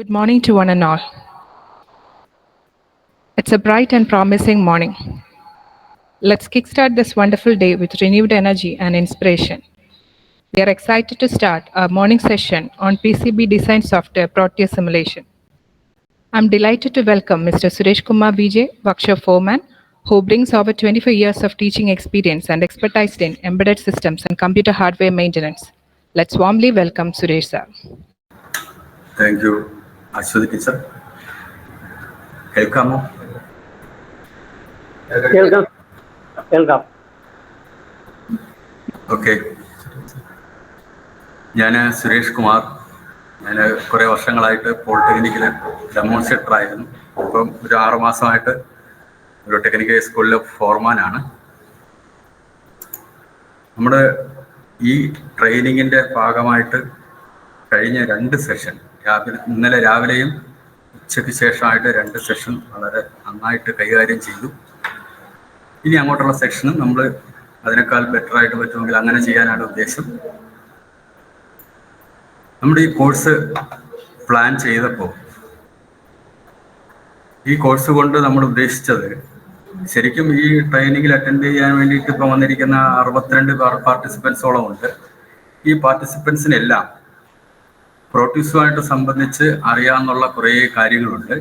Good morning to one and all. It's a bright and promising morning. Let's kickstart this wonderful day with renewed energy and inspiration. We are excited to start our morning session on PCB design software Proteus simulation. I'm delighted to welcome Mr. Suresh Kumar Vijay, workshop foreman, who brings over 25 years of teaching experience and expertise in embedded systems and computer hardware maintenance. Let's warmly welcome Suresh sir. Thank you, Ashwati teacher. Welcome. Welcome. Okay. ഞാൻ സുരേഷ് കുമാർ. ഞാൻ കുറേ വർഷങ്ങളായിട്ട് പോളിടെക്നിക്കിൽ demonstrator ആയിരുന്നു. ഇപ്പം ഒരു 6 മാസമായിട്ട് ഒരു technical സ്കൂളിലെ ഫോർമാനാണ്. നമ്മുടെ ഈ ട്രെയിനിങ്ങിൻ്റെ ഭാഗമായിട്ട് കഴിഞ്ഞ 2 സെഷൻ ഇന്നലെ രാവിലെയും ഉച്ചയ്ക്ക് ശേഷമായിട്ട് 2 സെഷൻ വളരെ നന്നായിട്ട് കൈകാര്യം ചെയ്തു. ഇനി അങ്ങോട്ടുള്ള സെക്ഷനും നമ്മൾ അതിനേക്കാൾ ബെറ്ററായിട്ട് പറ്റുമെങ്കിൽ അങ്ങനെ ചെയ്യാനാണ് ഉദ്ദേശം. നമ്മുടെ ഈ കോഴ്സ് പ്ലാൻ ചെയ്തപ്പോൾ ഈ കോഴ്സ് കൊണ്ട് നമ്മൾ ഉദ്ദേശിച്ചത് ശരിക്കും ഈ ട്രെയിനിങ്ങിൽ അറ്റൻഡ് ചെയ്യാൻ വേണ്ടിയിട്ട് ഇപ്പം വന്നിരിക്കുന്ന 62 പാർട്ടിസിപ്പൻസോളം ഉണ്ട്. ഈ പാർട്ടിസിപ്പൻസിനെല്ലാം പ്രോട്യൂസുമായിട്ട് സംബന്ധിച്ച് അറിയാവുന്നുള്ള കുറേ കാര്യങ്ങളുണ്ട്.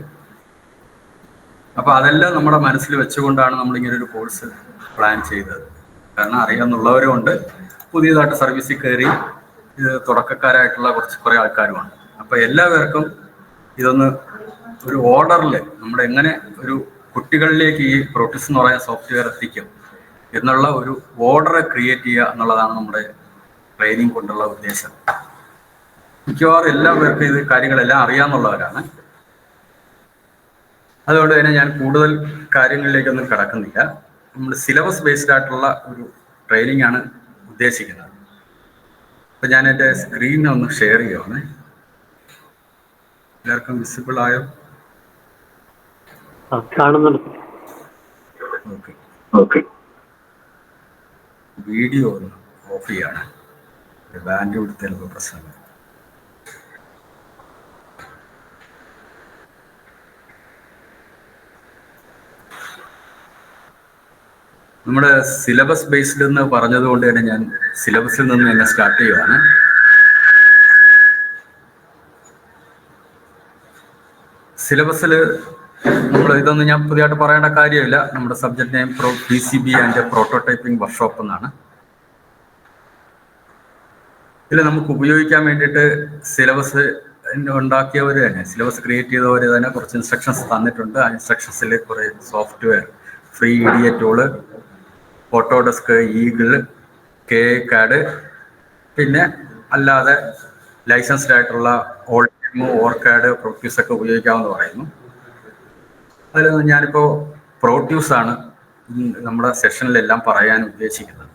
അപ്പോൾ അതെല്ലാം നമ്മുടെ മനസ്സിൽ വെച്ചുകൊണ്ടാണ് നമ്മളിങ്ങനെ ഒരു കോഴ്സ് പ്ലാൻ ചെയ്തത്. കാരണം അറിയാവുന്നുള്ളവരും ഉണ്ട്, പുതിയതായിട്ട് സർവീസിൽ കയറി ഇത് തുടക്കക്കാരായിട്ടുള്ള കുറേ ആൾക്കാരുമാണ്. അപ്പോൾ എല്ലാവർക്കും ഇതൊന്ന് ഒരു ഓർഡറിൽ നമ്മുടെ എങ്ങനെ ഒരു കുട്ടികളിലേക്ക് ഈ പ്രോട്യൂസ് എന്ന് പറയുന്ന സോഫ്റ്റ്വെയർ എത്തിക്കും എന്നുള്ള ഒരു ഓർഡർ ക്രിയേറ്റ് ചെയ്യുക എന്നുള്ളതാണ് നമ്മുടെ ട്രെയിനിങ് കൊണ്ടുള്ള ഉദ്ദേശം. മിക്കവാറും എല്ലാവർക്കും ഇത് കാര്യങ്ങളെല്ലാം അറിയാമെന്നുള്ളവരാണ്. അതുകൊണ്ട് തന്നെ ഞാൻ കൂടുതൽ കാര്യങ്ങളിലേക്കൊന്നും കടക്കുന്നില്ല. നമ്മൾ സിലബസ് ബേസ്ഡ് ആയിട്ടുള്ള ഒരു ട്രെയിനിങ് ആണ് ഉദ്ദേശിക്കുന്നത്. അപ്പം ഞാൻ എൻ്റെ സ്ക്രീൻ ഒന്ന് ഷെയർ ചെയ്യുവാണ്. എല്ലാവർക്കും വിസിബിൾ ആയോ? ഓക്കെ. വീഡിയോ ഒന്ന് ഓഫ് ചെയ്യാണ്. ബാൻഡ് കൊടുത്തതിലൊക്കെ പ്രശ്നമില്ല. നമ്മുടെ സിലബസ് ബേസ്ഡ് എന്ന് പറഞ്ഞതുകൊണ്ട് തന്നെ ഞാൻ സിലബസിൽ നിന്ന് തന്നെ സ്റ്റാർട്ട് ചെയ്യുവാണ്. സിലബസിൽ നമ്മൾ ഇതൊന്നും ഞാൻ പുതിയതായിട്ട് പറയേണ്ട കാര്യമില്ല. നമ്മുടെ subject name PCB and prototyping workshop എന്നാണ്. ഇതിൽ നമുക്ക് ഉപയോഗിക്കാൻ വേണ്ടിയിട്ട് സിലബസ് ഉണ്ടാക്കിയവർ തന്നെ, സിലബസ് ക്രിയേറ്റ് ചെയ്തവർ തന്നെ കുറച്ച് ഇൻസ്ട്രക്ഷൻസ് തന്നിട്ടുണ്ട്. ആ ഇൻസ്ട്രക്ഷൻസിൽ കുറേ software free EDA tool, Autodesk, eagle, KCAD, പിന്നെ അല്ലാതെ ലൈസൻസ്ഡ് ആയിട്ടുള്ള ഓൾട്ടിം, ഓർക്കാഡ്, പ്രോട്യൂസ് ഒക്കെ ഉപയോഗിക്കാമെന്ന് പറയുന്നു. അതിൽ ഞാനിപ്പോൾ പ്രോട്യൂസ് ആണ് നമ്മുടെ സെഷനിലെല്ലാം പറയാൻ ഉദ്ദേശിക്കുന്നത്.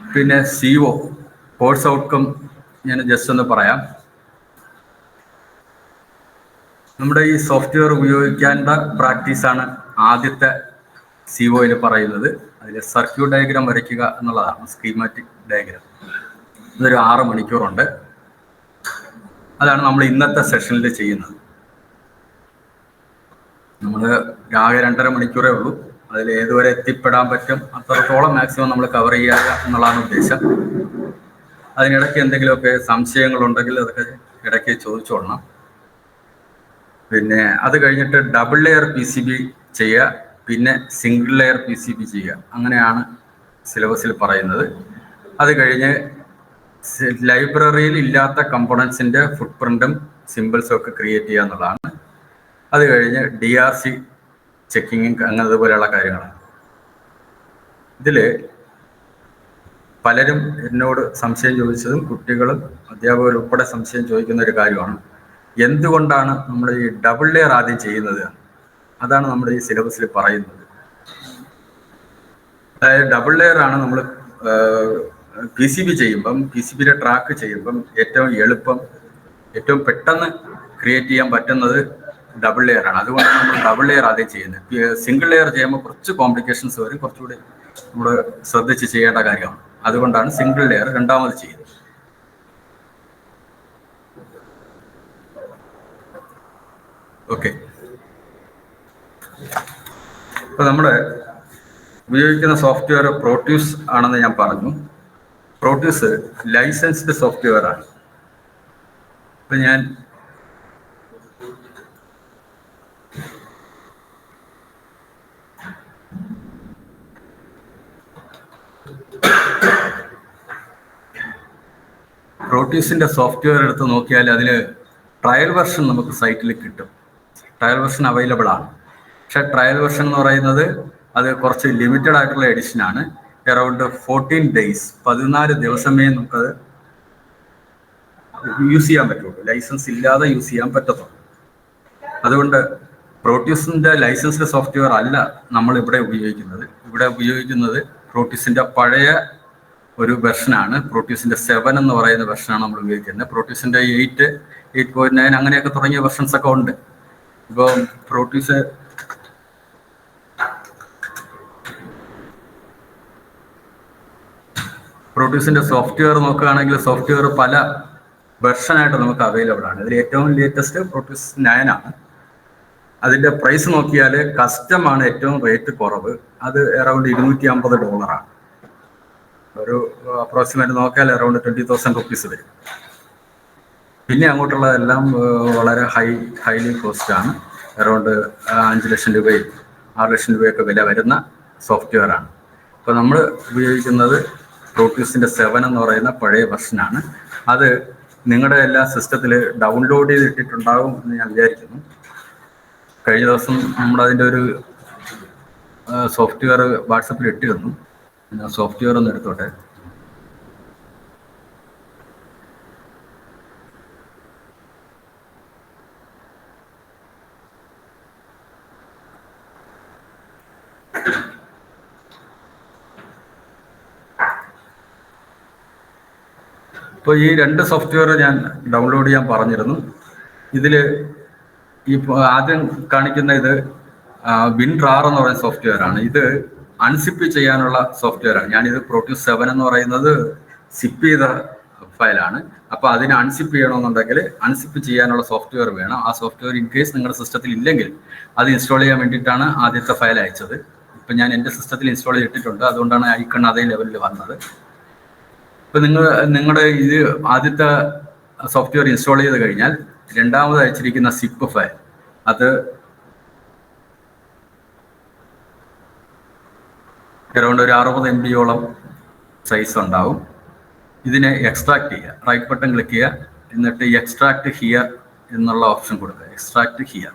പിന്നെ CO കോഴ്സ് ഔട്ട്കം ഞാൻ ജസ്റ്റ് ഒന്ന് പറയാം. നമ്മുടെ ഈ സോഫ്റ്റ്വെയർ ഉപയോഗിക്കേണ്ട പ്രാക്ടീസാണ് ആദ്യത്തെ COയിൽ പറയുന്നത്. അതിൽ സർക്യൂട്ട് ഡയഗ്രാം വരയ്ക്കുക എന്നുള്ളതാണ്, സ്കീമാറ്റിക് ഡയഗ്രാം. ഇതൊരു 6 മണിക്കൂറുണ്ട്. അതാണ് നമ്മൾ ഇന്നത്തെ സെഷനിൽ ചെയ്യുന്നത്. നമ്മൾ ആകെ 2.5 മണിക്കൂറേ ഉള്ളൂ. അതിൽ ഏതുവരെ എത്തിപ്പെടാൻ പറ്റും അത്രത്തോളം മാക്സിമം നമ്മൾ കവർ ചെയ്യുക എന്നുള്ളതാണ് ഉദ്ദേശം. അതിനിടയ്ക്ക് എന്തെങ്കിലുമൊക്കെ സംശയങ്ങളുണ്ടെങ്കിൽ അതൊക്കെ ഇടയ്ക്ക് ചോദിച്ചോളണം. പിന്നെ അത് കഴിഞ്ഞിട്ട് ഡബിൾ ലെയർ PCB ചെയ്യുക, പിന്നെ സിംഗിൾ ലെയർ PCB ചെയ്യുക. അങ്ങനെയാണ് സിലബസിൽ പറയുന്നത്. അത് കഴിഞ്ഞ് ലൈബ്രറിയിൽ ഇല്ലാത്ത കമ്പോണൻസിൻ്റെ ഫുട് പ്രിൻറ്റും സിമ്പിൾസും ഒക്കെ ക്രിയേറ്റ് ചെയ്യുക എന്നുള്ളതാണ്. അത് കഴിഞ്ഞ് DRC ചെക്കിങ്ങും അങ്ങനെ അതുപോലെയുള്ള കാര്യങ്ങളാണ്. ഇതിൽ പലരും എന്നോട് സംശയം ചോദിച്ചതും കുട്ടികളും അധ്യാപകരും ഉൾപ്പെടെ സംശയം ചോദിക്കുന്ന ഒരു കാര്യമാണ്, എന്തുകൊണ്ടാണ് നമ്മൾ ഈ ഡബിൾ ലെയർ ആദ്യം ചെയ്യുന്നത്? അതാണ് നമ്മുടെ ഈ സിലബസിൽ പറയുന്നത്. അതായത് ഡബിൾ ലെയർ ആണ് നമ്മൾ PCB ചെയ്യുമ്പം, PCBയുടെ ട്രാക്ക് ചെയ്യുമ്പം ഏറ്റവും എളുപ്പം, ഏറ്റവും പെട്ടെന്ന് ക്രിയേറ്റ് ചെയ്യാൻ പറ്റുന്നത് ഡബിൾ ലെയർ ആണ്. അതുകൊണ്ടാണ് നമ്മൾ ഡബിൾ ലെയർ ആദ്യം ചെയ്യുന്നത്. സിംഗിൾ ലെയർ ചെയ്യുമ്പോൾ കുറച്ച് കോംപ്ലിക്കേഷൻസ് വരും, കുറച്ചുകൂടി നമ്മൾ ശ്രദ്ധിച്ച് ചെയ്യേണ്ട കാര്യമാണ്. അതുകൊണ്ടാണ് സിംഗിൾ ലെയർ രണ്ടാമത് ചെയ്യുന്നത്. ഓക്കെ, ഇപ്പൊ നമ്മുടെ ഉപയോഗിക്കുന്ന സോഫ്റ്റ്വെയർ പ്രോട്യൂസ് ആണെന്ന് ഞാൻ പറഞ്ഞു. പ്രോട്യൂസ് ലൈസൻസ്ഡ് സോഫ്റ്റ്വെയർ ആണ്. ഇപ്പൊ ഞാൻ പ്രോട്യൂസിന്റെ സോഫ്റ്റ്വെയർ എടുത്ത് നോക്കിയാൽ അതിൽ ട്രയൽ വെർഷൻ നമുക്ക് സൈറ്റിൽ കിട്ടും. ട്രയൽ വെർഷൻ അവൈലബിൾ ആണ്. പക്ഷെ ട്രയൽ വെർഷൻ എന്ന് പറയുന്നത് അത് കുറച്ച് ലിമിറ്റഡ് ആയിട്ടുള്ള എഡിഷനാണ്. അറൗണ്ട് 14 days, 14 ദിവസമേ നമുക്കത് യൂസ് ചെയ്യാൻ പറ്റുള്ളൂ. ലൈസൻസ് ഇല്ലാതെ യൂസ് ചെയ്യാൻ പറ്റത്തുള്ളൂ. അതുകൊണ്ട് പ്രോട്യൂസിന്റെ ലൈസൻസ്ഡ് സോഫ്റ്റ്വെയർ അല്ല നമ്മൾ ഇവിടെ ഉപയോഗിക്കുന്നത്. ഇവിടെ ഉപയോഗിക്കുന്നത് പ്രോട്യൂസിന്റെ പഴയ ഒരു വെർഷനാണ്. പ്രോട്യൂസിന്റെ 7 എന്ന് പറയുന്ന വെർഷനാണ് നമ്മൾ ഉപയോഗിക്കുന്നത്. പ്രോട്യൂസിന്റെ 8, 8.9 അങ്ങനെയൊക്കെ തുടങ്ങിയ വെർഷൻസ് ഒക്കെ ഉണ്ട്. ഇപ്പോൾ പ്രോട്യൂസിന്റെ സോഫ്റ്റ്വെയർ നോക്കുകയാണെങ്കിൽ സോഫ്റ്റ്വെയർ പല വെർഷനായിട്ട് നമുക്ക് അവൈലബിൾ ആണ്. ഇതിൽ ഏറ്റവും ലേറ്റസ്റ്റ് പ്രോട്യൂസ് 9 ആണ്. അതിന്റെ പ്രൈസ് നോക്കിയാൽ കസ്റ്റം ആണ് ഏറ്റവും റേറ്റ് കുറവ്. അത് അറൗണ്ട് $250 ആണ്. ഒരു അപ്രോക്സിമേറ്റ് നോക്കിയാൽ അറൗണ്ട് 20,000 rupees വരും. പിന്നെ അങ്ങോട്ടുള്ളതെല്ലാം വളരെ ഹൈലി കോസ്റ്റ് ആണ്. അറൗണ്ട് 5 ലക്ഷം രൂപയും 6 ലക്ഷം രൂപയൊക്കെ വില വരുന്ന സോഫ്റ്റ്വെയർ ആണ്. അപ്പോൾ നമ്മൾ ഉപയോഗിക്കുന്നത് പ്രോട്യൂസിന്റെ 7 എന്ന് പറയുന്ന പഴയ വെർഷനാണ്. അത് നിങ്ങളുടെ എല്ലാ സിസ്റ്റത്തിൽ ഡൗൺലോഡ് ചെയ്തിട്ടുണ്ടാകും എന്ന് ഞാൻ വിചാരിക്കുന്നു. കഴിഞ്ഞ ദിവസം നമ്മളതിൻ്റെ ഒരു സോഫ്റ്റ്വെയർ വാട്സപ്പിൽ ഇട്ടിരുന്നു. സോഫ്റ്റ്വെയർ ഒന്ന് എടുത്തോട്ടെ. ഇപ്പോൾ ഈ 2 സോഫ്റ്റ്വെയർ ഞാൻ ഡൗൺലോഡ് ചെയ്യാൻ പറഞ്ഞിരുന്നു. ഇതിൽ ഈ ആദ്യം കാണിക്കുന്ന ഇത് WinRAR എന്ന് പറയുന്ന സോഫ്റ്റ്വെയർ ആണ്. ഇത് അൺസിപ്പ് ചെയ്യാനുള്ള സോഫ്റ്റ്വെയർ ആണ്. ഞാനിത് പ്രോട്യൂസ് 7 എന്ന് പറയുന്നത് സിപ്പ് ചെയ്ത ഫയലാണ്. അപ്പോൾ അതിനെ അൺസിപ്പ് ചെയ്യണമെന്നുണ്ടെങ്കിൽ അൺസിപ്പ് ചെയ്യാനുള്ള സോഫ്റ്റ്വെയർ വേണം. ആ സോഫ്റ്റ്വെയർ ഇൻ കേസ് നിങ്ങളുടെ സിസ്റ്റത്തിൽ ഇല്ലെങ്കിൽ അത് ഇൻസ്റ്റാൾ ചെയ്യാൻ വേണ്ടിയിട്ടാണ് ആദ്യത്തെ ഫയൽ അയച്ചത്. ഇപ്പം ഞാൻ എൻ്റെ സിസ്റ്റത്തിൽ ഇൻസ്റ്റാൾ ചെയ്തിട്ടുണ്ട്. അതുകൊണ്ടാണ് ഐക്കൺ അതേ ലെവലിൽ വന്നത്. ഇപ്പം നിങ്ങളുടെ ഇത് ആദ്യത്തെ സോഫ്റ്റ്വെയർ ഇൻസ്റ്റാൾ ചെയ്ത് കഴിഞ്ഞാൽ രണ്ടാമത് അയച്ചിരിക്കുന്ന സിപ്പ് ഫയൽ അത് അറൗണ്ട് ഒരു 60 MB സൈസ് ഉണ്ടാവും. ഇതിനെ എക്സ്ട്രാക്ട് ചെയ്യുക. റൈറ്റ് ബട്ടൺ ക്ലിക്ക് ചെയ്യുക. എന്നിട്ട് എക്സ്ട്രാക്ട് ഹിയർ എന്നുള്ള ഓപ്ഷൻ കൊടുക്കുക. എക്സ്ട്രാക്ട് ഹിയർ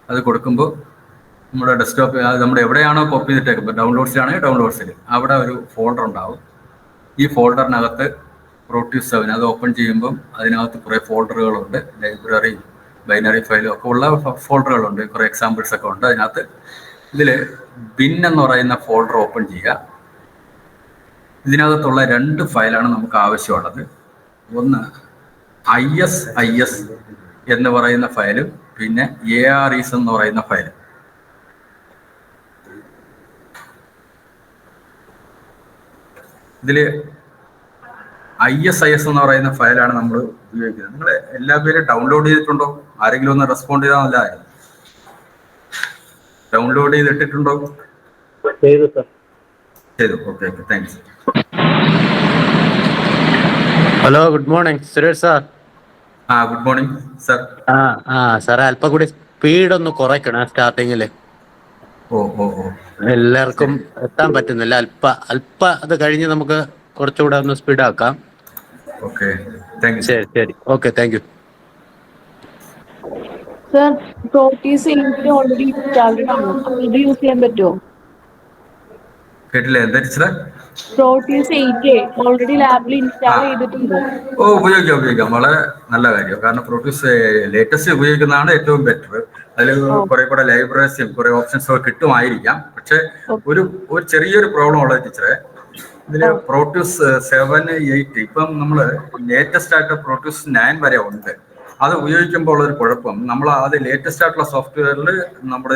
അത് കൊടുക്കുമ്പോൾ നമ്മുടെ ഡെസ്ക്ടോപ്പ് നമ്മുടെ എവിടെയാണോ കോപ്പി ചെയ്തിട്ടേക്കുമ്പോൾ ഡൗൺലോഡ്സിലാണെങ്കിൽ ഡൗൺലോഡ്സിൽ അവിടെ ഒരു ഫോൾഡർ ഉണ്ടാവും. ഈ ഫോൾഡറിനകത്ത് പ്രോട്യൂസ് 7 അത് ഓപ്പൺ ചെയ്യുമ്പം അതിനകത്ത് കുറേ ഫോൾഡറുകളുണ്ട്. ലൈബ്രറി, ബൈനറി ഫയലും ഒക്കെ ഉള്ള ഫോൾഡറുകളുണ്ട്. കുറേ എക്സാമ്പിൾസ് ഒക്കെ ഉണ്ട് അതിനകത്ത്. ഇതിൽ ബിൻ എന്ന് പറയുന്ന ഫോൾഡർ ഓപ്പൺ ചെയ്യുക. ഇതിനകത്തുള്ള 2 ഫയലാണ് നമുക്ക് ആവശ്യമുള്ളത്. ഒന്ന് IS എന്ന് പറയുന്ന ഫയലും പിന്നെ ARES എന്ന് പറയുന്ന ഫയലും. ഇതിൽ ISIS എന്ന് പറയുന്ന ഫയലാണ് നമ്മൾ ഉപയോഗിക്കുന്നത്. നിങ്ങൾ എല്ലാ പേരും ഡൗൺലോഡ് ചെയ്തിട്ടുണ്ടോ? ആരെങ്കിലും ഒന്ന് റെസ്പോണ്ട് ചെയ്താൽ നല്ലതായിരുന്നു. ഡൗൺലോഡ് ചെയ്തിട്ടുണ്ടോ? ചെയ്തു. Okay, thanks. Hello, good morning Suresh sir. Good morning sir. സാറേ അല്പം കൂടി സ്പീഡ് ഒന്ന് കുറയ്ക്കണം സ്റ്റാർട്ടിങ്ങില്. എല്ലാവർക്കും എത്താൻ പറ്റുന്നില്ല. അല്പ അത് കഴിഞ്ഞ് നമുക്ക് കുറച്ചുകൂടെ ഒന്ന് സ്പീഡ് ആക്കാം. ശരി. Okay, thank you sir. Proteus already installed ആണ്. ഇത് യൂസ് ചെയ്യാൻ പറ്റുമോ? കേട്ടില്ല, എന്താ ടീച്ചറെ? പ്രോട്ടീസ് 8 ഓൾറെഡി ലാബിൽ ഇൻസ്റ്റാൾ ചെയ്തിട്ടുണ്ട്. ഉപയോഗിക്കാം. വളരെ നല്ല കാര്യം. കാരണം പ്രോട്ടീസ് ലേറ്റസ്റ്റ് ഉപയോഗിക്കുന്നതാണ് ഏറ്റവും ബെറ്റർ. അതിൽ കുറെ കൂടെ ലൈബ്രറീസും കുറെ ഓപ്ഷൻസ് കിട്ടുമായിരിക്കാം. പക്ഷെ ഒരു ചെറിയൊരു പ്രോബ്ലം ഉള്ളത് ടീച്ചറെ, ഇതില് പ്രോട്യൂസ് 7, 8 ഇപ്പം നമ്മൾ ലേറ്റസ്റ്റ് ആയിട്ട് പ്രോട്യൂസ് 9 വരെ ഉണ്ട്. അത് ഉപയോഗിക്കുമ്പോൾ ഒരു കുഴപ്പം, നമ്മൾ അത് ലേറ്റസ്റ്റ് ആയിട്ടുള്ള സോഫ്റ്റ്വെയറിൽ നമ്മുടെ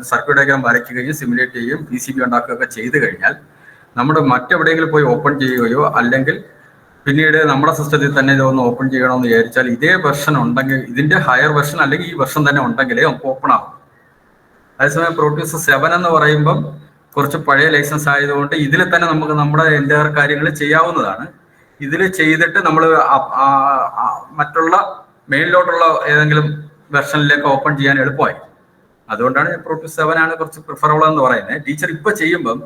സർക്യൂട്ട് ഡയഗ്രാം വരയ്ക്കുകയും സിമുലേറ്റ് ചെയ്യുകയും PCB ഉണ്ടാക്കുകയൊക്കെ ചെയ്ത് കഴിഞ്ഞാൽ നമ്മുടെ മറ്റെവിടെയെങ്കിലും പോയി ഓപ്പൺ ചെയ്യുകയോ അല്ലെങ്കിൽ പിന്നീട് നമ്മുടെ സിസ്റ്റത്തിൽ തന്നെ ഇതൊന്ന് ഓപ്പൺ ചെയ്യണമെന്ന് വിചാരിച്ചാൽ ഇതേ വെർഷൻ ഉണ്ടെങ്കിൽ, ഇതിന്റെ ഹയർ വെർഷൻ അല്ലെങ്കിൽ ഈ വെർഷൻ തന്നെ ഉണ്ടെങ്കിലേ നമുക്ക് ഓപ്പൺ ആവും. അതേസമയം പ്രോട്യൂസ് 7 എന്ന് പറയുമ്പം കുറച്ച് പഴയ ലൈസൻസ് ആയതുകൊണ്ട് ഇതിൽ തന്നെ നമുക്ക് നമ്മുടെ എല്ലാ കാര്യങ്ങൾ ചെയ്യാവുന്നതാണ്. ഇതിൽ ചെയ്തിട്ട് നമ്മൾ മറ്റുള്ള മെയിനിലോട്ടുള്ള ഏതെങ്കിലും വെർഷനിലേക്ക് ഓപ്പൺ ചെയ്യാൻ എളുപ്പമായി. അതുകൊണ്ടാണ് പ്രോട്യൂസ് 7 ആണ് കുറച്ച് പ്രിഫറബിൾ എന്ന് പറയുന്നത്. ടീച്ചർ ഇപ്പൊ ചെയ്യുമ്പം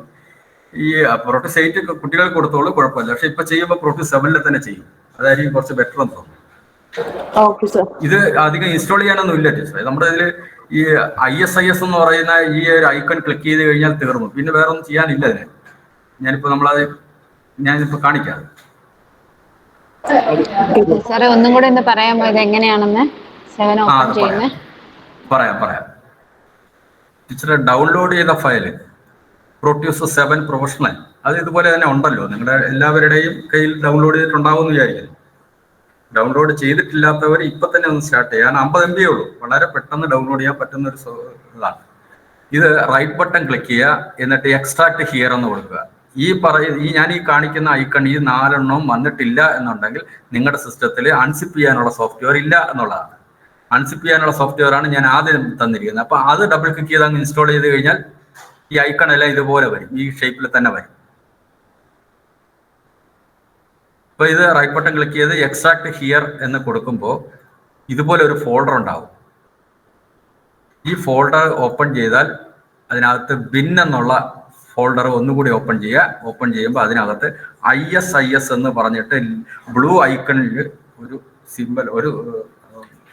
ഈ പ്രോട്യൂസ് 8 കുട്ടികൾക്ക് കൊടുത്തോളൂ, കുഴപ്പമില്ല. പക്ഷെ ഇപ്പൊ ചെയ്യുമ്പോൾ പ്രോട്യൂസ് 7 തന്നെ ചെയ്യും. അതായിരിക്കും കുറച്ച് ബെറ്റർ എന്ന് തോന്നുന്നു. ഇത് അധികം ഇൻസ്റ്റാൾ ചെയ്യാനൊന്നും ഇല്ല ടീച്ചർ. നമ്മുടെ ഇതിൽ ഈ ISIS എന്ന് പറയുന്ന ഈ ഒരു ഐക്കൺ ക്ലിക്ക് ചെയ്ത് കഴിഞ്ഞാൽ തീർന്നു. പിന്നെ വേറെ ഒന്നും ചെയ്യാനില്ല ഇതിന്. ഞാനിപ്പോ കാണിക്കാം. സാറേ ഒന്നും കൂടെ ഒന്ന് പറയാമോ ഇത് എങ്ങനെയാണെന്ന്? 7 ഓപ്പൺ ചെയ്യുന്നത്? പറയാം. ടീച്ചറെ ഡൗൺലോഡ് ചെയ്ത ഫയൽ പ്രോട്യൂസ് 7 പ്രൊഫഷണൽ, അത് ഇതുപോലെ തന്നെ ഉണ്ടല്ലോ, നിങ്ങളുടെ എല്ലാവരുടെയും കയ്യിൽ ഡൗൺലോഡ് ചെയ്തിട്ടുണ്ടാവും എന്ന് വിചാരിക്കുന്നു. ഡൗൺലോഡ് ചെയ്തിട്ടില്ലാത്തവർ ഇപ്പൊ തന്നെ ഒന്ന് സ്റ്റാർട്ട് ചെയ്യാൻ 50 MB ഉള്ളൂ. വളരെ പെട്ടെന്ന് ഡൗൺലോഡ് ചെയ്യാൻ പറ്റുന്ന ഒരു ഇതാണ്. ഇത് റൈറ്റ് ബട്ടൺ ക്ലിക്ക് ചെയ്യുക, എന്നിട്ട് എക്സ്ട്രാക്ട് ഹിയർ എന്ന് കൊടുക്കുക. ഞാൻ ഈ കാണിക്കുന്ന ഐക്കൺ ഈ 4 എണ്ണവും വന്നിട്ടില്ല എന്നുണ്ടെങ്കിൽ നിങ്ങളുടെ സിസ്റ്റത്തിൽ അൺസിപ്പ് ചെയ്യാനുള്ള സോഫ്റ്റ്വെയർ ഇല്ല എന്നുള്ളതാണ്. അൺസിപ്പ് ചെയ്യാനുള്ള സോഫ്റ്റ്വെയർ ആണ് ഞാൻ ആദ്യം തന്നിരിക്കുന്നത്. അപ്പൊ അത് ഡബിൾ ക്ലിക്ക് ചെയ്ത് അങ്ങ് ഇൻസ്റ്റാൾ ചെയ്ത് കഴിഞ്ഞാൽ ഈ ഐക്കൺ എല്ലാം ഇതുപോലെ വരും, ഈ ഷേപ്പിൽ തന്നെ വരും. അപ്പൊ ഇത് റൈറ്റ് ബട്ടൺ ക്ലിക്ക് ചെയ്ത് എക്സ്ട്രാക്ട് ഹിയർ എന്ന് കൊടുക്കുമ്പോൾ ഇതുപോലെ ഒരു ഫോൾഡർ ഉണ്ടാവും. ഈ ഫോൾഡർ ഓപ്പൺ ചെയ്താൽ അതിനകത്ത് ബിൻ എന്നുള്ള ഫോൾഡർ ഒന്നുകൂടി ഓപ്പൺ ചെയ്യുക. ഓപ്പൺ ചെയ്യുമ്പോൾ അതിനകത്ത് ISIS എന്ന് പറഞ്ഞിട്ട് ബ്ലൂ ഐക്കണിൽ ഒരു സിമ്പൽ,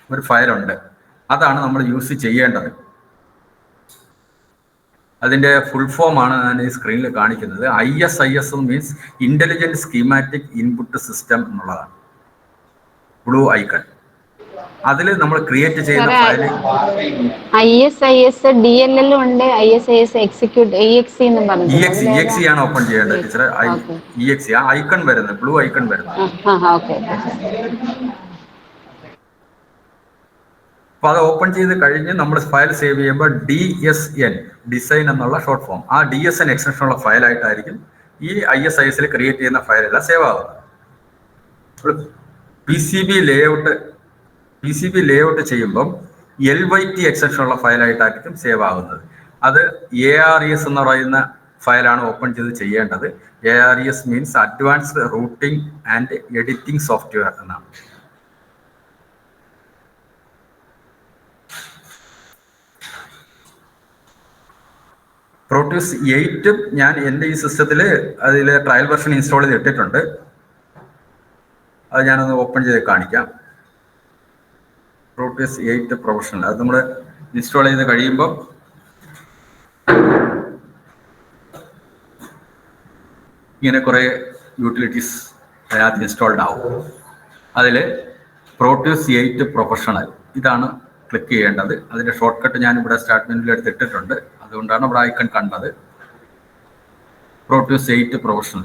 ഒരു ഫയലുണ്ട്. അതാണ് നമ്മൾ യൂസ് ചെയ്യേണ്ടത്. അതിന്റെ ഫുൾ ഫോം ആണ് ഞാൻ ഈ സ്ക്രീനിൽ കാണിക്കുന്നത്. ISIS means intelligent schematic input system എന്നുള്ളതാണ് ബ്ലൂ ഐക്കൺ. അതിൽ നമ്മൾ ക്രിയേറ്റ് ചെയ്യുന്ന ഫയൽ ISIS DLL ഉണ്ട്, ISIS എക്സിക്യൂട്ട് EXE എന്നും പറഞ്ഞു. EXE ആണ് ഓപ്പൺ ചെയ്യേണ്ടത് ടീച്ചർ. EXE ആ ഐക്കൺ വരുന്നത്, ബ്ലൂ ഐക്കൺ വരുന്നത്. അപ്പൊ അത് ഓപ്പൺ ചെയ്ത് കഴിഞ്ഞ് നമ്മൾ ഫയൽ സേവ് ചെയ്യുമ്പോൾ DSN ഡിസൈൻ എന്നുള്ള ഷോർട്ട് ഫോം, ആ DSN എക്സ്റ്റൻഷനുള്ള ഫയലായിട്ടായിരിക്കും ഈ ISIS ക്രിയേറ്റ് ചെയ്യുന്ന ഫയലെല്ലാം സേവ് ആവുന്നത്. PCB ലേഔട്ട് ചെയ്യുമ്പം LYT എക്സ്റ്റൻഷനുള്ള ഫയലായിട്ടായിരിക്കും സേവ് ആവുന്നത്. അത് ARES എന്ന് പറയുന്ന ഫയലാണ് ഓപ്പൺ ചെയ്ത് ചെയ്യേണ്ടത്. ARES means advanced routing and editing software എന്നാണ്. പ്രോട്യൂസ് 8 ഞാൻ എൻ്റെ ഈ സിസ്റ്റത്തിൽ അതിൽ ട്രയൽ വെർഷൻ ഇൻസ്റ്റാൾ ചെയ്ത് ഇട്ടിട്ടുണ്ട്. അത് ഞാനൊന്ന് ഓപ്പൺ ചെയ്ത് കാണിക്കാം. പ്രോട്യൂസ് 8 പ്രൊഫഷണൽ അത് നമ്മൾ ഇൻസ്റ്റാൾ ചെയ്ത് കഴിയുമ്പോൾ ഇങ്ങനെ കുറേ യൂട്ടിലിറ്റീസ് അതിനകത്ത് ഇൻസ്റ്റാൾഡ് ആവും. അതിൽ പ്രോട്യൂസ് 8 പ്രൊഫഷണൽ ഇതാണ് ക്ലിക്ക് ചെയ്യേണ്ടത്. അതിൻ്റെ ഷോർട്ട് കട്ട് ഞാൻ ഇവിടെ സ്റ്റാർട്ട് മെനുവിൽ എടുത്തിട്ടുണ്ട്. അതുകൊണ്ടാണ് ഇവിടെ ഐക്കൺ കണ്ടത്. പ്രോട്യൂസ് 8 പ്രൊഫഷണൽ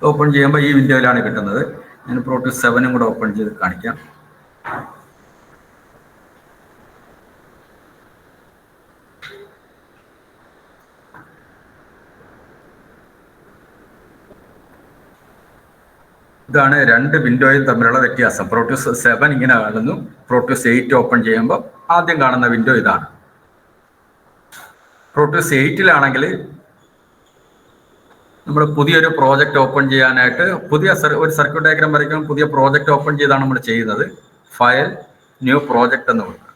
ഓപ്പൺ ചെയ്യുമ്പോൾ ഈ വിൻഡോയിലാണ് കിട്ടുന്നത്. ഞാൻ പ്രോട്യൂസ് 7 കൂടെ ഓപ്പൺ ചെയ്ത് കാണിക്കാം. ഇതാണ് രണ്ട് വിൻഡോയും തമ്മിലുള്ള വ്യത്യാസം. പ്രോട്യൂസ് 7 ഇങ്ങനെ കാണുന്നു, പ്രോട്യൂസ് 8 ഓപ്പൺ ചെയ്യുമ്പോൾ ആദ്യം കാണുന്ന വിൻഡോ ഇതാണ്. പ്രോട്യൂസ് 8-ലാണെങ്കിൽ നമ്മൾ പുതിയൊരു പ്രോജക്റ്റ് ഓപ്പൺ ചെയ്യാനായിട്ട് ഒരു സർക്യൂട്ട് ഡയഗ്രാം വരയ്ക്കാൻ പുതിയ പ്രോജക്റ്റ് ഓപ്പൺ ചെയ്താണ് നമ്മൾ ചെയ്യുന്നത്. ഫയൽ ന്യൂ പ്രോജക്റ്റ് എന്ന് കൊടുക്കുക.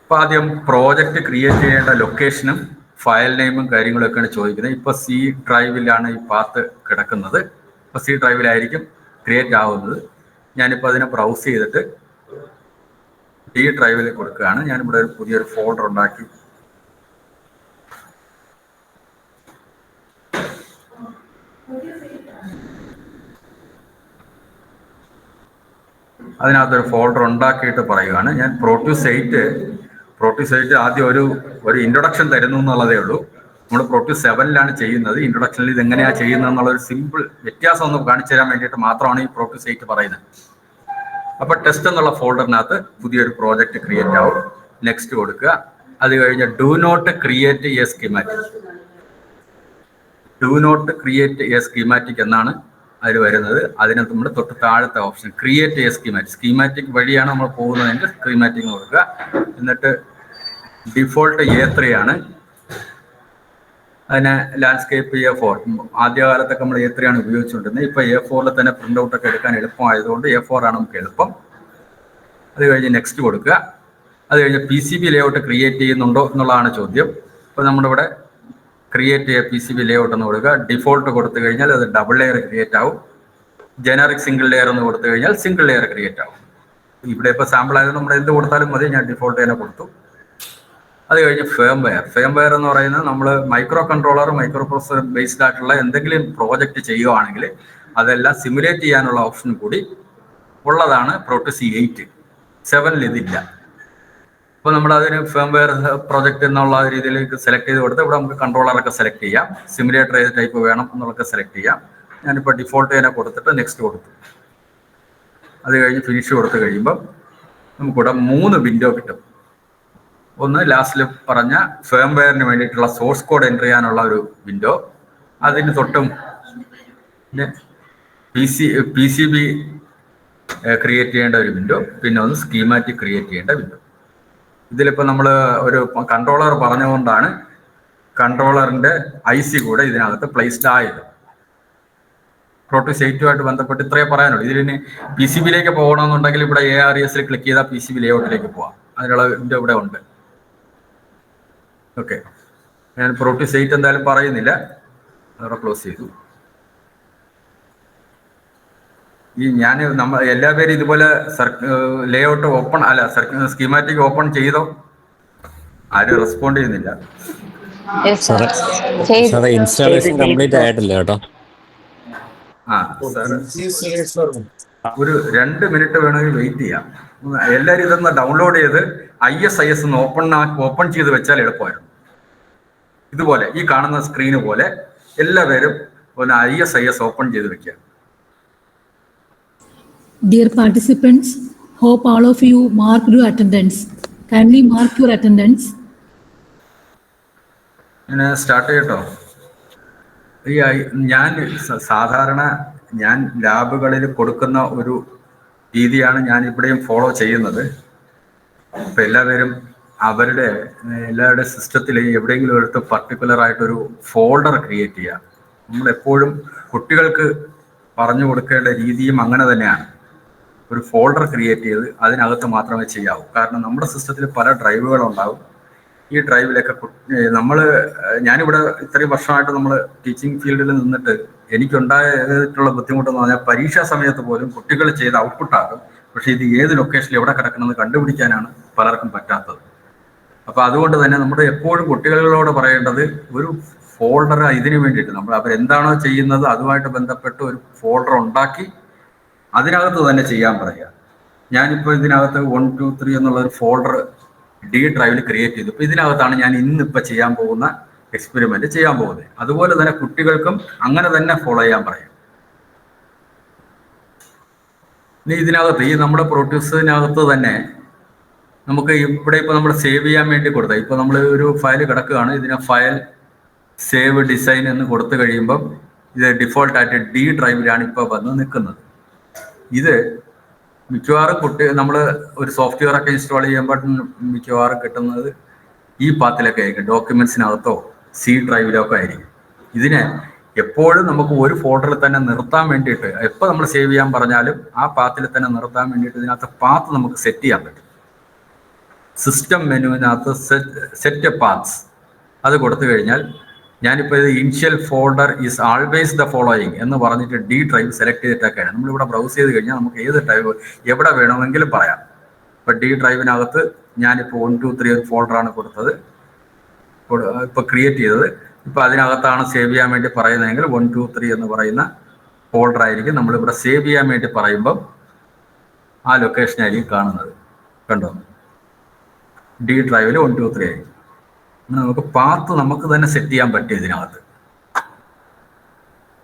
അപ്പൊ ആദ്യം പ്രോജക്റ്റ് ക്രിയേറ്റ് ചെയ്യേണ്ട ലൊക്കേഷനും ഫയൽ നെയിമും കാര്യങ്ങളൊക്കെയാണ് ചോദിക്കുന്നത്. ഇപ്പൊ C ഡ്രൈവിലാണ് ഈ പാത്ത് കിടക്കുന്നത്. ഇപ്പൊ C ഡ്രൈവിലായിരിക്കും ക്രിയേറ്റ് ആവുന്നത്. ഞാനിപ്പോൾ അതിനെ ബ്രൗസ് ചെയ്തിട്ട് D ഡ്രൈവിൽ കൊടുക്കുകയാണ്. ഞാനിവിടെ ഒരു പുതിയൊരു ഫോൾഡർ ഉണ്ടാക്കി അതിനകത്തൊരു ഫോൾഡർ ഉണ്ടാക്കിയിട്ട് പറയുകയാണ്. ഞാൻ പ്രോട്യൂസ് 8 ആദ്യം ഒരു ഇൻട്രൊഡക്ഷൻ തരുന്നു എന്നുള്ളതേ ഉള്ളൂ. നമ്മൾ പ്രോട്യൂസ് 7-ലാണ് ചെയ്യുന്നത്. ഇൻട്രൊഡക്ഷനിൽ ഇത് എങ്ങനെയാണ് ചെയ്യുന്നത് എന്നുള്ള ഒരു സിമ്പിൾ വ്യത്യാസം ഒന്ന് കാണിച്ചു തരാൻ വേണ്ടിയിട്ട് മാത്രമാണ് ഈ പ്രോട്യൂസ് 8 പറയുന്നത്. അപ്പൊ ടെസ്റ്റ് എന്നുള്ള ഫോൾഡറിനകത്ത് പുതിയൊരു പ്രോജക്റ്റ് ക്രിയേറ്റ് ആവും. നെക്സ്റ്റ് കൊടുക്കുക. അത് കഴിഞ്ഞ് do not create a schematic. Do not create a schematic എന്നാണ് അതിൽ വരുന്നത്. അതിന് നമ്മൾ തൊട്ട് താഴത്തെ option create a schematic. Schematic വഴിയാണ് നമ്മൾ പോകുന്നതെങ്കിൽ സ്കീമാറ്റിക് കൊടുക്കുക. എന്നിട്ട് ഡിഫോൾട്ട് A3 ആണ്. അതിനെ ലാൻഡ്സ്കേപ്പ് A4. ആദ്യകാലത്തൊക്കെ നമ്മൾ A3 ആണ് ഉപയോഗിച്ചുകൊണ്ടിരുന്നത്. ഇപ്പൊ A4 തന്നെ പ്രിന്റ് ഔട്ട് ഒക്കെ എടുക്കാൻ എളുപ്പമായതുകൊണ്ട് A4 ആണ് നമുക്ക് എളുപ്പം. അത് കഴിഞ്ഞ് നെക്സ്റ്റ് കൊടുക്കുക. അത് കഴിഞ്ഞ് PCB ലേഔട്ട് ക്രിയേറ്റ് ചെയ്യുന്നുണ്ടോ എന്നുള്ളതാണ് ചോദ്യം. ഇപ്പൊ നമ്മുടെ ഇവിടെ ക്രിയേറ്റ് ചെയ്യുക PCB ലേഔട്ട് എന്ന് കൊടുക്കുക. ഡിഫോൾട്ട് കൊടുത്തു കഴിഞ്ഞാൽ അത് ഡബിൾ ലെയർ ക്രിയേറ്റ് ആവും. ജനറിക് സിംഗിൾ ലെയർ എന്ന് കൊടുത്തു കഴിഞ്ഞാൽ സിംഗിൾ ലെയർ ക്രിയേറ്റ് ആവും. ഇവിടെ ഇപ്പോൾ സാമ്പിൾ ആയത് നമ്മൾ എന്ത് കൊടുത്താലും മതി. ഞാൻ ഡിഫോൾട്ട് തന്നെ കൊടുത്തു. അത് കഴിഞ്ഞ് ഫേംവെയർ എന്ന് പറയുന്നത് നമ്മൾ micro controller, micro processor based ആയിട്ടുള്ള എന്തെങ്കിലും പ്രോജക്റ്റ് ചെയ്യുകയാണെങ്കിൽ അതെല്ലാം സിമുലേറ്റ് ചെയ്യാനുള്ള ഓപ്ഷൻ കൂടി ഉള്ളതാണ് പ്രോട്ടോസ് 8. 7 ഇതില്ല. അപ്പോൾ നമ്മൾ അതിന് ഫേംവെയർ പ്രോജക്റ്റ് എന്നുള്ള രീതിയിലേക്ക് സെലക്ട് ചെയ്ത് കൊടുത്ത് ഇവിടെ നമുക്ക് കൺട്രോളറൊക്കെ സെലക്ട് ചെയ്യാം. സിമുലേറ്റർ ഏത് ടൈപ്പ് വേണം എന്നുള്ളതൊക്കെ സെലക്ട് ചെയ്യാം. ഞാനിപ്പോൾ ഡിഫോൾട്ട് തന്നെ കൊടുത്തിട്ട് നെക്സ്റ്റ് കൊടുത്തു. അത് കഴിഞ്ഞ് ഫിനിഷ് കൊടുത്തു കഴിയുമ്പം നമുക്കിവിടെ 3 വിൻഡോ കിട്ടും. ഒന്ന് ലാസ്റ്റിൽ പറഞ്ഞ ഫേംവെയറിന് വേണ്ടിയിട്ടുള്ള സോഴ്സ് കോഡ് എൻ്റർ ചെയ്യാനുള്ള ഒരു വിൻഡോ, അതിന് തൊട്ടും PCB ക്രിയേറ്റ് ചെയ്യേണ്ട ഒരു വിൻഡോ, പിന്നെ ഒന്ന് സ്കീമാറ്റിക് ക്രിയേറ്റ് ചെയ്യേണ്ട വിൻഡോ. ഇതിലിപ്പോൾ നമ്മൾ ഒരു കൺട്രോളർ പറഞ്ഞുകൊണ്ടാണ് കൺട്രോളറിൻ്റെ IC കൂടെ ഇതിനകത്ത് പ്ലേസ്ഡ് ആയത്. പ്രോട്ടോസ് 8 ബന്ധപ്പെട്ട് ഇത്രയേ പറയാനുള്ളൂ. ഇതിന് PCBയിലേക്ക് പോകണമെന്നുണ്ടെങ്കിൽ ഇവിടെ ARESൽ ക്ലിക്ക് ചെയ്താൽ PCB ലേഔട്ടിലേക്ക് പോവാം. അതിനുള്ള വിൻഡോ ഇവിടെ ഉണ്ട്. ഓക്കെ, ഞാൻ പ്രോട്ടോസ് 8 എന്തായാലും പറയുന്നില്ല, അതോടെ ക്ലോസ് ചെയ്തു. ഞാൻ എല്ലാ പേരും ഇതുപോലെ ലേഔട്ട് ഓപ്പൺ അല്ല സ്കീമാറ്റിക് ഓപ്പൺ ചെയ്തോ? ആരും റെസ്പോണ്ട് ചെയ്യുന്നില്ല. ഇൻസ്റ്റാളേഷൻ കംപ്ലീറ്റ് ആയിട്ടില്ല കേട്ടോ. ഒരു 2 മിനിറ്റ് വേണമെങ്കിൽ വെയിറ്റ് ചെയ്യാം. എല്ലാവരും ഇതൊന്ന് ഡൗൺലോഡ് ചെയ്ത് ISIS ഒന്ന് ഓപ്പൺ ചെയ്ത് വെച്ചാൽ എളുപ്പമായിരുന്നു. ഇതുപോലെ ഈ കാണുന്ന സ്ക്രീന് പോലെ എല്ലാവരും ഒന്ന് ISIS ഓപ്പൺ ചെയ്ത് വെക്കുക. Dear participants, hope all of you mark your attendance. Kindly mark your attendance. Start ചെയ്യട്ടോ. ഞാൻ സാധാരണ ഞാൻ ലാബുകളിൽ കൊടുക്കുന്ന ഒരു രീതിയാണ് ഞാൻ ഇവിടെയും ഫോളോ ചെയ്യുന്നത്. ഇപ്പം എല്ലാവരും എല്ലാവരുടെ സിസ്റ്റത്തിൽ എവിടെയെങ്കിലും എടുത്ത് പർട്ടിക്കുലർ ആയിട്ടൊരു ഫോൾഡർ ക്രിയേറ്റ് ചെയ്യുക. നമ്മളെപ്പോഴും കുട്ടികൾക്ക് പറഞ്ഞു കൊടുക്കേണ്ട രീതിയും അങ്ങനെ തന്നെയാണ്. ഒരു ഫോൾഡർ ക്രിയേറ്റ് ചെയ്ത് അതിനകത്ത് മാത്രമേ ചെയ്യാവൂ. കാരണം നമ്മുടെ സിസ്റ്റത്തിൽ പല ഡ്രൈവുകളുണ്ടാവും. ഈ ഡ്രൈവിലൊക്കെ ഞാനിവിടെ ഇത്രയും വർഷമായിട്ട് നമ്മൾ ടീച്ചിങ് ഫീൽഡിൽ നിന്നിട്ട് എനിക്കുണ്ടായിട്ടുള്ള ബുദ്ധിമുട്ടെന്ന് പറഞ്ഞാൽ പരീക്ഷാ സമയത്ത് പോലും കുട്ടികൾ ചെയ്ത് ഔട്ട്പുട്ടാകും. പക്ഷേ ഇത് ഏത് ലൊക്കേഷനിൽ എവിടെ കിടക്കണമെന്ന് കണ്ടുപിടിക്കാനാണ് പലർക്കും പറ്റാത്തത്. അപ്പോൾ അതുകൊണ്ട് തന്നെ നമ്മുടെ എപ്പോഴും കുട്ടികളോട് പറയേണ്ടത് ഒരു ഫോൾഡർ ഇതിന് വേണ്ടിയിട്ട് അവരെന്താണോ ചെയ്യുന്നത് അതുമായിട്ട് ബന്ധപ്പെട്ട് ഒരു ഫോൾഡർ ഉണ്ടാക്കി അതിനകത്ത് തന്നെ ചെയ്യാൻ പറയുക. ഞാനിപ്പോൾ ഇതിനകത്ത് 1, 2, 3 എന്നുള്ള ഒരു ഫോൾഡർ D ഡ്രൈവിൽ ക്രിയേറ്റ് ചെയ്തു. ഇപ്പോൾ ഇതിനകത്താണ് ഞാൻ ഇന്നിപ്പോൾ ചെയ്യാൻ പോകുന്ന എക്സ്പെരിമെന്റ് ചെയ്യാൻ പോകുന്നത്. അതുപോലെ തന്നെ കുട്ടികൾക്കും അങ്ങനെ തന്നെ ഫോളോ ചെയ്യാൻ പറയും. ഇനി ഇതിനകത്ത് നമ്മുടെ പ്രോട്ടോസിനകത്ത് തന്നെ നമുക്ക് ഇവിടെ ഇപ്പോൾ നമ്മൾ സേവ് ചെയ്യാൻ വേണ്ടി കൊടുത്താൽ ഇപ്പോൾ നമ്മൾ ഒരു ഫയൽ കിടക്കുകയാണ്. ഇതിനെ ഫയൽ സേവ് ഡിസൈൻ എന്ന് കൊടുത്തു കഴിയുമ്പം ഇത് ഡിഫോൾട്ടായിട്ട് D ഡ്രൈവിലാണ് ഇപ്പോൾ വന്ന് നിൽക്കുന്നത്. ഇത് മിക്കവാറും നമ്മൾ ഒരു സോഫ്റ്റ്വെയർ ഒക്കെ ഇൻസ്റ്റാൾ ചെയ്യുമ്പോൾ മിക്കവാറും കിട്ടുന്നത് ഈ പാത്തിലൊക്കെ ആയിരിക്കും. ഡോക്യുമെന്റ്സിനകത്തോ C ഡ്രൈവിലോ ഒക്കെ ആയിരിക്കും. ഇതിനെ എപ്പോഴും നമുക്ക് ഒരു ഫോൾഡറിൽ തന്നെ നിർത്താൻ വേണ്ടിയിട്ട് എപ്പോൾ നമ്മൾ സേവ് ചെയ്യാൻ പറഞ്ഞാലും ആ പാത്തിൽ തന്നെ നിർത്താൻ വേണ്ടിയിട്ട് ഇതിനകത്ത് പാത്ത് നമുക്ക് സെറ്റ് ചെയ്യാൻ പറ്റും. സിസ്റ്റം മെനുവിനകത്ത് സെറ്റ് പാത്ത്സ് അത് കൊടുത്തു കഴിഞ്ഞാൽ ഞാനിപ്പോൾ ഇത് initial folder is always the following എന്ന് പറഞ്ഞിട്ട് D ഡ്രൈവ് സെലക്ട് ചെയ്തിട്ടൊക്കെയാണ് നമ്മളിവിടെ ബ്രൗസ് ചെയ്ത് കഴിഞ്ഞാൽ നമുക്ക് ഏത് ഡ്രൈവ് എവിടെ വേണമെങ്കിലും പറയാം. ഇപ്പം D ഡ്രൈവിനകത്ത് ഞാനിപ്പോൾ 1, 2, 3 ഒരു ഫോൾഡറാണ് കൊടുത്തത്, ഇപ്പോൾ ക്രിയേറ്റ് ചെയ്തത്. ഇപ്പോൾ അതിനകത്താണ് സേവ് ചെയ്യാൻ വേണ്ടി പറയുന്നതെങ്കിൽ 1, 2, 3 എന്ന് പറയുന്ന ഫോൾഡർ ആയിരിക്കും നമ്മളിവിടെ സേവ് ചെയ്യാൻ വേണ്ടി പറയുമ്പം ആ ലൊക്കേഷനായിരിക്കും കാണുന്നത്. കണ്ടോ, D ഡ്രൈവിൽ 1, 2, 3 ആയിരിക്കും. നമുക്ക് പാത്ത് നമുക്ക് തന്നെ സെറ്റ് ചെയ്യാൻ പറ്റും ഇതിനകത്ത്.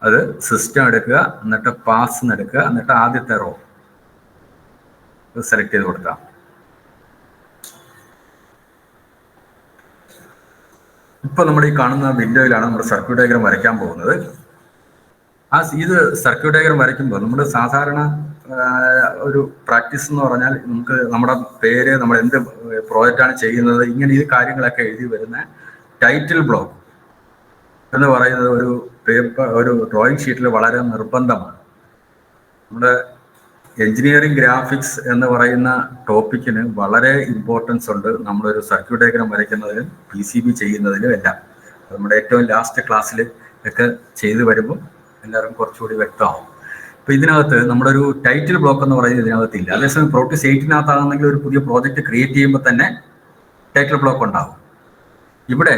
അത് സിസ്റ്റം എടുക്കുക, എന്നിട്ട് പാസ് എടുക്കുക, എന്നിട്ട് ആദ്യത്തെ റോ സെലക്ട് ചെയ്ത് കൊടുക്കാം. ഇപ്പൊ നമ്മൾ ഈ കാണുന്ന വിൻഡോയിലാണ് നമ്മൾ സർക്യൂട്ട് ഡയഗ്രം വരയ്ക്കാൻ പോകുന്നത്. ഇത് സർക്യൂട്ട് ഡയഗ്രം വരയ്ക്കുമ്പോൾ നമ്മൾ സാധാരണ ഒരു പ്രാക്ടീസ് എന്ന് പറഞ്ഞാൽ നമുക്ക് നമ്മുടെ പേര്, നമ്മൾ എന്ത് പ്രോജക്റ്റാണ് ചെയ്യുന്നത്, ഇങ്ങനെ ഈ കാര്യങ്ങളൊക്കെ എഴുതി വരുന്ന ടൈറ്റിൽ ബ്ലോക്ക് എന്ന് പറയുന്നത് ഒരു ഡ്രോയിങ് ഷീറ്റിൽ വളരെ നിർബന്ധമാണ്. നമ്മുടെ എഞ്ചിനീയറിംഗ് ഗ്രാഫിക്സ് എന്ന് പറയുന്ന ടോപ്പിക്കിന് വളരെ ഇമ്പോർട്ടൻസ് ഉണ്ട് നമ്മളൊരു സർക്യൂട്ട് ഡയഗ്രം വരയ്ക്കുന്നതിലും PCB ചെയ്യുന്നതിലും എല്ലാം. നമ്മുടെ ഏറ്റവും ലാസ്റ്റ് ക്ലാസ്സിൽ ഒക്കെ ചെയ്തു വരുമ്പോൾ എല്ലാവർക്കും കുറച്ചുകൂടി വ്യക്തമാവും. അപ്പൊ ഇതിനകത്ത് നമ്മുടെ ഒരു ടൈറ്റിൽ ബ്ലോക്ക് എന്ന് പറയുന്നത് ഇതിനകത്തില്ല. അതേസമയം പ്രോട്ടീസ് 8-നകത്താണെങ്കിൽ ഒരു പുതിയ പ്രോജക്റ്റ് ക്രിയേറ്റ് ചെയ്യുമ്പോൾ തന്നെ ടൈറ്റിൽ ബ്ലോക്ക് ഉണ്ടാവും. ഇവിടെ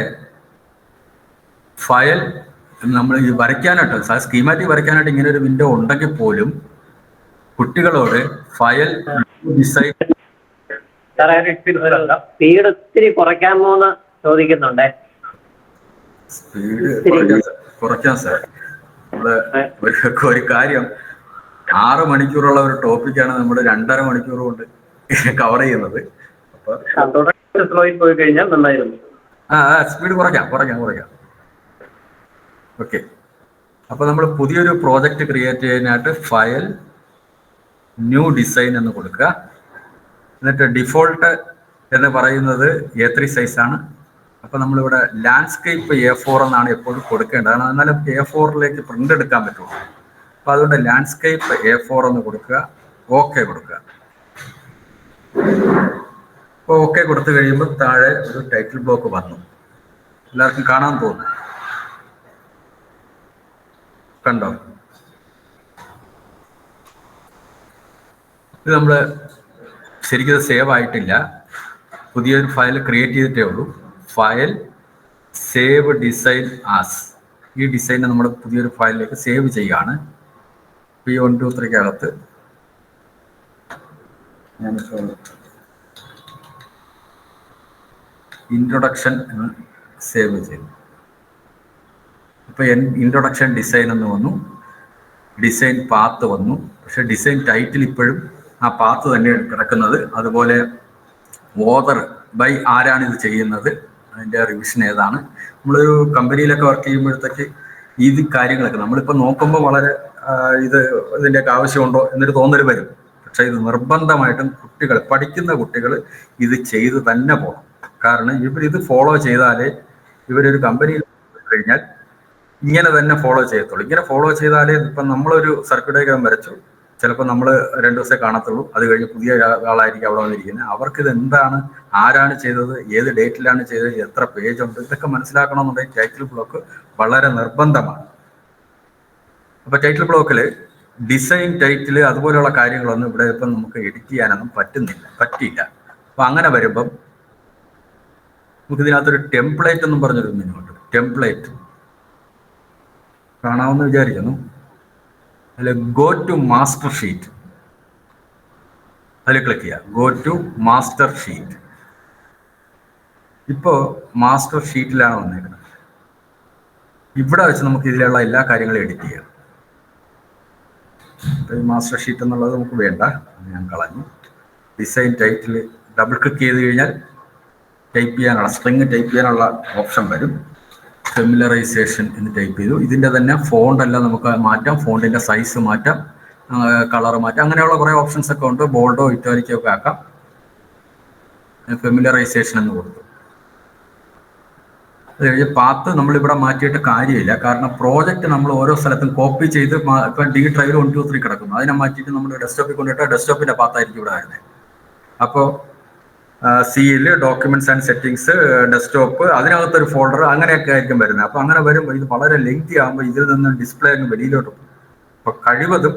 ഫയൽ നമ്മൾ ഈ വരയ്ക്കാനായിട്ട് സ്കീമാറ്റിക് വരയ്ക്കാനായിട്ട് ഇങ്ങനെ ഒരു വിൻഡോ ഉണ്ടെങ്കിൽ പോലും കുട്ടികളോട് ഫയൽ ഡിസൈൻ സ്പീഡ് ഒത്തിരി കുറയ്ക്കാമോന്ന് ചോദിക്കുന്നുണ്ടേ. സ്പീഡ് കുറയ്ക്കാം സാർ. ഒരു കാര്യം 6 മണിക്കൂറുള്ള ഒരു ടോപ്പിക്കാണ് നമ്മൾ 2.5 മണിക്കൂർ കൊണ്ട് കവർ ചെയ്യുന്നത്. അപ്പൊ പോയി കഴിഞ്ഞാൽ നന്നായിരുന്നു. സ്പീഡ് കുറയ്ക്കാം. ഓക്കെ. അപ്പൊ നമ്മൾ പുതിയൊരു പ്രോജക്റ്റ് ക്രിയേറ്റ് ചെയ്യാനായിട്ട് ഫയൽ ന്യൂ ഡിസൈൻ എന്ന് കൊടുക്കുക. എന്നിട്ട് ഡിഫോൾട്ട് എന്ന് പറയുന്നത് A3 സൈസാണ്. അപ്പൊ നമ്മളിവിടെ ലാൻഡ്സ്കേപ്പ് A4 എന്നാണ് എപ്പോഴും കൊടുക്കേണ്ടത്. എന്നാലും A4ലേക്ക് പ്രിന്റ് എടുക്കാൻ പറ്റുള്ളൂ. അപ്പൊ അതുകൊണ്ട് ലാൻഡ്സ്കേപ്പ് A4 എന്ന് കൊടുക്കുക. ഓക്കെ കൊടുക്കുക. അപ്പോൾ ഓക്കെ കൊടുത്തു കഴിയുമ്പോൾ താഴെ ഒരു ടൈറ്റിൽ ബ്ലോക്ക് വന്നു. എല്ലാവർക്കും കാണാൻ തോന്നുന്നു. കണ്ടോ? ഇത് നമ്മൾ ശരിക്കും സേവ് ആയിട്ടില്ല. പുതിയൊരു ഫയൽ ക്രിയേറ്റ് ചെയ്തിട്ടേ ഉള്ളൂ. File save design as. ഈ ഡിസൈനെ നമ്മൾ പുതിയൊരു ഫയലിലേക്ക് സേവ് ചെയ്യുകയാണ്. P123 ഞാനിപ്പോൾ ഇൻട്രൊഡക്ഷൻ എന്ന് സേവ് ചെയ്തു. ഇപ്പൊ ഇൻട്രൊഡക്ഷൻ ഡിസൈൻ എന്ന് വന്നു, ഡിസൈൻ പാത്ത് വന്നു. പക്ഷെ ഡിസൈൻ ടൈറ്റിൽ ഇപ്പോഴും ആ പാത്ത് തന്നെ കിടക്കുന്നത്. അതുപോലെ ഓതർ ബൈ ആരാണ് ഇത് ചെയ്യുന്നത്, അതിൻ്റെ റിവിഷൻ ഏതാണ്. നമ്മളൊരു കമ്പനിയിലൊക്കെ വർക്ക് ചെയ്യുമ്പോഴത്തേക്ക് ഇത് കാര്യങ്ങളൊക്കെ നമ്മളിപ്പോൾ നോക്കുമ്പോൾ വളരെ ഇതിൻ്റെയൊക്കെ ആവശ്യമുണ്ടോ എന്നൊരു തോന്നൽ വരും. പക്ഷെ ഇത് നിർബന്ധമായിട്ടും പഠിക്കുന്ന കുട്ടികൾ ഇത് ചെയ്ത് തന്നെ പോകണം. കാരണം ഇവരിത് ഫോളോ ചെയ്താലേ ഇവരൊരു കമ്പനിയിൽ കഴിഞ്ഞാൽ ഇങ്ങനെ തന്നെ ഫോളോ ചെയ്യത്തുള്ളൂ. ഇങ്ങനെ ഫോളോ ചെയ്താലേ ഇപ്പം നമ്മളൊരു സർക്യൂട്ട് ഡയഗ്രം വരച്ചു, ചിലപ്പോൾ നമ്മൾ 2 ദിവസമേ കാണത്തുള്ളൂ. അത് കഴിഞ്ഞ് പുതിയ ആളായിരിക്കും അവിടെ വന്നിരിക്കുന്നത്. അവർക്കിത് എന്താണ്, ആരാണ് ചെയ്തത്, ഏത് ഡേറ്റിലാണ് ചെയ്തത്, എത്ര പേജ് ഉണ്ട്, ഇതൊക്കെ മനസ്സിലാക്കണമെന്നുണ്ടെങ്കിൽ ടൈറ്റിൽ ബ്ലോക്ക് വളരെ നിർബന്ധമാണ്. അപ്പൊ ടൈറ്റിൽ ബ്ലോക്കിൽ ഡിസൈൻ, ടൈറ്റിൽ അതുപോലെയുള്ള കാര്യങ്ങളൊന്നും ഇവിടെ ഇപ്പം നമുക്ക് എഡിറ്റ് ചെയ്യാനൊന്നും പറ്റില്ല. അപ്പൊ അങ്ങനെ വരുമ്പം നമുക്ക് ഇതിനകത്തൊരു ടെംപ്ലേറ്റ് എന്നും പറഞ്ഞൊരു മെനു ഉണ്ട്. ടെംപ്ലേറ്റ് കാണാമെന്ന് വിചാരിക്കുന്നു. അതിൽ ഗോ ടു മാസ്റ്റർ ഷീറ്റ്, അതിൽ ക്ലിക്ക് ചെയ്യുക. Go to master sheet. ഇപ്പോൾ മാസ്റ്റർ ഷീറ്റിലാണ് വന്നേക്കുന്നത്. ഇവിടെ വെച്ച് നമുക്ക് ഇതിലുള്ള എല്ലാ കാര്യങ്ങളും എഡിറ്റ് ചെയ്യാം. മാസ്റ്റർ ഷീറ്റ് എന്നുള്ളത് നമുക്ക് വേണ്ട, ഞാൻ കളഞ്ഞു. ഡിസൈൻ ടൈറ്റിൽ ഡബിൾ ക്ലിക്ക് ചെയ്ത് കഴിഞ്ഞാൽ സ്ട്രിങ് ടൈപ്പ് ചെയ്യാനുള്ള ഓപ്ഷൻ വരും. ഫെമിലറൈസേഷൻ എന്ന് ടൈപ്പ് ചെയ്തു. ഇതിൻ്റെ തന്നെ ഫോണ്ട് എല്ലാം നമുക്ക് മാറ്റാം, ഫോണ്ടിൻ്റെ സൈസ് മാറ്റാം, കളർ മാറ്റാം, അങ്ങനെയുള്ള കുറേ ഓപ്ഷൻസ് ഒക്കെ ഉണ്ട്. ബോൾഡോ ഇറ്റാലിക്കോ ഒക്കെ ആക്കാം. ഫെമിലറൈസേഷൻ എന്ന് കൊടുത്തു. അത് കഴിഞ്ഞ് പാത്ത് നമ്മളിവിടെ മാറ്റിയിട്ട് കാര്യമില്ല. കാരണം പ്രോജക്റ്റ് നമ്മൾ ഓരോ സ്ഥലത്തും കോപ്പി ചെയ്ത് ഇപ്പം D ഡ്രൈവിൽ 1, 2, 3 കിടക്കുന്നു. അതിനെ മാറ്റിയിട്ട് നമ്മൾ ഡെസ്ക്ടോപ്പിൽ കൊണ്ടിട്ട് ഡെസ്ക്ടോപ്പിൻ്റെ പാത്തായിരിക്കും ഇവിടെ വരുന്നത്. അപ്പോൾ സിയിൽ ഡോക്യുമെന്റ്സ് ആൻഡ് സെറ്റിങ്സ്, ഡെസ്ക്ടോപ്പ്, അതിനകത്തൊരു ഫോൾഡർ, അങ്ങനെയൊക്കെ ആയിരിക്കും വരുന്നത്. അപ്പൊ അങ്ങനെ വരുമ്പോൾ ഇത് വളരെ ലെങ്തി ആകുമ്പോൾ ഇതിൽ നിന്ന് ഡിസ്പ്ലേ അങ്ങ് വെളിയിലോട്ട് പോകും. അപ്പൊ കഴിവതും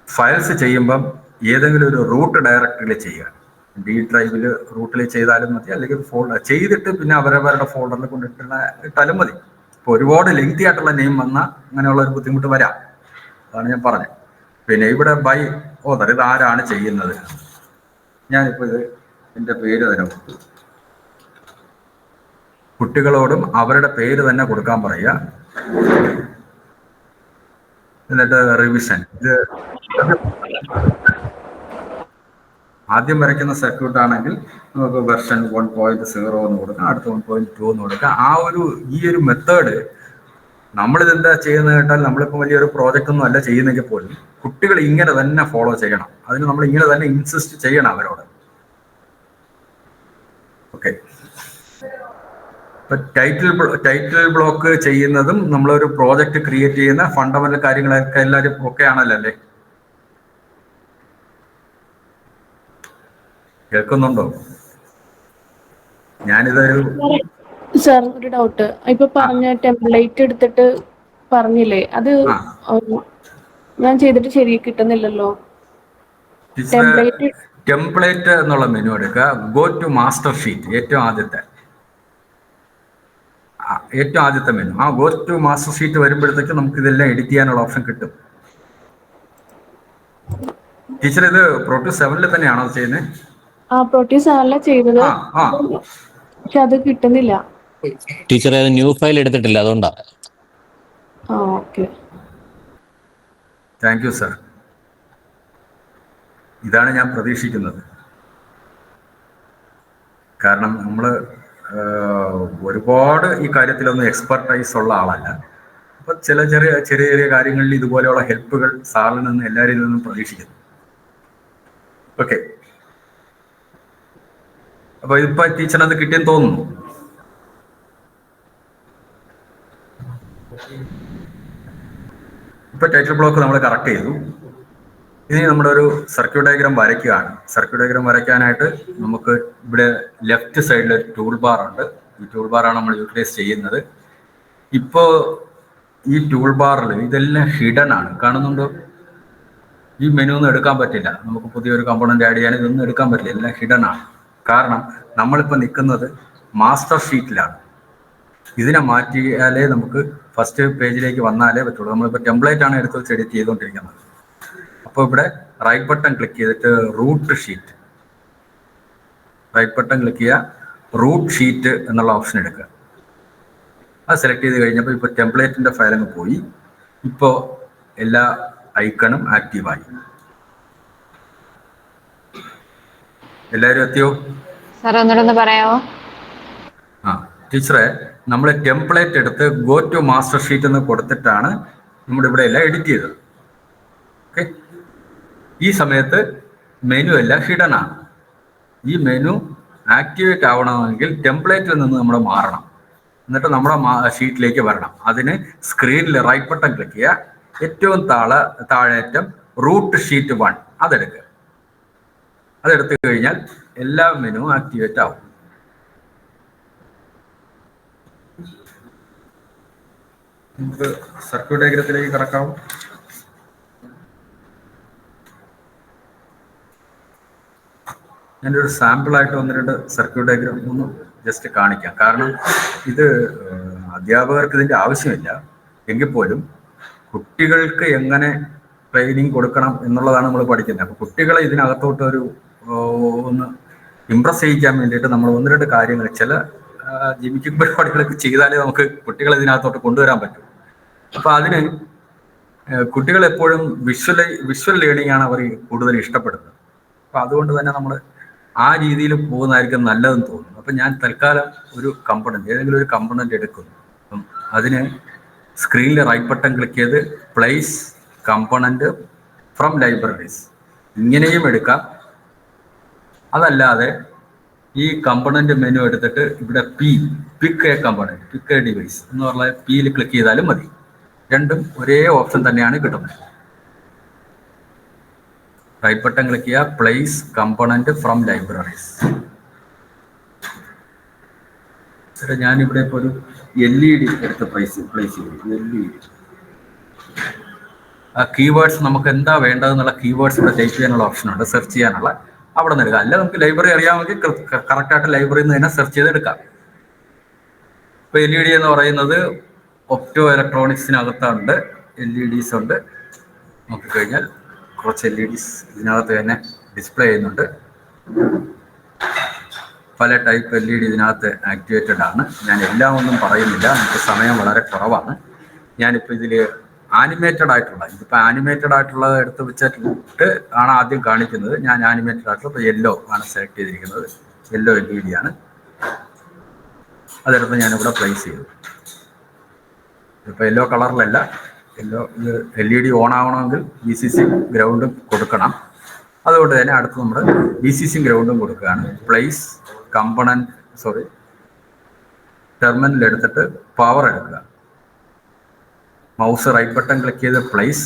ഫയൽസ് ചെയ്യുമ്പം ഏതെങ്കിലും ഒരു റൂട്ട് ഡയറക്ടറിയിൽ ചെയ്യുക. D ഡ്രൈവിൽ റൂട്ടിൽ ചെയ്താലും മതി, അല്ലെങ്കിൽ ഫോൾഡർ ചെയ്തിട്ട് പിന്നെ അവരവരുടെ ഫോൾഡറിൽ ഇട്ടാലും മതി. ഇപ്പൊ ഒരുപാട് ലെങ്തി ആയിട്ടുള്ള നെയിം വന്നാൽ അങ്ങനെയുള്ള ഒരു ബുദ്ധിമുട്ട് വരാം. അതാണ് ഞാൻ പറഞ്ഞത്. പിന്നെ ഇവിടെ ബൈ ഓതർ, ഇത് ആരാണ് ചെയ്യുന്നത്. ഞാനിപ്പോൾ എൻ്റെ പേര് തന്നെ കൊടുത്തു. കുട്ടികളോടും അവരുടെ പേര് തന്നെ കൊടുക്കാൻ പറയുക. എന്നിട്ട് റിവിഷൻ, ഇത് ആദ്യം വരയ്ക്കുന്ന സർക്യൂട്ട് ആണെങ്കിൽ നമുക്ക് വെർഷൻ 1.0 എന്ന് കൊടുക്കാം, അടുത്ത 1.2 എന്ന് കൊടുക്കാം. ഈ ഒരു മെത്തേഡ് നമ്മളിതെന്താ ചെയ്യുന്നത് കേട്ടാൽ, നമ്മളിപ്പോൾ വലിയൊരു പ്രോജക്റ്റ് ഒന്നും അല്ല ചെയ്യുന്നെങ്കിൽ പോലും കുട്ടികൾ ഇങ്ങനെ തന്നെ ഫോളോ ചെയ്യണം. അതിന് നമ്മൾ ഇങ്ങനെ തന്നെ ഇൻസിസ്റ്റ് ചെയ്യണം അവരോട്. ഓക്കെ, ഇപ്പൊ ടൈറ്റിൽ ബ്ലോക്ക് ചെയ്യുന്നതും നമ്മളൊരു പ്രോജക്റ്റ് ക്രിയേറ്റ് ചെയ്യുന്ന ഫണ്ടമെന്റൽ കാര്യങ്ങളൊക്കെ എല്ലാവരും ഒക്കെ ആണല്ലോ അല്ലേ? കേൾക്കുന്നുണ്ടോ? ഞാനിതൊരു സാർ ഒരു ഡൗട്ട്. ഇപ്പൊ പറഞ്ഞ ടെംപ്ലേറ്റ് എടുത്തിട്ട് പറഞ്ഞില്ലേ, അത് ഞാൻ ചെയ്തിട്ട് ശരി കിട്ടുന്നില്ലല്ലോ. ടെംപ്ലേറ്റ് എന്നുള്ള മെനു എടുക്കുക, ഗോ ടു മാസ്റ്റർ ഷീറ്റ്, ഏറ്റവും ആദ്യത്തെ മെനു. ആ ഗോ ടു മാസ്റ്റർ ഷീറ്റ് വരുമ്പോഴത്തേക്ക് നമുക്ക് ഇതെല്ലാം എഡിറ്റ് ചെയ്യാനുള്ള ഓപ്ഷൻ കിട്ടും. ടീച്ചർ ഇത് പ്രോട്ടു 7 തന്നെയാണോ ചെയ്യുന്നത്? പ്രോട്ടീസ് ആണല്ല ചെയ്തത്, പക്ഷെ അത് കിട്ടുന്നില്ല. ടീച്ചർ അത് ന്യൂ ഫയൽ എടുത്തിട്ടില്ല, അതുകൊണ്ടാ. Okay, thank you sir. ഇതാണ് ഞാൻ പ്രതീക്ഷിക്കുന്നത്. കാരണം നമ്മൾ ഒരുപാട് ഈ കാര്യത്തിലൊന്നും എക്സ്പെർട്ടൈസ് ഉള്ള ആളല്ല. അപ്പൊ ചെറിയ ചെറിയ കാര്യങ്ങളിൽ ഇതുപോലെയുള്ള ഹെൽപ്പുകൾ സാറിൽ നിന്ന് എല്ലാവരിൽ നിന്നും പ്രതീക്ഷിക്കുന്നു. ഓക്കെ, അപ്പൊ ഇപ്പൊ ടീച്ചറിനത് കിട്ടിയെന്ന് തോന്നുന്നു. ഇപ്പൊ ടൈറ്റിൽ ബ്ലോക്ക് നമ്മൾ കറക്റ്റ് ചെയ്തു. ഇനി നമ്മുടെ ഒരു സർക്യൂട്ട് ഡയഗ്രാം വരയ്ക്കുകയാണ്. സർക്യൂട്ട് ഡയഗ്രാം വരയ്ക്കാനായിട്ട് നമുക്ക് ഇവിടെ ലെഫ്റ്റ് സൈഡിൽ ഒരു ടൂൾ ബാർ ഉണ്ട്. ഈ ടൂൾ ബാറാണ് നമ്മൾ യൂട്ടിലൈസ് ചെയ്യുന്നത്. ഇപ്പോ ഈ ടൂൾ ബാറിൽ ഇതെല്ലാം ഹിഡൻ ആണ്, കാണുന്നുണ്ടോ? ഈ മെനു ഒന്നും എടുക്കാൻ പറ്റില്ല. നമുക്ക് പുതിയൊരു കമ്പോണന്റ് ആഡ് ചെയ്യാൻ ഇതൊന്നും എടുക്കാൻ പറ്റില്ല, എല്ലാം ഹിഡൻ ആണ്. കാരണം നമ്മളിപ്പോൾ നിൽക്കുന്നത് മാസ്റ്റർ ഷീറ്റിലാണ്. ഇതിനെ മാറ്റിയാലേ നമുക്ക് ഫസ്റ്റ് പേജിലേക്ക് വന്നാലേ പറ്റുള്ളൂ. നമ്മളിപ്പോൾ ടെംപ്ലേറ്റ് ആണ് എടുത്ത് വെച്ച് എഡിറ്റ് ചെയ്തുകൊണ്ടിരിക്കുന്നത്. അപ്പോൾ ഇവിടെ റൈറ്റ് ബട്ടൺ ക്ലിക്ക് ചെയ്തിട്ട് റൂട്ട് ഷീറ്റ് ചെയ്യുക, റൂട്ട് ഷീറ്റ് എന്നുള്ള ഓപ്ഷൻ എടുക്കുക. അത് സെലക്ട് ചെയ്ത് കഴിഞ്ഞപ്പോൾ ഇപ്പോൾ ടെംപ്ലേറ്റിന്റെ ഫയൽ അങ്ങ് പോയി. ഇപ്പോൾ എല്ലാ ഐക്കണും ആക്റ്റീവായി. എല്ലാവരും എത്തിയോ? സാർ ഒന്നുകൂടെ പറയാമോ? ടീച്ചറെ, നമ്മൾ ടെംപ്ലേറ്റ് എടുത്ത് ഗോ ടു മാസ്റ്റർ ഷീറ്റ് എന്ന് കൊടുത്തിട്ടാണ് നമ്മുടെ ഇവിടെ എല്ലാം എഡിറ്റ് ചെയ്തത്. ഓക്കെ, ഈ സമയത്ത് മെനു എല്ലാം ഹിഡൻ ആണ്. ഈ മെനു ആക്ടിവേറ്റ് ആവണമെങ്കിൽ ടെംപ്ലേറ്റിൽ നിന്ന് നമ്മൾ മാറണം, എന്നിട്ട് നമ്മുടെ ഷീറ്റിലേക്ക് വരണം. അതിന് സ്ക്രീനിൽ റൈറ്റ് ബട്ടൺ ക്ലിക്ക് ചെയ്യുക, ഏറ്റവും താഴേറ്റം റൂട്ട് ഷീറ്റ് 1 അതെടുക്കുക. അതെടുത്തു കഴിഞ്ഞാൽ എല്ലാ മെനു ആക്ടിവേറ്റ് ആവും. നമുക്ക് സർക്യൂട്ട് ഡയഗ്രത്തിലേക്ക് കടക്കാവും. ഞാനൊരു സാമ്പിളായിട്ട് 1-2 സർക്യൂട്ട് ഡയഗ്രാം ഒന്ന് ജസ്റ്റ് കാണിക്കാം. കാരണം ഇത് അധ്യാപകർക്ക് ഇതിൻ്റെ ആവശ്യമില്ല, എങ്കിൽ പോലും കുട്ടികൾക്ക് എങ്ങനെ ട്രെയിനിങ് കൊടുക്കണം എന്നുള്ളതാണ് നമ്മൾ പഠിക്കുന്നത്. അപ്പോൾ കുട്ടികളെ ഇതിനകത്തോട്ട് ഒന്ന് ഇംപ്രസ് ചെയ്യിക്കാൻ വേണ്ടിയിട്ട് നമ്മൾ 1-2 കാര്യങ്ങൾ, ചില ജിമിക്കിംഗ് പരിപാടികളൊക്കെ ചെയ്താലേ നമുക്ക് കുട്ടികളെ ഇതിനകത്തോട്ട് കൊണ്ടുവരാൻ പറ്റും. അപ്പോൾ അതിന് കുട്ടികൾ എപ്പോഴും വിഷ്വൽ ലേണിംഗ് ആണ് അവർ കൂടുതൽ ഇഷ്ടപ്പെടുന്നത്. അപ്പോൾ അതുകൊണ്ട് തന്നെ നമ്മൾ ആ രീതിയിൽ പോകുന്നതായിരിക്കും നല്ലതെന്ന് തോന്നുന്നു. അപ്പം ഞാൻ തൽക്കാലം ഏതെങ്കിലും ഒരു കമ്പോണന്റ് എടുക്കുന്നു. അപ്പം അതിന് സ്ക്രീനിൽ റൈറ്റ് ബട്ടൺ ക്ലിക്ക് ചെയ്ത് പ്ലേസ് കമ്പോണന്റ് ഫ്രം ലൈബ്രറീസ് ഇങ്ങനെയും എടുക്കാം. അതല്ലാതെ ഈ കമ്പോണന്റ് മെനു എടുത്തിട്ട് ഇവിടെ pick a component, pick a device എന്ന് പറഞ്ഞ പിയിൽ ക്ലിക്ക് ചെയ്താലും മതി. രണ്ടും ഒരേ ഓപ്ഷൻ തന്നെയാണ് കിട്ടുന്നത്. റൈറ്റ് ബട്ടൺ ക്ലിക്ക് ചെയ്യുക, പ്ലേസ് കമ്പോണന്റ് ഫ്രം ലൈബ്രറീസ്. ഞാനിവിടെ ഇപ്പോൾ ഒരു LED എടുത്ത് പ്ലേസ് ചെയ്തു. LED ആ കീവേഡ്സ് നമുക്ക് എന്താ വേണ്ടതെന്നുള്ള കീവേഡ്സ് ഇവിടെ ടൈപ്പ് ചെയ്യാനുള്ള ഓപ്ഷനുണ്ട്, സെർച്ച് ചെയ്യാനുള്ള. അവിടെ നിന്ന് എടുക്കാം. അല്ല നമുക്ക് ലൈബ്രറി അറിയാമെങ്കിൽ കറക്റ്റായിട്ട് ലൈബ്രറിയിൽ നിന്ന് തന്നെ സെർച്ച് ചെയ്തെടുക്കാം. ഇപ്പോൾ LED എന്ന് പറയുന്നത് ഒപ്റ്റോ ഇലക്ട്രോണിക്സിനകത്തുണ്ട്, LEDs ഉണ്ട്. നോക്കിക്കഴിഞ്ഞാൽ കുറച്ച് LEDs ഇതിനകത്ത് തന്നെ ഡിസ്പ്ലേ ചെയ്യുന്നുണ്ട്. പല ടൈപ്പ് LED ഇതിനകത്ത് ആക്ടിവേറ്റഡ് ആണ്. ഞാൻ എല്ലാം ഒന്നും പറയുന്നില്ല, നമുക്ക് സമയം വളരെ കുറവാണ്. ഞാനിപ്പോൾ ഇതിൽ ആനിമേറ്റഡ് ആയിട്ടുള്ള, ഇതിപ്പോൾ ആനിമേറ്റഡ് ആയിട്ടുള്ളത് എടുത്ത് വെച്ചിട്ട് ആണ് ആദ്യം കാണിക്കുന്നത്. ഞാൻ ആനിമേറ്റഡ് ആയിട്ടുള്ള ഇപ്പോൾ യെല്ലോ ആണ് സെലക്ട് ചെയ്തിരിക്കുന്നത്. യെല്ലോ LED ആണ്. അതെടുത്ത് ഞാനിവിടെ പ്ലേസ് ചെയ്തു. ഇപ്പോൾ യെല്ലോ കളറിലല്ല, യെല്ലോ ഇത് LED ഓൺ ആവണമെങ്കിൽ VCC ഗ്രൗണ്ടും കൊടുക്കണം. അതുകൊണ്ട് തന്നെ അടുത്ത് നമ്മൾ VCC ഗ്രൗണ്ടും കൊടുക്കുകയാണ്. പ്ലേസ് കമ്പണൻറ്റ് ടെർമിനൽ എടുത്തിട്ട് പവർ എടുക്കുക. മൗസ് റൈറ്റ് ബട്ടൺ ക്ലിക്ക് ചെയ്ത് പ്ലേസ്,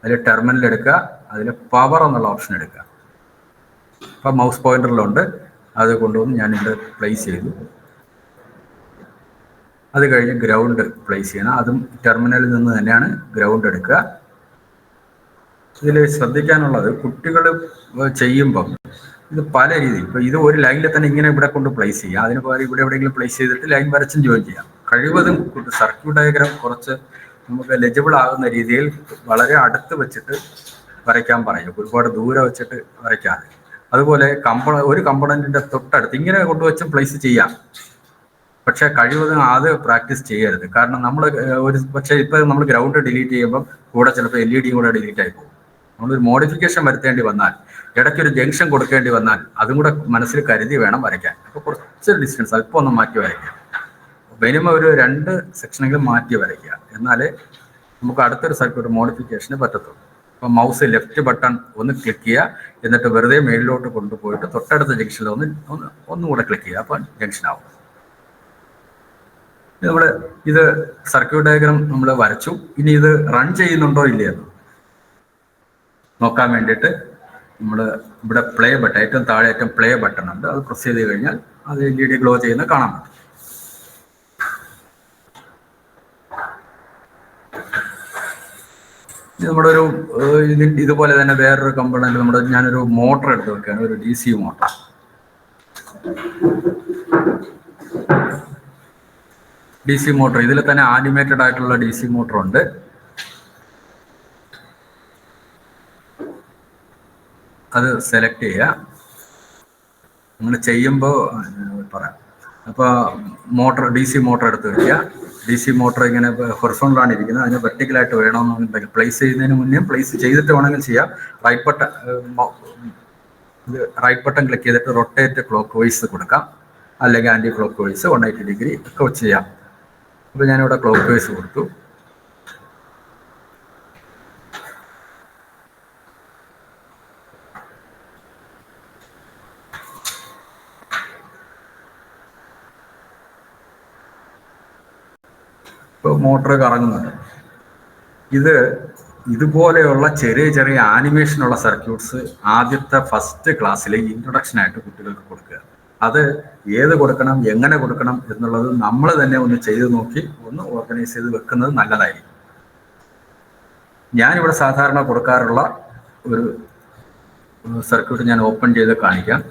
അതിൽ ടെർമിനൽ എടുക്കുക, അതിൽ പവർ എന്നുള്ള ഓപ്ഷൻ എടുക്കുക. അപ്പം മൗസ് പോയിന്ററിലുണ്ട്, അത് കൊണ്ടുവന്ന് ഞാനിവിടെ പ്ലേസ് ചെയ്തു. അത് കഴിഞ്ഞ് ഗ്രൗണ്ട് പ്ലേസ് ചെയ്യണം. അതും ടെർമിനലിൽ നിന്ന് തന്നെയാണ് ഗ്രൗണ്ട് എടുക്കുക. ഇതിൽ ശ്രദ്ധിക്കാനുള്ളത്, കുട്ടികൾ ചെയ്യുമ്പം ഇത് പല രീതിയിൽ, ഇപ്പോൾ ഇത് ഒരു ലൈനിൽ തന്നെ ഇങ്ങനെ ഇവിടെ കൊണ്ട് പ്ലേസ് ചെയ്യാം. അതിന് പകരം ഇവിടെ എവിടെയെങ്കിലും പ്ലേസ് ചെയ്തിട്ട് ലൈൻ വരച്ചും ജോയിൻ ചെയ്യാം. കഴിവതും സർക്യൂട്ട് ഡയഗ്രാം കുറച്ച് നമുക്ക് ലെജിബിൾ ആകുന്ന രീതിയിൽ വളരെ അടുത്ത് വെച്ചിട്ട് വരയ്ക്കാൻ പറയും, ഒരുപാട് ദൂരെ വെച്ചിട്ട് വരയ്ക്കാതെ. അതുപോലെ ഒരു കമ്പണന്റിന്റെ തൊട്ടടുത്ത് ഇങ്ങനെ കൊണ്ടുവച്ചും പ്ലേസ് ചെയ്യാം. പക്ഷെ കഴിവതും അത് പ്രാക്ടീസ് ചെയ്യരുത്. കാരണം നമ്മൾ പക്ഷേ ഇപ്പം നമ്മൾ ഗ്രൗണ്ട് ഡിലീറ്റ് ചെയ്യുമ്പോൾ കൂടെ ചിലപ്പോൾ LED കൂടെ ഡിലീറ്റ് ആയി പോകും. നമ്മളൊരു മോഡിഫിക്കേഷൻ വരുത്തേണ്ടി വന്നാൽ, ഇടയ്ക്കൊരു ജംഗ്ഷൻ കൊടുക്കേണ്ടി വന്നാൽ അതും കൂടെ മനസ്സിൽ കരുതി വേണം വരയ്ക്കാൻ. അപ്പോൾ കുറച്ച് ഡിസ്റ്റൻസ് അല്പം ഒന്ന് മാറ്റി വരയ്ക്കുക. മിനിമം ഒരു 2 സെക്ഷനെങ്കിലും മാറ്റി വരയ്ക്കുക. എന്നാലേ നമുക്ക് അടുത്തൊരു സർക്യൂട്ട് മോഡിഫിക്കേഷന് പറ്റത്തുള്ളൂ. അപ്പം മൗസ് ലെഫ്റ്റ് ബട്ടൺ ഒന്ന് ക്ലിക്ക് ചെയ്യുക, എന്നിട്ട് വെറുതെ മേളിലോട്ട് കൊണ്ടുപോയിട്ട് തൊട്ടടുത്ത ജംഗ്ഷനിൽ ഒന്നുകൂടെ ക്ലിക്ക് ചെയ്യുക. അപ്പം ജംഗ്ഷൻ ആവും. നമ്മൾ ഇത് സർക്യൂട്ട് ഡയഗ്രാം നമ്മൾ വരച്ചു. ഇനി ഇത് റൺ ചെയ്യുന്നുണ്ടോ ഇല്ലയെന്ന് നോക്കാൻ വേണ്ടിയിട്ട് നമ്മൾ ഇവിടെ പ്ലേ ബട്ടൺ, ഏറ്റവും താഴെ ഏറ്റവും പ്ലേ ബട്ടൺ ഉണ്ട്, അത് പ്രസ് ചെയ്ത് കഴിഞ്ഞാൽ അത് LED ഗ്ലോ ചെയ്യുന്ന കാണാൻ പറ്റും. നമ്മുടെ ഒരു ഇതുപോലെ തന്നെ വേറൊരു കമ്പണന്റ് ഞാനൊരു മോട്ടർ എടുത്ത് വെക്കുകയാണ്, ഒരു DC മോട്ടർ. DC മോട്ടർ ഇതിൽ തന്നെ ആനിമേറ്റഡ് ആയിട്ടുള്ള DC മോട്ടർ ഉണ്ട്. അത് സെലക്ട് ചെയ്യുക. അങ്ങനെ ചെയ്യുമ്പോൾ പറയാം. അപ്പോൾ DC മോട്ടർ എടുത്ത് വയ്ക്കുക. DC മോട്ടർ ഇങ്ങനെ ഹൊറിസോണ്ടലാണ് ഇരിക്കുന്നത്. അതിന് വെർട്ടിക്കലായിട്ട് വേണമെന്നുണ്ടെങ്കിൽ പ്ലേസ് ചെയ്യുന്നതിന് മുന്നേ പ്ലേസ് ചെയ്തിട്ട് വേണമെങ്കിൽ ചെയ്യാം. റൈറ്റ് ബട്ടൺ ക്ലിക്ക് ചെയ്തിട്ട് റൊട്ടേറ്റ് ക്ലോക്ക് വൈസ് കൊടുക്കാം, അല്ലെങ്കിൽ ആൻറ്റി ക്ലോക്ക് വൈസ് 180 ഡിഗ്രി ഒക്കെ ചെയ്യാം. അപ്പോൾ ഞാനിവിടെ ക്ലോക്ക് വൈസ് കൊടുത്തു. ഇപ്പോൾ മോട്ടർ കറങ്ങുന്നുണ്ട്. ഇതുപോലെയുള്ള ചെറിയ ചെറിയ ആനിമേഷനുള്ള സർക്യൂട്ട്സ് ആദ്യത്തെ ഫസ്റ്റ് ക്ലാസ്സിലെ ഇൻട്രൊഡക്ഷനായിട്ട് കുട്ടികൾക്ക് കൊടുക്കുക. അത് ഏത് കൊടുക്കണം, എങ്ങനെ കൊടുക്കണം എന്നുള്ളത് നമ്മൾ തന്നെ ഒന്ന് ചെയ്ത് നോക്കി ഒന്ന് ഓർഗനൈസ് ചെയ്ത് വെക്കുന്നത് നല്ലതായിരിക്കും. ഞാനിവിടെ സാധാരണ കൊടുക്കാറുള്ള ഒരു സർക്യൂട്ട് ഞാൻ ഓപ്പൺ ചെയ്ത് കാണിക്കാം.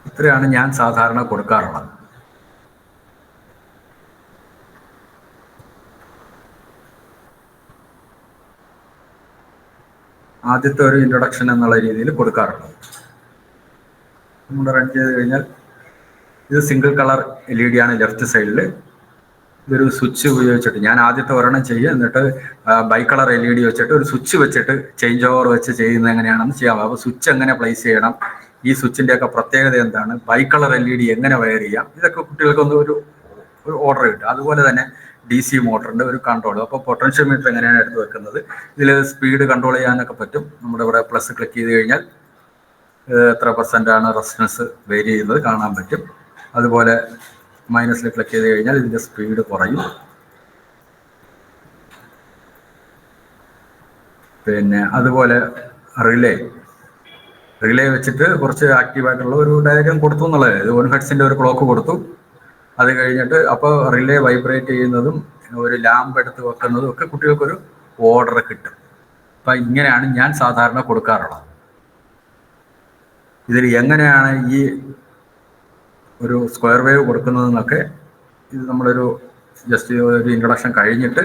ഇത്രയാണ് ഞാൻ സാധാരണ കൊടുക്കാറുള്ളത്. ആദ്യത്തെ ഒരു ഇൻട്രൊഡക്ഷൻ എന്നുള്ള രീതിയിൽ കൊടുക്കാറുള്ളത്. നമ്മൾ റൺ ചെയ്ത് കഴിഞ്ഞാൽ ഇത് സിംഗിൾ കളർ LED ആണ് ലെഫ്റ്റ് സൈഡിൽ. ഇതൊരു സ്വിച്ച് ഉപയോഗിച്ചിട്ട് ഞാൻ ആദ്യത്തെ ഒരെണ്ണം ചെയ്യുക, എന്നിട്ട് ബൈ കളർ LED വെച്ചിട്ട് ഒരു സ്വിച്ച് വെച്ചിട്ട് ചേഞ്ച് ഓവർ വെച്ച് ചെയ്യുന്നത് എങ്ങനെയാണെന്ന് ചെയ്യാം. അപ്പോൾ സ്വിച്ച് എങ്ങനെ പ്ലേസ് ചെയ്യണം, ഈ സ്വിച്ചിൻ്റെയൊക്കെ പ്രത്യേകത എന്താണ്, ബൈ കളർ LED എങ്ങനെ വയർ ചെയ്യാം, ഇതൊക്കെ കുട്ടികൾക്കൊന്ന് ഒരു ഓർഡർ കിട്ടും. അതുപോലെ തന്നെ DC മോട്ടറിൻ്റെ ഒരു കൺട്രോൾ. അപ്പോൾ പൊട്ടൻഷ്യൽ മീറ്റർ എങ്ങനെയാണ് എടുത്ത് വെക്കുന്നത്, ഇതിൽ സ്പീഡ് കൺട്രോൾ ചെയ്യാനൊക്കെ പറ്റും. നമ്മുടെ ഇവിടെ പ്ലസ് ക്ലിക്ക് ചെയ്ത് കഴിഞ്ഞാൽ എത്ര % റെസിസ്റ്റൻസ് വേരി ചെയ്യുന്നത് കാണാൻ പറ്റും. അതുപോലെ മൈനസിൽ ക്ലിക്ക് ചെയ്ത് കഴിഞ്ഞാൽ ഇതിൻ്റെ സ്പീഡ് കുറയും. പിന്നെ അതുപോലെ റിലേ വെച്ചിട്ട് കുറച്ച് ആക്റ്റീവായിട്ടുള്ള ഒരു ഡയഗ്രാം കൊടുത്തു എന്നുള്ളത്. ഇത് 1 ഹെർട്സിൻ്റെ ഒരു ക്ലോക്ക് കൊടുത്തു. അത് കഴിഞ്ഞിട്ട് അപ്പോൾ റിലേ വൈബ്രേറ്റ് ചെയ്യുന്നതും ഒരു ലാമ്പ് എടുത്ത് വെക്കുന്നതും ഒക്കെ കുട്ടികൾക്കൊരു ഓർഡർ കിട്ടും. അപ്പം ഇങ്ങനെയാണ് ഞാൻ സാധാരണ കൊടുക്കാറുള്ളത്. ഇതിൽ എങ്ങനെയാണ് ഈ ഒരു സ്ക്വയർ വേവ് കൊടുക്കുന്നതെന്നൊക്കെ ഇത് നമ്മളൊരു ജസ്റ്റ് ഒരു ഇൻട്രൊഡക്ഷൻ കഴിഞ്ഞിട്ട്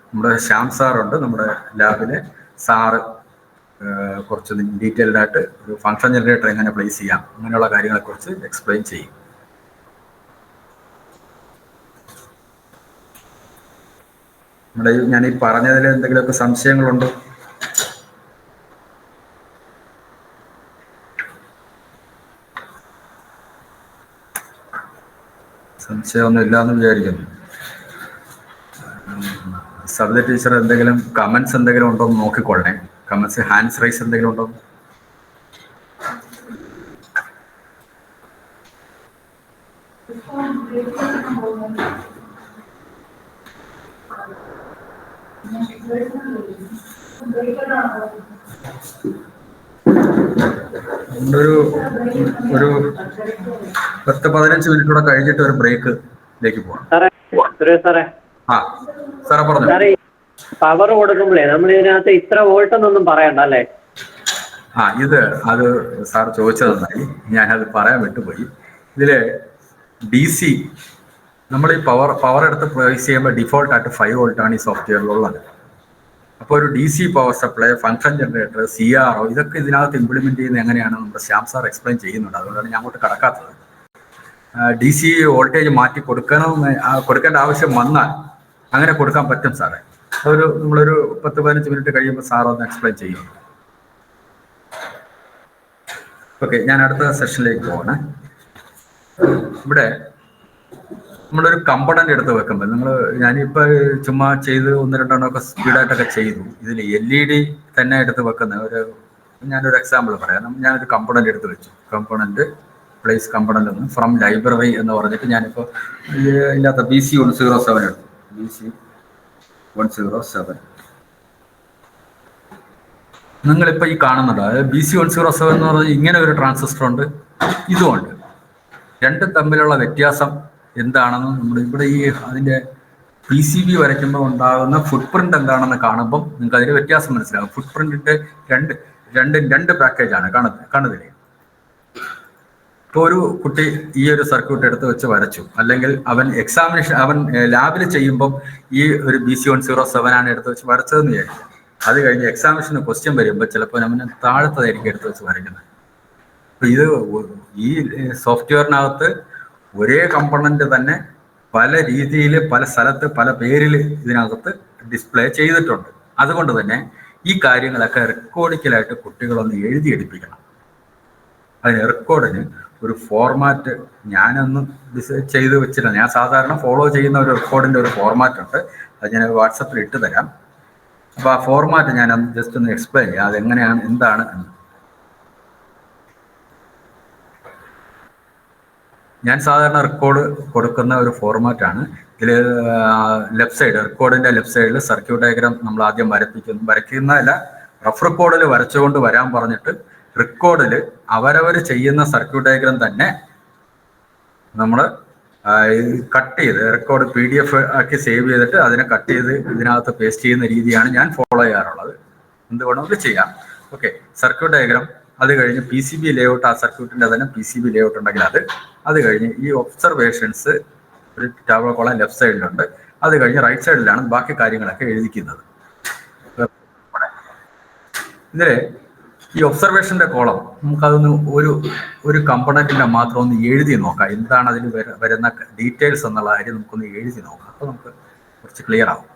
നമ്മുടെ ശ്യാം സാറുണ്ട്, നമ്മുടെ ലാബിലെ സാറ് കുറച്ച് ഡീറ്റെയിൽഡ് ആയിട്ട് ഒരു ഫംഗ്ഷൻ ജനറേറ്റർ എങ്ങനെ പ്ലേസ് ചെയ്യാം അങ്ങനെയുള്ള കാര്യങ്ങളെക്കുറിച്ച് എക്സ്പ്ലെയിൻ ചെയ്യും. നമ്മുടെ ഞാൻ ഈ പറഞ്ഞതിൽ എന്തെങ്കിലുമൊക്കെ സംശയങ്ങളുണ്ടോ? സംശയമൊന്നും ഇല്ല എന്ന് വിചാരിക്കുന്നു. സബിത ടീച്ചർ എന്തെങ്കിലും കമന്റ്സ് എന്തെങ്കിലും ഉണ്ടോ എന്ന് നോക്കിക്കൊള്ളണേ. കമന്റ്സ് ഹാൻഡ്സ് റൈസ് എന്തെങ്കിലും ഉണ്ടോ? ഒരു 10-15 മിനിറ്റ് കൂടെ കഴിഞ്ഞിട്ട് ഒരു ബ്രേക്കിലേക്ക് പോകാം. സാറേ ആ സാറേ പറഞ്ഞു. സാറേ പവർ കൊടുക്കുമ്പോഴേ നമ്മൾ ഇതിനകത്ത് ഇത്ര വോൾട്ട് എന്നൊന്നും പറയണ്ട അല്ലേ? അത് സാർ ചോദിച്ചത് നന്നായി, ഞാനത് പറയാൻ വിട്ടുപോയി. ഇതില് DC നമ്മൾ ഈ പവർ എടുത്ത് പ്രൊവൈസ് ചെയ്യുമ്പോൾ ഡിഫോൾട്ട് ആയിട്ട് 5 വോൾട്ടാണ് ഈ സോഫ്റ്റ്വെയറിലുള്ളത്. അപ്പോൾ ഒരു DC power supply, function generator, CRO ഇതൊക്കെ ഇതിനകത്ത് ഇംപ്ലിമെന്റ് ചെയ്യുന്നത് എങ്ങനെയാണ് നമ്മുടെ ശ്യാം സാർ എക്സ്പ്ലെയിൻ ചെയ്യുന്നുണ്ട്. അതുകൊണ്ടാണ് ഞാൻ അങ്ങോട്ട് കടക്കാത്തത്. DC വോൾട്ടേജ് മാറ്റി കൊടുക്കേണ്ട ആവശ്യം വന്നാൽ അങ്ങനെ കൊടുക്കാൻ പറ്റും സാറേ. നമ്മളൊരു 10-15 മിനിറ്റ് കഴിയുമ്പോൾ സാർ ഒന്ന് എക്സ്പ്ലെയിൻ ചെയ്യും. ഓക്കെ, ഞാൻ അടുത്ത സെഷനിലേക്ക് പോവാണ്. ഇവിടെ നമ്മളൊരു കമ്പണന്റ് എടുത്ത് വെക്കുമ്പോൾ ഞാനിപ്പോ ചുമ്മാ ചെയ്ത് 1-2 ഒക്കെ സ്പീഡായിട്ടൊക്കെ ചെയ്തു. ഇതിൽ LED തന്നെ എടുത്ത് വെക്കുന്ന ഞാനൊരു എക്സാമ്പിൾ പറയാം. ഞാനൊരു കമ്പണന്റ് എടുത്ത് വെച്ചു. കമ്പണന്റ് പ്ലേസ് കമ്പണന്റ് ഒന്ന് ഫ്രം ലൈബ്രറി എന്ന് പറഞ്ഞിട്ട് ഞാനിപ്പോൾ ഇല്ലാത്ത BC107 എടുത്തു. BC107 നിങ്ങളിപ്പോ ഈ കാണുന്നുണ്ട്. അതായത് BC107 എന്ന് പറഞ്ഞാൽ ഇങ്ങനെ ഒരു ട്രാൻസിസ്റ്റർ ഉണ്ട്, ഇതുമുണ്ട്. രണ്ടും തമ്മിലുള്ള വ്യത്യാസം എന്താണെന്ന് നമ്മൾ ഇവിടെ അതിന്റെ PCB വരയ്ക്കുമ്പോൾ ഉണ്ടാകുന്ന ഫുട് പ്രിന്റ് എന്താണെന്ന് കാണുമ്പോൾ നിങ്ങൾക്ക് അതിന്റെ വ്യത്യാസം മനസ്സിലാകും. ഫുട് പ്രിന്റിന്റെ രണ്ട് പാക്കേജാണ് കാണുന്നില്ലേ? ഇപ്പോൾ ഒരു കുട്ടി ഈ ഒരു സർക്യൂട്ട് എടുത്ത് വെച്ച് വരച്ചു, അല്ലെങ്കിൽ അവൻ ലാബിൽ ചെയ്യുമ്പം ഈ ഒരു BC107 ആണ് എടുത്ത് വെച്ച് വരച്ചതെന്ന് വിചാരിക്കും. അത് കഴിഞ്ഞ് എക്സാമിനേഷന് ക്വസ്റ്റ്യൻ വരുമ്പോൾ ചിലപ്പോൾ നമ്മൾ താഴത്തതായിരിക്കും എടുത്ത് വെച്ച് വരയ്ക്കുന്നത്. അപ്പൊ ഈ സോഫ്റ്റ്വെയറിനകത്ത് ഒരേ കമ്പണന്റ് തന്നെ പല രീതിയിൽ, പല സ്ഥലത്ത്, പല പേരിൽ ഇതിനകത്ത് ഡിസ്പ്ലേ ചെയ്തിട്ടുണ്ട്. അതുകൊണ്ട് തന്നെ ഈ കാര്യങ്ങളൊക്കെ റെക്കോർഡിക്കലായിട്ട് കുട്ടികളൊന്ന് എഴുതിയെടുപ്പിക്കണം. അതിന് റെക്കോർഡിന് ഒരു ഫോർമാറ്റ് ഞാനൊന്ന് ചെയ്ത് വെച്ചിട്ടുണ്ട്. ഞാൻ സാധാരണ ഫോളോ ചെയ്യുന്ന ഒരു റെക്കോർഡിന്റെ ഒരു ഫോർമാറ്റ് ഉണ്ട്. അത് ഞാൻ വാട്സപ്പിൽ ഇട്ട് തരാം. അപ്പൊ ആ ഫോർമാറ്റ് ഞാൻ ജസ്റ്റ് ഒന്ന് എക്സ്പ്ലെയിൻ ചെയ്യാം, അതെങ്ങനെയാണ് എന്താണ് എന്ന്. ഞാൻ സാധാരണ റെക്കോർഡ് കൊടുക്കുന്ന ഒരു ഫോർമാറ്റാണ്. ഇതിൽ ലെഫ്റ്റ് സൈഡ്, റെക്കോർഡിന്റെ ലെഫ്റ്റ് സൈഡിൽ സർക്യൂട്ട് ഡയഗ്രാം നമ്മൾ ആദ്യം വരയ്ക്കുന്നതല്ല, റഫ് റെക്കോർഡിൽ വരച്ചുകൊണ്ട് വരാൻ പറഞ്ഞിട്ട് റെക്കോർഡിൽ അവരവർ ചെയ്യുന്ന സർക്യൂട്ട് ഡയഗ്രാം തന്നെ നമ്മൾ കട്ട് ചെയ്ത് റെക്കോർഡ് PDF ആക്കി സേവ് ചെയ്തിട്ട് അതിനെ കട്ട് ചെയ്ത് ഇതിനകത്ത് പേസ്റ്റ് ചെയ്യുന്ന രീതിയാണ് ഞാൻ ഫോളോ ചെയ്യാറുള്ളത്. എന്തുവേണമെങ്കിലും ചെയ്യാം. ഓക്കെ, സർക്യൂട്ട് ഡയഗ്രാം, അത് കഴിഞ്ഞ് PCB ലേഔട്ട്, ആ സർക്യൂട്ടിന്റെ തന്നെ PCB ലേഔട്ട് ഉണ്ടെങ്കിൽ അത് കഴിഞ്ഞ് ഈ ഒബ്സർവേഷൻസ് ഒരു ടാബിൾ കോളം ലെഫ്റ്റ് സൈഡിലുണ്ട്. അത് കഴിഞ്ഞ് റൈറ്റ് സൈഡിലാണ് ബാക്കി കാര്യങ്ങളൊക്കെ എഴുതിക്കുന്നത്. ഇതില് ഈ ഒബ്സർവേഷന്റെ കോളം നമുക്കതൊന്ന് ഒരു കമ്പണന്റിന്റെ മാത്രം ഒന്ന് എഴുതി നോക്കാം. എന്താണ് അതിൽ വരുന്ന ഡീറ്റെയിൽസ് എന്നുള്ള കാര്യം നമുക്കൊന്ന് എഴുതി നോക്കാം. അപ്പൊ നമുക്ക് കുറച്ച് ക്ലിയർ ആവും.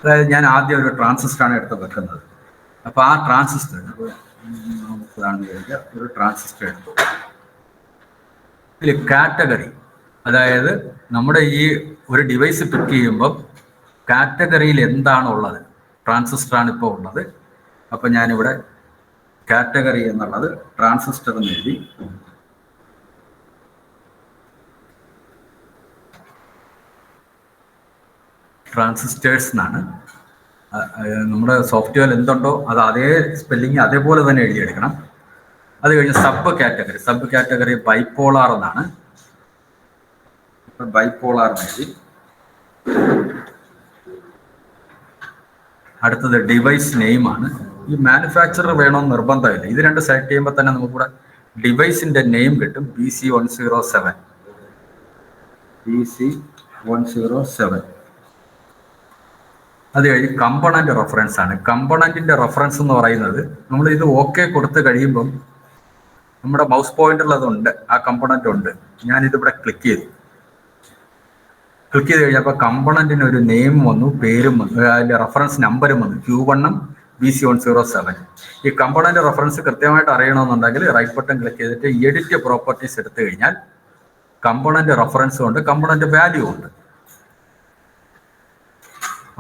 അതായത് ഞാൻ ആദ്യം ഒരു ട്രാൻസിസ്റ്ററാണ് എടുത്ത് വെക്കുന്നത്. അപ്പൊ ആ ട്രാൻസിസ്റ്റർ ഒരു ട്രാൻസിസ്റ്റർ എടുത്തു. ഇതിൽ കാറ്റഗറി, അതായത് നമ്മുടെ ഈ ഒരു ഡിവൈസ് പിക്ക് ചെയ്യുമ്പോൾ കാറ്റഗറിയിൽ എന്താണുള്ളത്, ട്രാൻസിസ്റ്ററാണ് ഇപ്പോൾ ഉള്ളത്. അപ്പൊ ഞാനിവിടെ കാറ്റഗറി എന്നുള്ളത് ട്രാൻസിസ്റ്റർ എന്ന് എഴുതി. ട്രാൻസിസ്റ്റേഴ്സ് എന്നാണ് നമ്മുടെ സോഫ്റ്റ്വെയർ എന്തുണ്ടോ അത് അതേ സ്പെല്ലിങ് അതേപോലെ തന്നെ എഴുതിയെടുക്കണം. അത് കഴിഞ്ഞ് സബ് കാറ്റഗറി ബൈപോളാർ എന്നാണ്. ബൈപോളാർ എഴുതി. അടുത്തത് ഡിവൈസ് നെയിം ആണ്. ഈ മാനുഫാക്ചറർ വേണമെന്ന് നിർബന്ധമില്ല. ഇത് രണ്ട് സെലക്ട് ചെയ്യുമ്പോൾ തന്നെ നമുക്കിവിടെ ഡിവൈസിന്റെ നെയിം കിട്ടും. BC107. BC107. അത് കഴിഞ്ഞ് കമ്പണന്റ് റെഫറൻസ് ആണ്. കമ്പണന്റിന്റെ റെഫറൻസ് എന്ന് പറയുന്നത് നമ്മൾ ഇത് ഓക്കെ കൊടുത്ത് കഴിയുമ്പം നമ്മുടെ മൗസ് പോയിന്ററിൽ അതുണ്ട്, ആ കമ്പണന്റ് ഉണ്ട്. ഞാനിതിവിടെ ക്ലിക്ക് ചെയ്തു കഴിഞ്ഞപ്പോൾ കമ്പണന്റിന് ഒരു നെയിം വന്നു, പേരും വന്നു, അതിന്റെ റെഫറൻസ് നമ്പരും വന്നു, Q1 BC107. ഈ കമ്പണന്റ് റെഫറൻസ് കൃത്യമായിട്ട് അറിയണമെന്നുണ്ടെങ്കിൽ റൈറ്റ് ബട്ടൺ ക്ലിക്ക് ചെയ്തിട്ട് എഡിറ്റ് പ്രോപ്പർട്ടീസ് എടുത്തു കഴിഞ്ഞാൽ കമ്പണന്റ് റെഫറൻസും ഉണ്ട്, കമ്പണന്റ് വാല്യൂ ഉണ്ട്.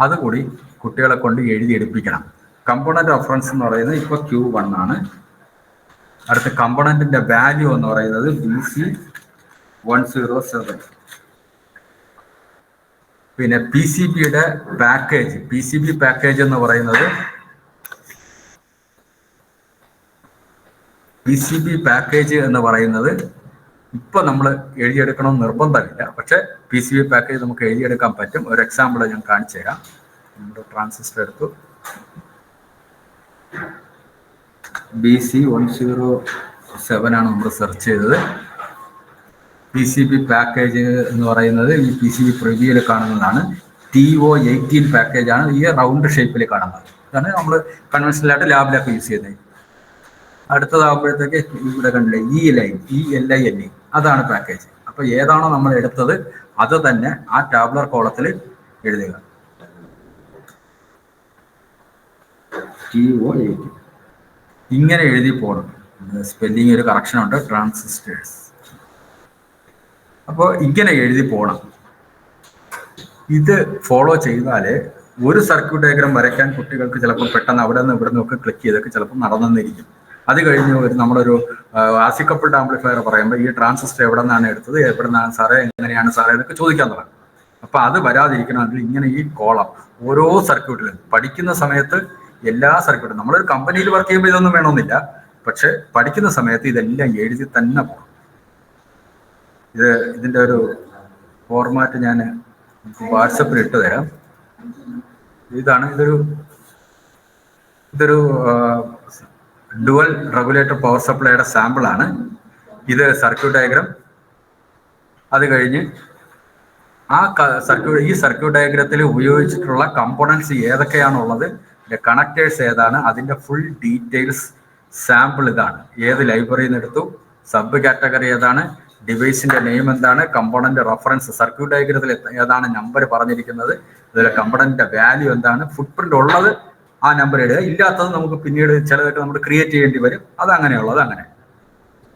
അതുകൂടി കുട്ടികളെ കൊണ്ട് എഴുതിയെടുപ്പിക്കണം. കമ്പണന്റ് റെഫറൻസ് എന്ന് പറയുന്നത് ഇപ്പോൾ Q1 ആണ്. അടുത്ത കമ്പണന്റിന്റെ വാല്യൂ എന്ന് പറയുന്നത് BC107. പിന്നെ PCBയുടെ പാക്കേജ്, PCB പാക്കേജ് എന്ന് പറയുന്നത് ഇപ്പൊ നമ്മൾ എഴുതിയെടുക്കണം നിർബന്ധമില്ല, പക്ഷെ PCB പാക്കേജ് നമുക്ക് എഴുതിയെടുക്കാൻ പറ്റും. ഒരു എക്സാമ്പിൾ ഞാൻ കാണിച്ചു തരാം. നമ്മുടെ ട്രാൻസിസ്റ്റർ എടുത്തു, BC107 ആണ് നമ്മൾ സെർച്ച് ചെയ്തത്. PCB പാക്കേജ് എന്ന് പറയുന്നത് ഈ PCB പ്രിവ്യൂവിൽ കാണുന്നതാണ്. TO18 പാക്കേജാണ് ഈ റൗണ്ട് ഷേപ്പിൽ കാണുന്നത്. ഇതാണ് നമ്മൾ കൺവെൻഷനലായിട്ട് ലാബിലൊക്കെ യൂസ് ചെയ്യുന്നത്. അടുത്തതാകുമ്പോഴത്തേക്ക് ഇവിടെ കണ്ടില്ലേ ELINE, അതാണ് പാക്കേജ്. അപ്പൊ ഏതാണോ നമ്മൾ എടുത്തത് അത് തന്നെ ആ ടാബ്ലർ കോളത്തിൽ എഴുതുക. TO18 ഇങ്ങനെ എഴുതി പോകണം. സ്പെല്ലിംഗ് ഒരു കറക്ഷൻ ഉണ്ട്, ട്രാൻസിസ്റ്റേഴ്സ്. അപ്പോൾ ഇങ്ങനെ എഴുതി പോകണം. ഇത് ഫോളോ ചെയ്താലേ ഒരു സർക്യൂട്ട് ഡയഗ്രാം വരയ്ക്കാൻ കുട്ടികൾക്ക് ചിലപ്പോൾ പെട്ടെന്ന് അവിടെ നിന്ന് ഇവിടെ നിന്നൊക്കെ ക്ലിക്ക് ചെയ്തൊക്കെ ചിലപ്പോൾ നടന്നിരിക്കും. അത് കഴിഞ്ഞ് നമ്മളൊരു ആസിക്കപ്പിൾഡ് ആംപ്ലിഫയർ പറയുമ്പോൾ ഈ ട്രാൻസിസ്റ്റർ എവിടെ നിന്നാണ് എടുത്തത്, എവിടെ നിന്നാണ് സാറേ, എങ്ങനെയാണ് സാറേ എന്നൊക്കെ ചോദിക്കാൻ തുടങ്ങും. അപ്പൊ അത് വരാതിരിക്കണമെങ്കിൽ ഇങ്ങനെ ഈ കോളം ഓരോ സർക്യൂട്ടിലും പഠിക്കുന്ന സമയത്ത് എല്ലാ സർക്യൂട്ടും, നമ്മളൊരു കമ്പനിയിൽ വർക്ക് ചെയ്യുമ്പോൾ ഇതൊന്നും വേണമെന്നില്ല, പക്ഷെ പഠിക്കുന്ന സമയത്ത് ഇതെല്ലാം എഴുതി തന്നെ പോകണം. ഇതിന്റെ ഒരു ഫോർമാറ്റ് ഞാൻ വാട്സപ്പിൽ ഇട്ട് തരാം. ഇതാണ് ഇതൊരു ഡുവൽ റെഗുലേറ്റർ പവർ സപ്ലൈയുടെ സാമ്പിൾ ആണ്. ഇത് സർക്യൂട്ട് ഡയഗ്രാം. അത് കഴിഞ്ഞ് ഈ സർക്യൂട്ട് ഡയഗ്രത്തിൽ ഉപയോഗിച്ചിട്ടുള്ള കമ്പോണൻസ് ഏതൊക്കെയാണുള്ളത്, കണക്ടേഴ്സ് ഏതാണ്, അതിന്റെ ഫുൾ ഡീറ്റെയിൽസ് സാമ്പിൾ ഇതാണ്. ഏത് ലൈബ്രറിയിൽ നിന്ന് എടുത്തു, സബ് കാറ്റഗറി ഏതാണ്, ഡിവൈസിന്റെ നെയിം എന്താണ്, കമ്പോണന്റ് റെഫറൻസ് സർക്യൂട്ട് ഡയഗ്രത്തിൽ ഏതാണ് നമ്പർ പറഞ്ഞിരിക്കുന്നത്, അതിലെ കമ്പോണന്റിന്റെ വാല്യൂ എന്താണ്, ഫുട് പ്രിന്റ് ഉള്ളത് ആ നമ്പർ ഇടുക, ഇല്ലാത്തത് നമുക്ക് പിന്നീട് ചിലതൊക്കെ നമ്മൾ ക്രിയേറ്റ് ചെയ്യേണ്ടി വരും. അതങ്ങനെയുള്ളത് അങ്ങനെ.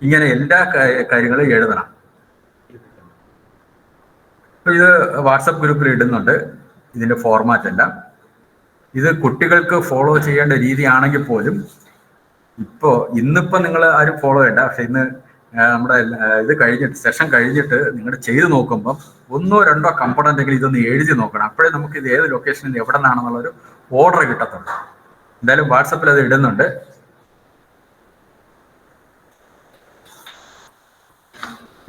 ഇങ്ങനെ എല്ലാ കാര്യങ്ങളും എഴുതണം. ഇത് വാട്സപ്പ് ഗ്രൂപ്പിൽ ഇടുന്നുണ്ട് ഇതിന്റെ ഫോർമാറ്റ് എല്ലാം. ഇത് കുട്ടികൾക്ക് ഫോളോ ചെയ്യേണ്ട രീതിയാണെങ്കിൽ പോലും ഇന്നിപ്പോ നിങ്ങൾ ആരും ഫോളോ ചെയ്യണ്ട. പക്ഷെ ഇന്ന് നമ്മുടെ ഇത് കഴിഞ്ഞിട്ട്, സെഷൻ കഴിഞ്ഞിട്ട് നിങ്ങൾ ചെയ്ത് നോക്കുമ്പോൾ 1-2 കമ്പോണന്റുകൾ ഇതൊന്ന് എഴുതി നോക്കണം. അപ്പോഴേ നമുക്ക് ഇത് ഏത് ലൊക്കേഷനിൽ എവിടെ നിന്നാണെന്നുള്ളൊരു ഓർഡർ കിട്ടത്തുള്ളൂ. എന്തായാലും വാട്സപ്പിൽ അത് ഇടുന്നുണ്ട്.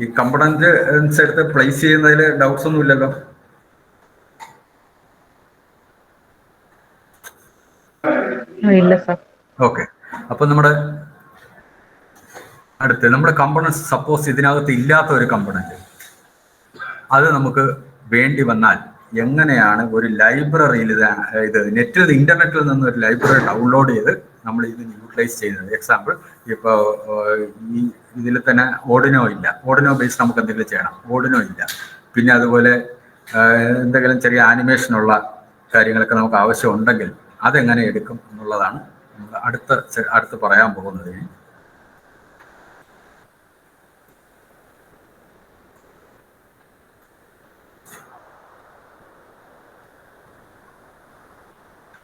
ഈ കമ്പോണന്റ് എടുത്ത് പ്ലേസ് ചെയ്യുന്നതിൽ ഡൗട്ട്സ് ഒന്നും ഇല്ലല്ലോ? ഇല്ല സർ. ഓക്കെ. അപ്പൊ നമ്മുടെ കമ്പോണൻസ് സപ്പോസ് ഇതിനകത്ത് ഇല്ലാത്ത ഒരു കമ്പോണന്റ്, അത് നമുക്ക് വേണ്ടി വന്നാൽ എങ്ങനെയാണ് ഒരു ലൈബ്രറിയിൽ ഇത് ഇന്റർനെറ്റിൽ നിന്ന് ഒരു ലൈബ്രറി ഡൗൺലോഡ് ചെയ്ത് നമ്മൾ ഇത് യൂട്ടിലൈസ് ചെയ്യുന്നത്. എക്സാമ്പിൾ ഇപ്പോൾ ഇതിൽ തന്നെ ഓർഡിനോ ഇല്ല, ഓർഡിനോ ബേസ് നമുക്ക് എന്തെങ്കിലും ചെയ്യണം, ഓർഡിനോ ഇല്ല. പിന്നെ അതുപോലെ എന്തെങ്കിലും ചെറിയ ആനിമേഷനുള്ള കാര്യങ്ങളൊക്കെ നമുക്ക് ആവശ്യമുണ്ടെങ്കിൽ അതെങ്ങനെ എടുക്കും എന്നുള്ളതാണ് നമ്മൾ അടുത്ത് പറയാൻ പോകുന്നത്.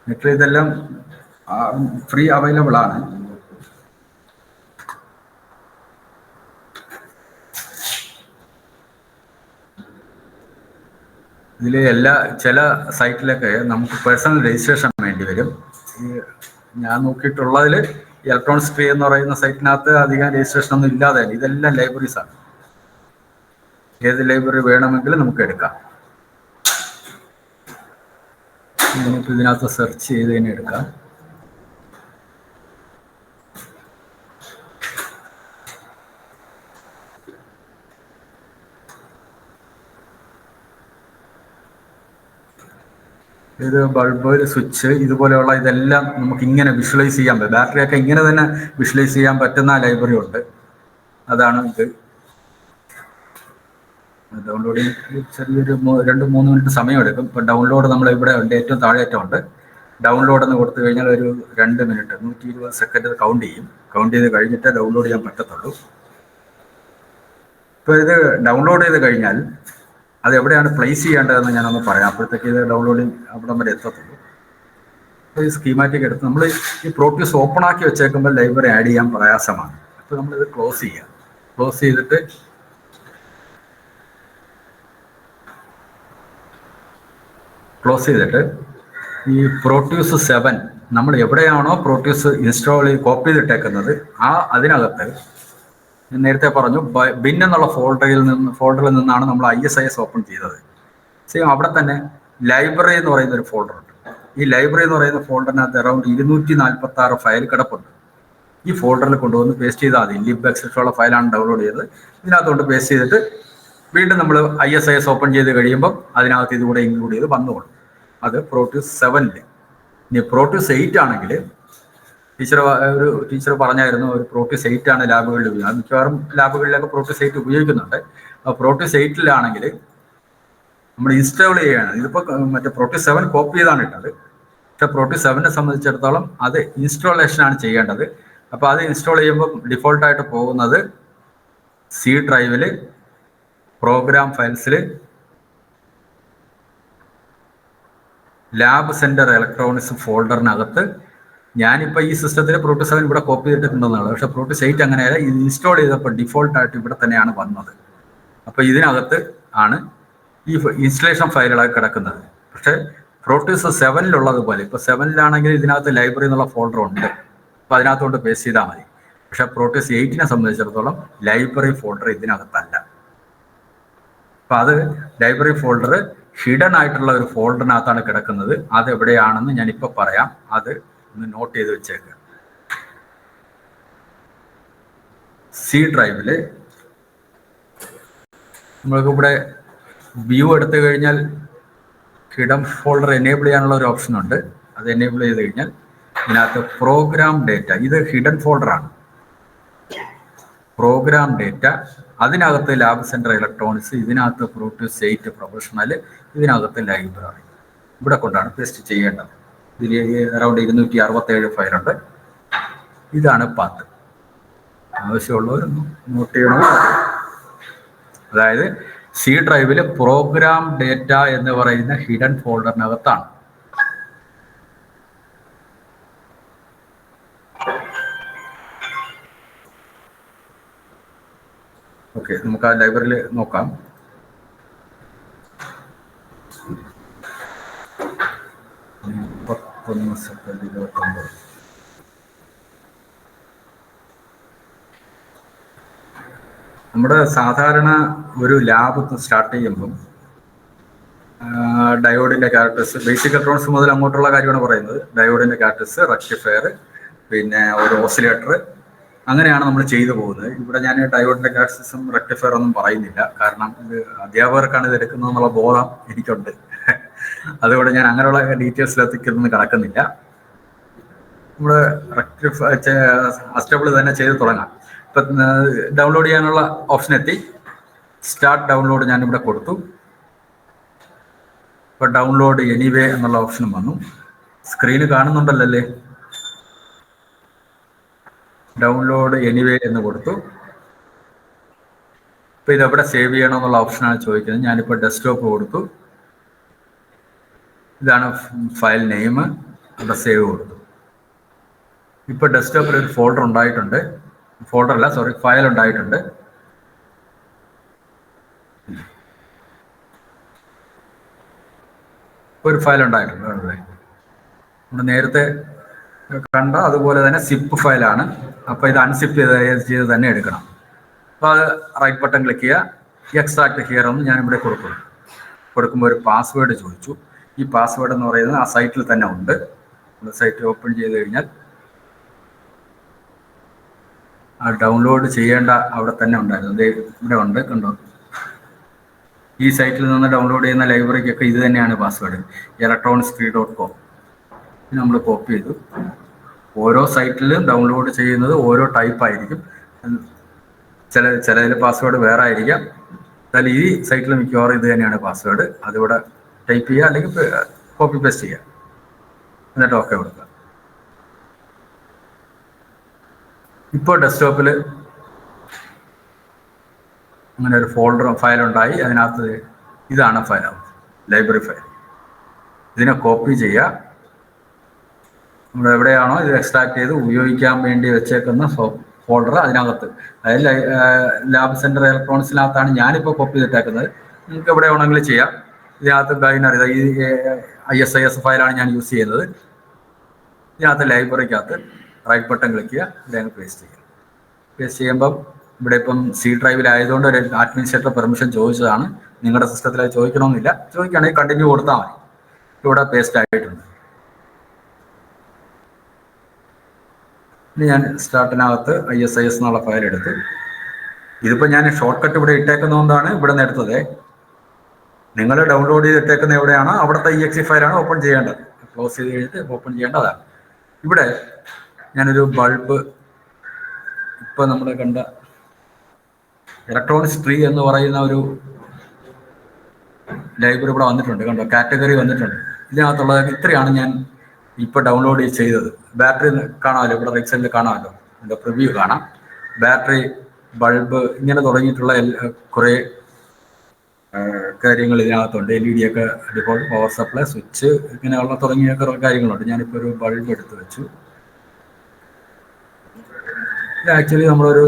നെറ്റിൽ ഇതെല്ലാം ഫ്രീ അവൈലബിൾ ആണ്. ഇതിൽ ചില സൈറ്റിലൊക്കെ നമുക്ക് പേഴ്സണൽ രജിസ്ട്രേഷൻ വേണ്ടി വരും. ഞാൻ നോക്കിയിട്ടുള്ളതിൽ ഇലക്ട്രോണിക്സ് ട്രീ എന്ന് പറയുന്ന സൈറ്റിനകത്ത് അധികം രജിസ്ട്രേഷൻ ഒന്നും ഇല്ലാതെ, ഇതെല്ലാം ലൈബ്രറീസ് ആണ്. ഏത് ലൈബ്രറി വേണമെങ്കിലും നമുക്ക് എടുക്കാം. നമുക്ക് ഇതിനകത്ത് സെർച്ച് ചെയ്ത് തന്നെ എടുക്കാം. ഇത് ബൾബ്, സ്വിച്ച്, ഇതുപോലെയുള്ള ഇതെല്ലാം നമുക്ക് ഇങ്ങനെ വിഷ്വലൈസ് ചെയ്യാൻ പറ്റും. ബാറ്ററിയൊക്കെ ഇങ്ങനെ തന്നെ വിഷ്വലൈസ് ചെയ്യാൻ പറ്റുന്ന ലൈബ്രറി ഉണ്ട്. അതാണ് ഇത്. ഡൗൺലോഡിങ് ചെറിയൊരു 2-3 മിനിറ്റ് സമയമെടുക്കും. ഇപ്പം ഡൗൺലോഡ് നമ്മൾ ഇവിടെ ഉണ്ട്, ഏറ്റവും താഴെയറ്റമുണ്ട്. ഡൗൺലോഡ് എന്ന് കൊടുത്തു കഴിഞ്ഞാൽ ഒരു 2 മിനിറ്റ് 120 സെക്കൻഡ് കൗണ്ട് ചെയ്ത് കഴിഞ്ഞിട്ട് ഡൗൺലോഡ് ചെയ്യാൻ പറ്റത്തുള്ളൂ. ഇപ്പോൾ ഇത് ഡൗൺലോഡ് ചെയ്ത് കഴിഞ്ഞാൽ അത് എവിടെയാണ് പ്ലേസ് ചെയ്യേണ്ടതെന്ന് ഞാനൊന്ന് പറയാം. അപ്പോഴത്തേക്ക് ഇത് ഡൗൺലോഡിങ് അവിടെ വരെ എത്തത്തുള്ളൂ. അപ്പോൾ ഈ സ്കീമാറ്റിക് എടുത്ത് നമ്മൾ ഈ പ്രോട്യൂസ് ഓപ്പൺ ആക്കി വെച്ചേക്കുമ്പോൾ ലൈബ്രറി ആഡ് ചെയ്യാൻ പ്രയാസമാണ്. അപ്പോൾ നമ്മളിത് ക്ലോസ് ചെയ്യുക. ക്ലോസ് ചെയ്തിട്ട് ഈ പ്രോട്യൂസ് 7 നമ്മൾ എവിടെയാണോ പ്രോട്യൂസ് കോപ്പി ചെയ്തിട്ടേക്കുന്നത് അതിനകത്ത് നേരത്തെ പറഞ്ഞു ബിൻ എന്നുള്ള ഫോൾഡറിൽ നിന്നാണ് നമ്മൾ ISIS ഓപ്പൺ ചെയ്തത്. സെയിം അവിടെ തന്നെ ലൈബ്രറി എന്ന് പറയുന്ന ഒരു ഫോൾഡർ ഉണ്ട്. ഈ ലൈബ്രറി എന്ന് പറയുന്ന ഫോൾഡറിനകത്ത് അറൗണ്ട് 246 ഫയൽ കിടപ്പുണ്ട്. ഈ ഫോൾഡറിൽ കൊണ്ടുവന്ന് പേസ്റ്റ് ചെയ്താൽ മതി. libxലുള്ള ഫയലാണ് ഡൗൺലോഡ് ചെയ്തത്. ഇതിനകത്തോട്ട് പേസ്റ്റ് ചെയ്തിട്ട് വീണ്ടും നമ്മൾ ISIS ഓപ്പൺ ചെയ്ത് കഴിയുമ്പം അതിനകത്ത് ഇതുകൂടെ ഇൻക്ലൂഡ് ചെയ്ത് വന്നുകൊള്ളും. അത് പ്രോട്യൂസ് 7. ഇനി പ്രോട്യൂസ് 8 ആണെങ്കിൽ ടീച്ചർ പറഞ്ഞായിരുന്നു ഒരു പ്രോട്യൂസ് 8 ആണ് ലാബുകളിൽ ഉപയോഗിക്കുന്നത്. മിക്കവാറും ലാബുകളിലൊക്കെ പ്രോട്യൂസ് 8 ഉപയോഗിക്കുന്നുണ്ട്. പ്രോട്യൂസ് 8 നമ്മൾ ഇൻസ്റ്റാൾ ചെയ്യുകയാണ്. ഇതിപ്പോൾ മറ്റേ പ്രോട്യൂസ് 7 കോപ്പി ചെയ്താണ് ഇട്ടത്. പക്ഷെ പ്രോട്യൂസ് 7നെ സംബന്ധിച്ചിടത്തോളം അത് ഇൻസ്റ്റാളേഷനാണ് ചെയ്യേണ്ടത്. അപ്പോൾ അത് ഇൻസ്റ്റാൾ ചെയ്യുമ്പോൾ ഡിഫോൾട്ടായിട്ട് പോകുന്നത് C ഡ്രൈവിൽ പ്രോഗ്രാം ഫയൽസിൽ ലാബ് സെന്റർ ഇലക്ട്രോണിക്സ് ഫോൾഡറിനകത്ത്. ഞാനിപ്പോൾ ഈ സിസ്റ്റത്തിൽ പ്രോട്യൂസ് 7 ഇവിടെ കോപ്പി ചെയ്തിട്ടുണ്ടെന്നാണ്. പക്ഷേ പ്രോട്യൂസ് 8 അങ്ങനെയല്ല. ഇത് ഇൻസ്റ്റാൾ ചെയ്തപ്പോൾ ഡിഫോൾട്ടായിട്ട് ഇവിടെ തന്നെയാണ് വന്നത്. അപ്പോൾ ഇതിനകത്ത് ആണ് ഈ ഇൻസ്റ്റലേഷൻ ഫയലുകളൊക്കെ കിടക്കുന്നത്. പക്ഷേ പ്രോട്യൂസ് 7-ലുള്ളതുപോലെ ഇപ്പോൾ 7-ലാണെങ്കിൽ ഇതിനകത്ത് ലൈബ്രറി എന്നുള്ള ഫോൾഡർ ഉണ്ട്. അപ്പോൾ അതിനകത്തോട്ട് പേസ്റ്റ് ചെയ്താൽ മതി. പക്ഷേ പ്രോട്യൂസ് 8-നെ സംബന്ധിച്ചിടത്തോളം ലൈബ്രറി ഫോൾഡർ ഇതിനകത്തല്ല. അപ്പം അത് ലൈബ്രറി ഫോൾഡർ ഹിഡൻ ആയിട്ടുള്ള ഒരു ഫോൾഡറിനകത്താണ് കിടക്കുന്നത്. അത് എവിടെയാണെന്ന് ഞാനിപ്പോൾ പറയാം. അത് ഒന്ന് നോട്ട് ചെയ്ത് വെച്ചേക്കുക. C ഡ്രൈവിൽ നമ്മൾക്ക് ഇവിടെ വ്യൂ എടുത്തു കഴിഞ്ഞാൽ ഹിഡൻ ഫോൾഡർ എനേബിൾ ചെയ്യാനുള്ള ഒരു ഓപ്ഷൻ ഉണ്ട്. അത് എനേബിൾ ചെയ്ത് കഴിഞ്ഞാൽ ഇതിനകത്ത് പ്രോഗ്രാം ഡേറ്റ, ഇത് ഹിഡൻ ഫോൾഡറാണ്. പ്രോഗ്രാം ഡേറ്റ, അതിനകത്ത് ലാബ് സെന്റർ ഇലക്ട്രോണിക്സ്, ഇതിനകത്ത് പ്രോട്യൂസ് 8 പ്രൊഫഷണൽ, ഇതിനകത്ത് ലൈബ്രറി. ഇവിടെ കൊണ്ടാണ് പേസ്റ്റ് ചെയ്യേണ്ടത്. ഇതിൽ അറൗണ്ട് 267 ഫയലുണ്ട്. ഇതാണ് പാത്ത്. ആവശ്യമുള്ളവർ നോട്ട് ചെയ്യണം. അതായത് C ഡ്രൈവിൽ പ്രോഗ്രാം ഡേറ്റ എന്ന് പറയുന്ന ഹിഡൻ ഫോൾഡറിനകത്താണ്. ഓക്കെ, നമുക്ക് ആ ലൈബ്രറിയിൽ നോക്കാം. നമ്മുടെ സാധാരണ ഒരു ലാബ് സ്റ്റാർട്ട് ചെയ്യുമ്പം ഡയോഡിൻ്റെ ക്യാരക്ടേഴ്സ്, ബേസിക് ഇലക്ട്രോണിക്സ് മുതൽ അങ്ങോട്ടുള്ള കാര്യമാണ് പറയുന്നത്. ഡയോഡിൻ്റെ ക്യാരക്ടേഴ്സ്, റെക്ടിഫയർ, പിന്നെ ഒരു ഓസിലേറ്റർ, അങ്ങനെയാണ് നമ്മൾ ചെയ്തു പോകുന്നത്. ഇവിടെ ഞാൻ ഡയോഡിൻ്റെ ക്യാരക്ടേഴ്സും റെക്ടിഫയർ ഒന്നും പറയുന്നില്ല. കാരണം ഇത് അധ്യാപകർക്കാണ് ഇത് എടുക്കുന്നത് എന്നുള്ള ബോധം എനിക്കുണ്ട്. അതുകൊണ്ട് ഞാൻ അങ്ങനെയുള്ള ഡീറ്റെയിൽസിലെത്തിക്കൊന്നും കിടക്കുന്നില്ല. നമ്മൾ അസ്റ്റബിൾ തന്നെ ചെയ്ത് തുടങ്ങാം. ഇപ്പം ഡൗൺലോഡ് ചെയ്യാനുള്ള ഓപ്ഷൻ എത്തി. സ്റ്റാർട്ട് ഡൗൺലോഡ് ഞാനിവിടെ കൊടുത്തു. ഇപ്പം ഡൗൺലോഡ് എനിവേ എന്നുള്ള ഓപ്ഷനും വന്നു. സ്ക്രീന് കാണുന്നുണ്ടല്ലേ? ഡൗൺലോഡ് എനിവേ എന്ന് കൊടുത്തു. ഇപ്പം ഇതെവിടെ സേവ് ചെയ്യണമെന്നുള്ള ഓപ്ഷനാണ് ചോദിക്കുന്നത്. ഞാനിപ്പോൾ ഡെസ്ക്ടോപ്പ് കൊടുത്തു. ഇതാണ് ഫയൽ നെയിം. അവിടെ സേവ് കൊടുത്തു. ഇപ്പോൾ ഡെസ്ക്ടോപ്പിൽ ഒരു ഫോൾഡർ ഉണ്ടായിട്ടുണ്ട്. ഫയൽ ഉണ്ടായിട്ടുണ്ട്. ഒരു ഫയൽ ഉണ്ടായിട്ടുണ്ട്. നമ്മൾ നേരത്തെ കണ്ട അതുപോലെ തന്നെ സിപ്പ് ഫയലാണ്. അപ്പോൾ ഇത് അൺസിപ്പ് ചെയ്ത് തന്നെ എടുക്കണം. അപ്പോൾ അത് റൈറ്റ് ബട്ടൺ ക്ലിക്ക് ചെയ്യുക, എക്സ്ട്രാക്ട് ഹിയർ എന്ന് ഞാനിവിടെ കൊടുക്കുമ്പോൾ ഒരു പാസ്വേഡ് ചോദിച്ചു. ഈ പാസ്വേഡ് എന്ന് പറയുന്നത് ആ സൈറ്റിൽ തന്നെ ഉണ്ട്. സൈറ്റ് ഓപ്പൺ ചെയ്ത് കഴിഞ്ഞാൽ ആ ഡൗൺലോഡ് ചെയ്യേണ്ട അവിടെ തന്നെ ഉണ്ടായിരുന്നു. ഇവിടെ ഉണ്ട്, കണ്ടോ? ഈ സൈറ്റിൽ നിന്ന് ഡൗൺലോഡ് ചെയ്യുന്ന ലൈബ്രറിക്കൊക്കെ ഇത് തന്നെയാണ് പാസ്വേഡ്, electronscreen.com. നമ്മൾ കോപ്പി ചെയ്തു. ഓരോ സൈറ്റിലും ഡൗൺലോഡ് ചെയ്യുന്നത് ഓരോ ടൈപ്പ് ആയിരിക്കും. ചിലതിൽ പാസ്വേഡ് വേറെ ആയിരിക്കാം. എന്നാൽ ഈ സൈറ്റിൽ മിക്കവാറും ഇത് തന്നെയാണ് പാസ്വേഡ്. അതിവിടെ ടൈപ്പ് ചെയ്യുക, അല്ലെങ്കിൽ കോപ്പി പേസ്റ്റ് ചെയ്യുക, എന്നിട്ട് ഓക്കെ കൊടുക്കുക. ഇപ്പോൾ ഡെസ്ക്ടോപ്പിൽ അങ്ങനെ ഒരു ഫയൽ ഉണ്ടായി. അതിനകത്ത് ഇതാണ് ഫയൽ, ലൈബ്രറി ഫയൽ. ഇതിനെ കോപ്പി ചെയ്യുക. നമ്മൾ എവിടെയാണോ ഇത് എക്സ്ട്രാക്ട് ചെയ്ത് ഉപയോഗിക്കാൻ വേണ്ടി വെച്ചേക്കുന്ന ഫോൾഡർ അതിനകത്ത്, അതായത് ലാബ് സെൻറ്റർ ഇലക്ട്രോണിക്സിനകത്താണ് ഞാനിപ്പോൾ കോപ്പി ചെയ്തിട്ടേക്കുന്നത്. നിങ്ങൾക്ക് എവിടെ വേണമെങ്കിലും ചെയ്യാം. ഇതിനകത്ത് ബൈനറി, ഈ ISIS ഫയലാണ് ഞാൻ യൂസ് ചെയ്യുന്നത്. ഇതിനകത്ത് ലൈബ്രറിക്കകത്ത് റൈറ്റ് ബട്ടൺ ക്ലിക്ക് ചെയ്യുക, ഇതിനെ പേസ്റ്റ് ചെയ്യുക. പേസ്റ്റ് ചെയ്യുമ്പം ഇവിടെ ഇപ്പം C ഡ്രൈവിലായതുകൊണ്ട് ഒരു അഡ്മിനിസ്ട്രേറ്റർ പെർമിഷൻ ചോദിച്ചതാണ്. നിങ്ങളുടെ സിസ്റ്റത്തിൽ അത് ചോദിക്കണമെന്നില്ല. ചോദിക്കുകയാണെങ്കിൽ കണ്ടിന്യൂ കൊടുത്താൽ മതി. ഇവിടെ പേസ്റ്റ് ആയിട്ടുണ്ട്. ഇനി ഞാൻ സ്റ്റാർട്ടിനകത്ത് ISIS എന്നുള്ള ഫയൽ എടുത്ത്, ഇതിപ്പോൾ ഞാൻ ഷോർട്ട് കട്ട് ഇവിടെ ഇട്ടേക്കുന്നതുകൊണ്ടാണ് ഇവിടെ നിന്ന് എടുത്തത്. നിങ്ങൾ ഡൗൺലോഡ് ചെയ്തിട്ടേക്കുന്ന എവിടെയാണോ അവിടുത്തെ EXE ഫയലാണ് ഓപ്പൺ ചെയ്യേണ്ടത്. ക്ലോസ് ചെയ്ത് കഴിഞ്ഞിട്ട് ഓപ്പൺ ചെയ്യേണ്ടതാണ്. ഇവിടെ ഞാനൊരു ബൾബ്, ഇപ്പം നമ്മൾ കണ്ട ഇലക്ട്രോണിക്സ് ട്രീ എന്ന് പറയുന്ന ഒരു ലൈബ്രറി ഇവിടെ വന്നിട്ടുണ്ട്. കണ്ടോ, കാറ്റഗറി വന്നിട്ടുണ്ട്. ഇതിനകത്തുള്ളത് ഇത്രയാണ് ഞാൻ ഇപ്പോൾ ഡൗൺലോഡ് ചെയ്തത്. ബാറ്ററി കാണാമല്ലോ, ഇവിടെ റൈറ്റ് സൈഡിൽ കാണാമല്ലോ, എൻ്റെ പ്രിവ്യൂ കാണാം. ബാറ്ററി, ബൾബ്, ഇങ്ങനെ തുടങ്ങിയിട്ടുള്ള കുറേ കാര്യങ്ങൾ ഇതിനകത്തുണ്ട്. LED ഒക്കെ, ഡിഫോൾട്ട് പവർ സപ്ലൈ, സ്വിച്ച്, ഇങ്ങനെയുള്ള തുടങ്ങിയ കുറേ കാര്യങ്ങളുണ്ട്. ഞാനിപ്പോൾ ഒരു ബൾബ് എടുത്ത് വെച്ചു. ഇത് ആക്ച്വലി നമ്മളൊരു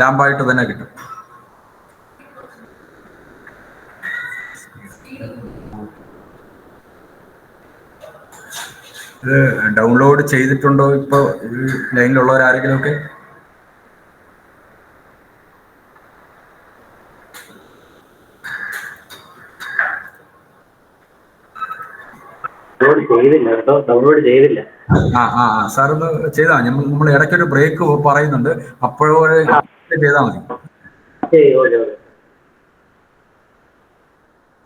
ലാമ്പായിട്ട് തന്നെ കിട്ടും. ഇത് ഡൗൺലോഡ് ചെയ്തിട്ടുണ്ടോ ഇപ്പോൾ ലൈനിലുള്ളവരാരെങ്കിലും ഒക്കെ? ഡൗൺലോഡ് ചെയ്തില്ല. സാറൊന്ന് ചെയ്താൽ മതി. നമ്മൾ ഇടയ്ക്കൊരു ബ്രേക്ക് പറയുന്നുണ്ട്, അപ്പോഴേ ചെയ്താൽ മതി.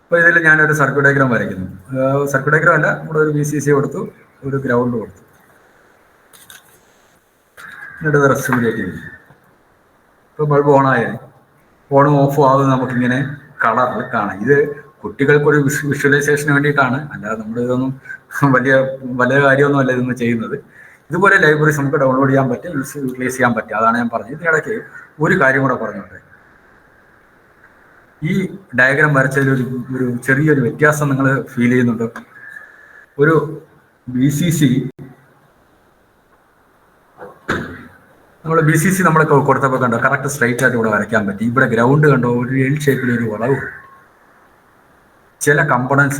അപ്പോൾ ഇതിൽ ഞാനൊരു സർക്യൂട്ട് ഡയഗ്രാം വരയ്ക്കുന്നു. സർക്യൂട്ട് ഡയഗ്രാം അല്ല, ഇവിടെ ഒരു VCC കൊടുത്തു, ഒരു ഗ്രൗണ്ട് കൊടുത്തു, എന്നിട്ട് റെസ്റ്റുമിലേക്ക് ചെയ്തു. ഇപ്പോൾ ബൾബ് ഓണായാൽ ഓണും ഓഫും ആകുന്നത് നമുക്കിങ്ങനെ കളറിൽ കാണാം. ഇത് കുട്ടികൾക്കൊരു വിഷ്വലൈസേഷന് വേണ്ടിയിട്ടാണ്, അല്ലാതെ നമ്മൾ ഇതൊന്നും വലിയ കാര്യമൊന്നും അല്ല ഇതൊന്നും ചെയ്യുന്നത്. ഇതുപോലെ ലൈബ്രറീസ് നമുക്ക് ഡൗൺലോഡ് ചെയ്യാൻ പറ്റും, യൂട്ടിലൈസ് ചെയ്യാൻ പറ്റും. അതാണ് ഞാൻ പറഞ്ഞത്. ഇതിനിടയ്ക്ക് ഒരു കാര്യം കൂടെ പറഞ്ഞോട്ടെ. ഈ ഡയഗ്രാം വരച്ചതിൽ ഒരു ചെറിയൊരു വ്യത്യാസം നിങ്ങൾ ഫീൽ ചെയ്യുന്നുണ്ടോ? ഒരു BCC നമ്മൾ കൊടുത്തപ്പോൾ കണ്ടോ, കറക്റ്റ് സ്ട്രൈറ്റ് ആയിട്ട് ഇവിടെ വരയ്ക്കാൻ പറ്റി. ഇവിടെ ഗ്രൗണ്ട് കണ്ടോ, ഒരു L ഷേപ്പിൽ ഒരു വളവ്. ചില കമ്പണൻസ്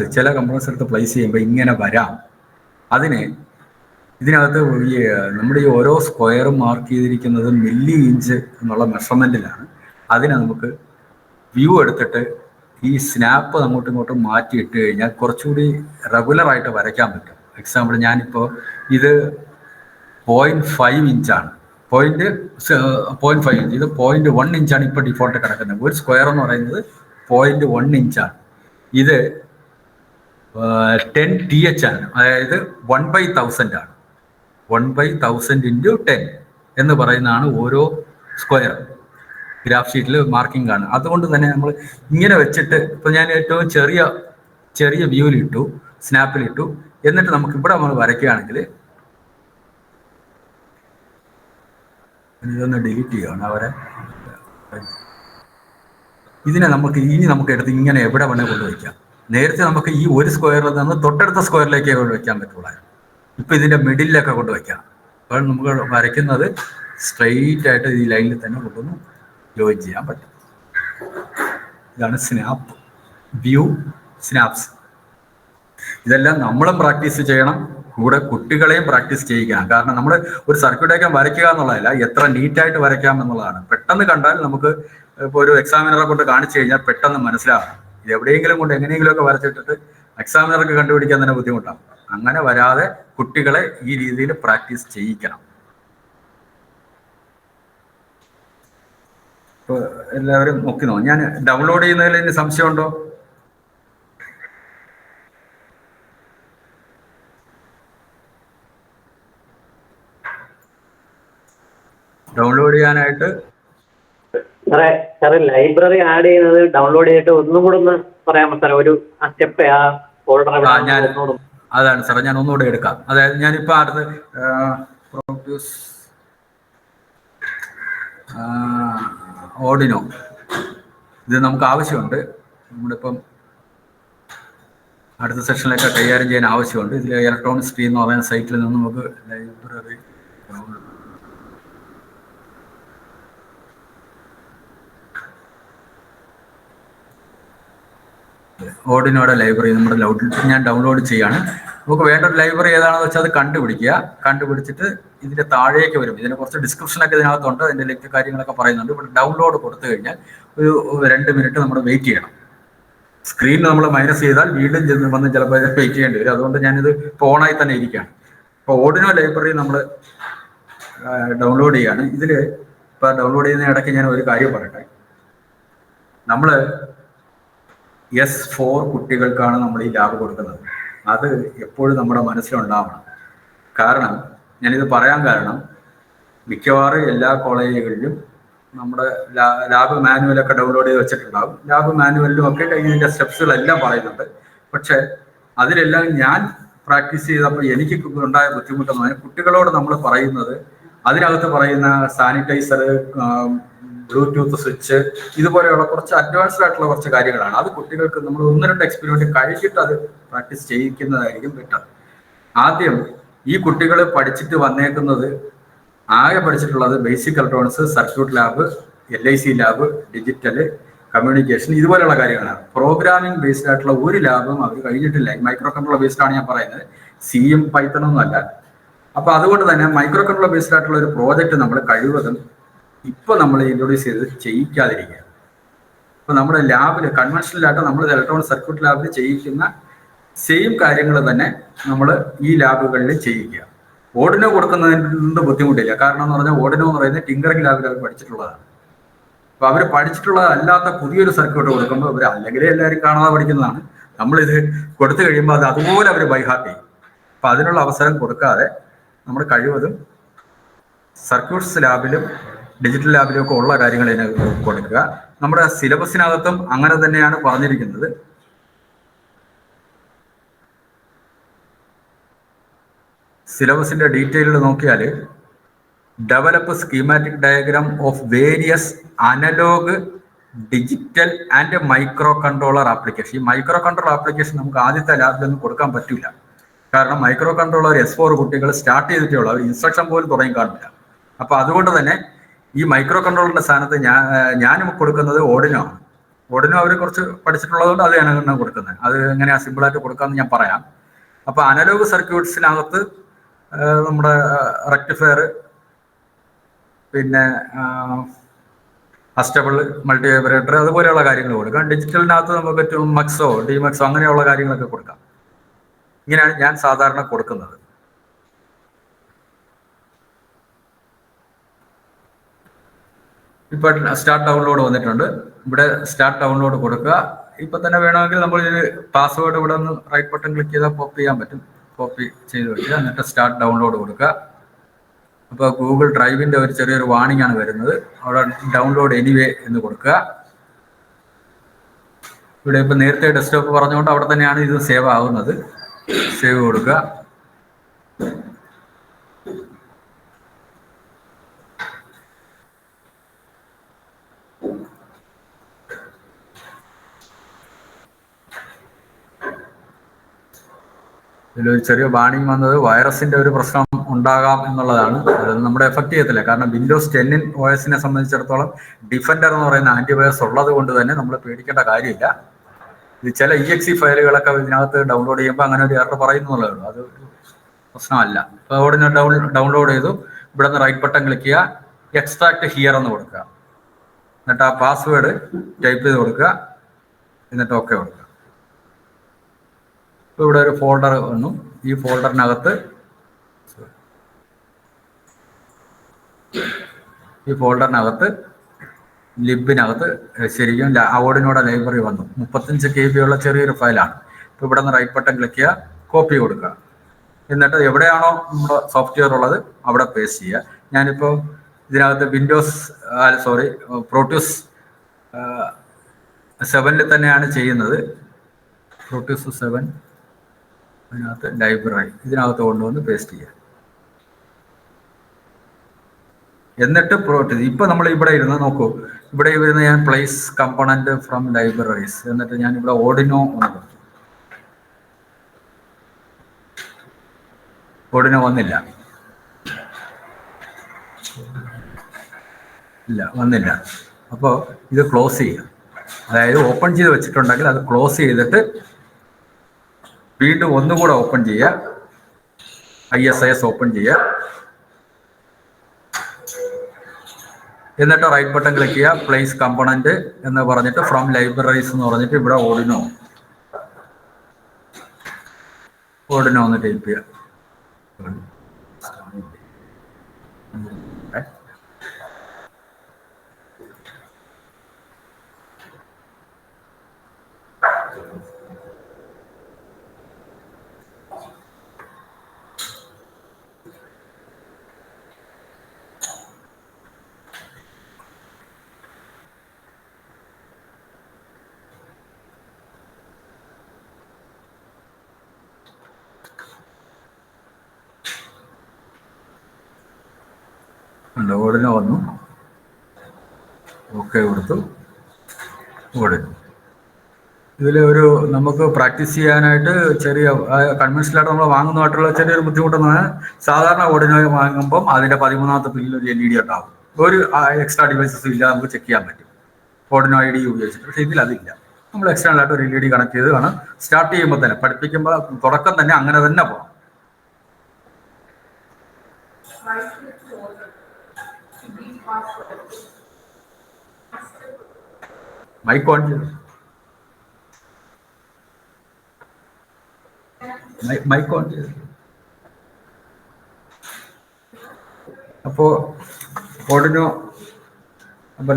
എടുത്ത് പ്ലേസ് ചെയ്യുമ്പോൾ ഇങ്ങനെ വരാം. ഇതിനകത്ത് നമ്മുടെ ഈ ഓരോ സ്ക്വയറും മാർക്ക് ചെയ്തിരിക്കുന്നത് മില്ലി ഇഞ്ച് എന്നുള്ള മെഷർമെൻറ്റിലാണ്. അതിനെ നമുക്ക് വ്യൂ എടുത്തിട്ട് ഈ സ്നാപ്പ് അങ്ങോട്ടും ഇങ്ങോട്ടും മാറ്റിയിട്ട് കഴിഞ്ഞാൽ കുറച്ചുകൂടി റെഗുലറായിട്ട് വരയ്ക്കാൻ പറ്റും. എക്സാമ്പിൾ, ഞാനിപ്പോൾ ഇത് 0.5 ഇഞ്ചാണ്, 0.5 ഇഞ്ച്, ഇത് 0.1 ഇഞ്ചാണ് ഇപ്പോൾ ഡിഫോൾട്ട് കിടക്കുന്നത്. ഒരു സ്ക്വയർ എന്ന് പറയുന്നത് 0.1 ഇഞ്ചാണ്. ഇത് 10 TH ആണ്, അതായത് 1/1000 ആണ്. 1/1000 × 10 എന്ന് പറയുന്നതാണ് ഓരോ സ്ക്വയർ. ഗ്രാഫ് ഷീറ്റിൽ മാർക്കിംഗ് ആണ്. അതുകൊണ്ട് തന്നെ നമ്മൾ ഇങ്ങനെ വെച്ചിട്ട്, ഇപ്പോൾ ഞാൻ ഏറ്റവും ചെറിയ വ്യൂവിലിട്ടു, സ്നാപ്പിലിട്ടു, എന്നിട്ട് നമുക്ക് ഇവിടെ നമ്മൾ വരയ്ക്കുകയാണെങ്കിൽ, ഇതൊന്ന് ഡിലീറ്റ് ചെയ്യുകയാണ് അവരെ. ഇതിനെ നമുക്ക് എടുത്ത് ഇങ്ങനെ എവിടെ വേണേൽ കൊണ്ടുവയ്ക്കാം. നേരത്തെ നമുക്ക് ഈ ഒരു സ്ക്വയറിൽ നിന്ന് തൊട്ടടുത്ത സ്ക്വയറിലേക്ക് വയ്ക്കാൻ പറ്റുള്ളായിരുന്നു. ഇപ്പം ഇതിൻ്റെ മിഡിലൊക്കെ കൊണ്ടുവയ്ക്കാം. അപ്പോൾ നമുക്ക് വരയ്ക്കുന്നത് സ്ട്രെയിറ്റ് ആയിട്ട് ഈ ലൈനിൽ തന്നെ കൊണ്ടുവന്ന് ജോയിൻ ചെയ്യാൻ പറ്റും. ഇതാണ് സ്നാപ്പ് വ്യൂ, സ്നാപ്സ്. ഇതെല്ലാം നമ്മളും പ്രാക്ടീസ് ചെയ്യണം, കൂടെ കുട്ടികളെയും പ്രാക്ടീസ് ചെയ്യിക്കണം. കാരണം നമ്മൾ ഒരു സർക്യൂട്ട് ഡയഗ്രം വരയ്ക്കുക എന്നുള്ളതല്ല, എത്ര നീറ്റായിട്ട് വരയ്ക്കാം എന്നുള്ളതാണ്. പെട്ടെന്ന് കണ്ടാൽ നമുക്ക് ഇപ്പോൾ ഒരു എക്സാമിനറെ കൊണ്ട് കാണിച്ചു കഴിഞ്ഞാൽ പെട്ടെന്ന് മനസ്സിലാവും. ഇത് എവിടെയെങ്കിലും കൊണ്ട് എങ്ങനെയെങ്കിലുമൊക്കെ വരച്ചിട്ടിട്ട് എക്സാമിനർക്ക് കണ്ടുപിടിക്കാൻ തന്നെ ബുദ്ധിമുട്ടാണ്. അങ്ങനെ വരാതെ കുട്ടികളെ ഈ രീതിയിൽ പ്രാക്ടീസ് ചെയ്യിക്കണം. ഇപ്പോൾ എല്ലാവരും നോക്കി നോക്കും. ഞാൻ ഡൗൺലോഡ് ചെയ്യുന്നതിൽ ഇനി സംശയമുണ്ടോ? ഡൗൺലോഡ് ചെയ്യാനായിട്ട് സാറേ ലൈബ്രറി ആഡ് ചെയ്യുന്നത് ഡൗൺലോഡ് ചെയ്തിട്ട് ഒന്നും കൂടെ ഒന്ന് പറയാമോ സാറേ? ഒരു ആ സ്റ്റെപ്പ് ആ ഫോൾഡർ അതാണ് സാറേ, ഞാൻ ഒന്നുകൂടെ എടുക്കാം. അതായത് ഞാനിപ്പോൾ അടുത്ത് പ്രൊഡ്യൂസ് ഓർഡിനോ ഇത് നമുക്ക് ആവശ്യമുണ്ട്. നമ്മളിപ്പം അടുത്ത സെക്ഷനിലേക്ക് കൈകാര്യം ചെയ്യാൻ ആവശ്യമുണ്ട്. ഇതിൽ ഇലക്ട്രോണിക് സ്ക്രീൻ എന്ന് പറയുന്ന സൈറ്റിൽ നിന്ന് നമുക്ക് ലൈബ്രറി ഓർഡിനോയുടെ ലൈബ്രറി നമ്മുടെ ഞാൻ ഡൗൺലോഡ് ചെയ്യാണ്. നമുക്ക് വേണ്ട ഒരു ലൈബ്രറി ഏതാണെന്ന് വെച്ചാൽ അത് കണ്ടുപിടിക്കുക. കണ്ടുപിടിച്ചിട്ട് ഇതിൻ്റെ താഴേക്ക് വരും. ഇതിനെ കുറച്ച് ഡിസ്ക്രിപ്ഷനൊക്കെ ഇതിനകത്തുണ്ട്, അതിൻ്റെ ലിങ്ക് കാര്യങ്ങളൊക്കെ പറയുന്നുണ്ട്. ഇവിടെ ഡൗൺലോഡ് കൊടുത്തു കഴിഞ്ഞാൽ ഒരു 2 മിനിറ്റ് നമ്മൾ വെയിറ്റ് ചെയ്യണം. സ്ക്രീൻ നമ്മൾ മൈനസ് ചെയ്താൽ വീണ്ടും വന്ന് ചിലപ്പോൾ വെയിറ്റ് ചെയ്യേണ്ടി വരും. അതുകൊണ്ട് ഞാനിത് ഇപ്പോൾ ഓണായി തന്നെ ഇരിക്കുകയാണ്. ഇപ്പോൾ ഓർഡിനോ ലൈബ്രറി നമ്മൾ ഡൗൺലോഡ് ചെയ്യാണ്. ഇതിൽ ഇപ്പോൾ ഡൗൺലോഡ് ചെയ്യുന്ന ഇടയ്ക്ക് ഞാൻ ഒരു കാര്യം പറയട്ടെ. നമ്മൾ S4 കുട്ടികൾക്കാണ് നമ്മൾ ഈ ലാബ് കൊടുക്കുന്നത്. അത് എപ്പോഴും നമ്മുടെ മനസ്സിലുണ്ടാവണം. കാരണം ഞാനിത് പറയാൻ കാരണം മിക്കവാറും എല്ലാ കോളേജുകളിലും നമ്മുടെ ലാബ് മാനുവലൊക്കെ ഡൗൺലോഡ് ചെയ്ത് വെച്ചിട്ടുണ്ടാകും. ലാബ് മാനുവലിലും ഒക്കെ ഇതിൻ്റെ സ്റ്റെപ്സുകളെല്ലാം പറയുന്നുണ്ട്. പക്ഷെ അതിലെല്ലാം ഞാൻ പ്രാക്ടീസ് ചെയ്തപ്പോൾ എനിക്ക് ഉണ്ടായ ബുദ്ധിമുട്ടെന്ന് പറഞ്ഞാൽ കുട്ടികളോട് നമ്മൾ പറയുന്നത് അതിനകത്ത് പറയുന്ന സാനിറ്റൈസർ, ബ്ലൂടൂത്ത് സ്വിച്ച്, ഇതുപോലെയുള്ള കുറച്ച് അഡ്വാൻസ്ഡ് ആയിട്ടുള്ള കുറച്ച് കാര്യങ്ങളാണ്. അത് കുട്ടികൾക്ക് നമ്മൾ 1-2 എക്സ്പെരിമെന്റ് കഴിച്ചിട്ട് അത് പ്രാക്ടീസ് ചെയ്യിക്കുന്നതായിരിക്കും ബെറ്റർ. ആദ്യം ഈ കുട്ടികൾ പഠിച്ചിട്ട് വന്നേക്കുന്നത് ആകെ പഠിച്ചിട്ടുള്ളത് basic electronics, circuit lab, LIC lab, digital communication, ഇതുപോലെയുള്ള കാര്യങ്ങളാണ്. പ്രോഗ്രാമിംഗ് ബേസ്ഡ് ആയിട്ടുള്ള ഒരു ലാബും അവർ കഴിഞ്ഞിട്ടില്ല. മൈക്രോ കൺട്രോളർ ബേസ്ഡ് ആണ് ഞാൻ പറയുന്നത്, സിയും പൈത്തണൊന്നും അല്ല. അപ്പൊ അതുകൊണ്ട് തന്നെ മൈക്രോ കൺട്രോളർ ബേസ്ഡ് ആയിട്ടുള്ള ഒരു പ്രോജക്റ്റ് നമ്മൾ കഴിവതും ഇപ്പൊ നമ്മൾ ഇൻട്രൊഡ്യൂസ് ചെയ്ത് ചെയ്യിക്കാതിരിക്കുക. ഇപ്പൊ നമ്മുടെ ലാബിൽ കൺവെൻഷനലായിട്ട് നമ്മൾ ഇലക്ട്രോണിക് സർക്യൂട്ട് ലാബിൽ ചെയ്യിക്കുന്ന സെയിം കാര്യങ്ങൾ തന്നെ നമ്മൾ ഈ ലാബുകളിൽ ചെയ്യിക്കുക. ഓർഡിനോ കൊടുക്കുന്നതിന് ബുദ്ധിമുട്ടില്ല. കാരണം എന്ന് പറഞ്ഞാൽ ഓർഡിനോ എന്ന് പറയുന്നത് ടിങ്കറിംഗ് ലാബിൽ അവർ പഠിച്ചിട്ടുള്ളതാണ്. അപ്പൊ അവർ പഠിച്ചിട്ടുള്ളതല്ലാത്ത പുതിയൊരു സർക്യൂട്ട് കൊടുക്കുമ്പോൾ അവർ അല്ലെങ്കിൽ എല്ലാവരും കാണാതെ പഠിക്കുന്നതാണ്. നമ്മളിത് കൊടുത്തു കഴിയുമ്പോൾ അത് അതുപോലെ അവർ ബൈഹാർട്ട് ചെയ്യും. അപ്പൊ അതിനുള്ള അവസരം കൊടുക്കാതെ നമ്മൾ കഴിവതും സർക്യൂട്ട്സ് ലാബിലും ഡിജിറ്റൽ ലാബിലും ഒക്കെ ഉള്ള കാര്യങ്ങൾ ഇതിനകത്ത് കൊടുക്കുക. നമ്മുടെ സിലബസിനകത്തും അങ്ങനെ തന്നെയാണ് പറഞ്ഞിരിക്കുന്നത്. സിലബസിന്റെ ഡീറ്റെയിലുകൾ നോക്കിയാൽ develop schematic diagram of various analog, digital and micro controller application. ഈ മൈക്രോ കൺട്രോളർ ആപ്ലിക്കേഷൻ നമുക്ക് ആദ്യത്തെ ലാബിലൊന്നും കൊടുക്കാൻ പറ്റില്ല. കാരണം മൈക്രോ കൺട്രോളർ S4 കുട്ടികൾ സ്റ്റാർട്ട് ചെയ്തിട്ടേ ഉള്ളൂ, അവർ ഇൻസ്ട്രക്ഷൻ പോലും തുടങ്ങി കാണില്ല. അപ്പൊ അതുകൊണ്ട് തന്നെ ഈ മൈക്രോ കൺട്രോളറിന്റെ സ്ഥാനത്ത് ഞാനും കൊടുക്കുന്നത് ഓർഡിനോ ആണ്. ഓർഡിനോ അവർ കുറച്ച് പഠിച്ചിട്ടുള്ളതുകൊണ്ട് അത് ഞാൻ കൊടുക്കുന്നത്. അത് എങ്ങനെയാ സിമ്പിളായിട്ട് കൊടുക്കാമെന്ന് ഞാൻ പറയാം. അപ്പൊ അനലോഗ് സർക്യൂട്ട്സിനകത്ത് നമ്മുടെ റെക്ടിഫയർ, പിന്നെ അസ്റ്റബിൾ, മൾട്ടി വൈബ്രേറ്റർ, അതുപോലെയുള്ള കാര്യങ്ങൾ കൊടുക്കാം. ഡിജിറ്റലിനകത്ത് നമുക്ക് മക്സോ ഡിമക്സോ അങ്ങനെയുള്ള കാര്യങ്ങളൊക്കെ കൊടുക്കാം. ഇങ്ങനെയാണ് ഞാൻ സാധാരണ കൊടുക്കുന്നത്. ഇപ്പൊ സ്റ്റാർട്ട് ഡൗൺലോഡ് വന്നിട്ടുണ്ട്. ഇവിടെ സ്റ്റാർട്ട് ഡൗൺലോഡ് കൊടുക്കുക. ഇപ്പൊ തന്നെ വേണമെങ്കിൽ നമ്മൾ ഇത് പാസ്വേഡ് ഇവിടെ ഒന്ന് റൈറ്റ് ബട്ടൺ ക്ലിക്ക് ചെയ്താൽ കോപ്പി ചെയ്യാൻ പറ്റും. കോപ്പി ചെയ്ത് വെക്കുക, എന്നിട്ട് സ്റ്റാർട്ട് ഡൗൺലോഡ് കൊടുക്കുക. അപ്പോൾ ഗൂഗിൾ ഡ്രൈവിന്റെ ഒരു ചെറിയൊരു വാണിംഗ് ആണ് വരുന്നത്. അവിടെ ഡൗൺലോഡ് എനിവേ എന്ന് കൊടുക്കുക. ഇവിടെ ഇപ്പൊ നേരത്തെ ഡെസ്ക്ടോപ്പ് പറഞ്ഞുകൊണ്ട് അവിടെ തന്നെയാണ് ഇത് സേവ് ആവുന്നത്. സേവ് കൊടുക്കുക. ഇതിലൊരു ചെറിയ വാണിംഗ് വന്നത് വൈറസിന്റെ ഒരു പ്രശ്നം ഉണ്ടാകാം എന്നുള്ളതാണ്. അത് നമ്മുടെ എഫക്ട് ചെയ്യത്തില്ല. കാരണം വിൻഡോസ് 10 OS-നെ സംബന്ധിച്ചിടത്തോളം ഡിഫൻഡർ എന്ന് പറയുന്ന ആന്റിവൈറസ് ഉള്ളത് കൊണ്ട് തന്നെ നമ്മൾ പേടിക്കേണ്ട കാര്യമില്ല. ഇത് ചില EXE ഫയലുകളൊക്കെ ഇതിനകത്ത് ഡൗൺലോഡ് ചെയ്യുമ്പോൾ അങ്ങനെ ഒരു എറർ പറയുന്നുള്ളൂ. അത് പ്രശ്നമല്ല. അപ്പോൾ ഉടനെ ഡൗൺലോഡ് ചെയ്തു. ഇവിടെ നിന്ന് റൈറ്റ് ബട്ടൺ ക്ലിക്ക് ചെയ്യുക, എക്സ്ട്രാക്ട് ഹിയർ എന്ന് കൊടുക്കുക. എന്നിട്ട് ആ പാസ്വേഡ് ടൈപ്പ് ചെയ്ത് കൊടുക്കുക. എന്നിട്ട് ഓക്കെ കൊടുക്കുക. ഇവിടെ ഒരു ഫോൾഡർ വന്നു. ഈ ഫോൾഡറിനകത്ത് ലിബിനകത്ത് ശരിക്കും ഓർഡിനോടെ ലൈബ്രറി വന്നു. 35 KB ഉള്ള ചെറിയൊരു ഫയലാണ്. ഇപ്പോൾ ഇവിടെ നിന്ന് റൈറ്റ് ബട്ടൺ ക്ലിക്ക് ചെയ്യുക, കോപ്പി കൊടുക്കുക. എന്നിട്ട് എവിടെയാണോ നമ്മുടെ സോഫ്റ്റ്വെയർ ഉള്ളത് അവിടെ പേസ്റ്റ് ചെയ്യുക. ഞാനിപ്പോൾ ഇതിനകത്ത് പ്രോട്യൂസ് 7 തന്നെയാണ് ചെയ്യുന്നത്. പ്രോട്യൂസ് 7 അതിനകത്ത് ലൈബ്രറി ഇതിനകത്ത് കൊണ്ടുവന്ന് പേസ്റ്റ് ചെയ്യുക. എന്നിട്ട് ഇപ്പൊ നമ്മൾ ഇവിടെ ഇരുന്ന് നോക്കൂ, ഇവിടെ ഇരുന്ന് ഞാൻ പ്ലേസ് കമ്പോണന്റ് ഫ്രം ലൈബ്രറീസ് എന്നിട്ട് ഞാൻ ഇവിടെ ഓർഡിനോ വന്നില്ല, വന്നില്ല. അപ്പോൾ ഇത് ക്ലോസ് ചെയ്യുക. അതായത് ഓപ്പൺ ചെയ്ത് വെച്ചിട്ടുണ്ടെങ്കിൽ അത് ക്ലോസ് ചെയ്തിട്ട് വീണ്ടും ഒന്നുകൂടെ ഓപ്പൺ ചെയ്യുക, ISIS ഓപ്പൺ ചെയ്യുക. എന്നിട്ട് റൈറ്റ് ബട്ടൺ ക്ലിക്ക് ചെയ്യുക, പ്ലേസ് കമ്പോണന്റ് എന്ന് പറഞ്ഞിട്ട് ഫ്രം ലൈബ്രറീസ് എന്ന് പറഞ്ഞിട്ട് ഇവിടെ ഓർഡിനോ ഒന്ന് ടൈപ്പ് ചെയ്യുക. ഓർഡിനോ വന്നു, ഓക്കെ കൊടുത്തു. ഓർഡിനോ ഇതിൽ നമുക്ക് പ്രാക്ടീസ് ചെയ്യാനായിട്ട് ചെറിയ കൺവെൻഷനായിട്ട് നമ്മൾ വാങ്ങുന്നതായിട്ടുള്ള ചെറിയൊരു ബുദ്ധിമുട്ടെന്ന് പറഞ്ഞാൽ, സാധാരണ ഓർഡിനോ വാങ്ങുമ്പം അതിൻ്റെ 13ാമത്തെ പിന്നിൽ ഒരു LED ഉണ്ടാവും. ഒരു എക്സ്ട്രാ ഡിവൈസസ് ഇല്ല, നമുക്ക് ചെക്ക് ചെയ്യാൻ പറ്റും ഓർഡിനോ ID ഉപയോഗിച്ചിട്ട്. പക്ഷേ ഇതിൽ അതില്ല. നമ്മൾ എക്സ്റ്റേണൽ ആയിട്ട് ഒരു LED കണക്ട് ചെയ്ത് വേണം സ്റ്റാർട്ട് ചെയ്യുമ്പോൾ തന്നെ, പഠിപ്പിക്കുമ്പോൾ തുടക്കം തന്നെ അങ്ങനെ തന്നെ പോകാം. മൈക്ക് ഓൺ ചെയ്തു, മൈക്ക് ഓൺ ചെയ്തു. അപ്പോൾ ഓർഡിനോ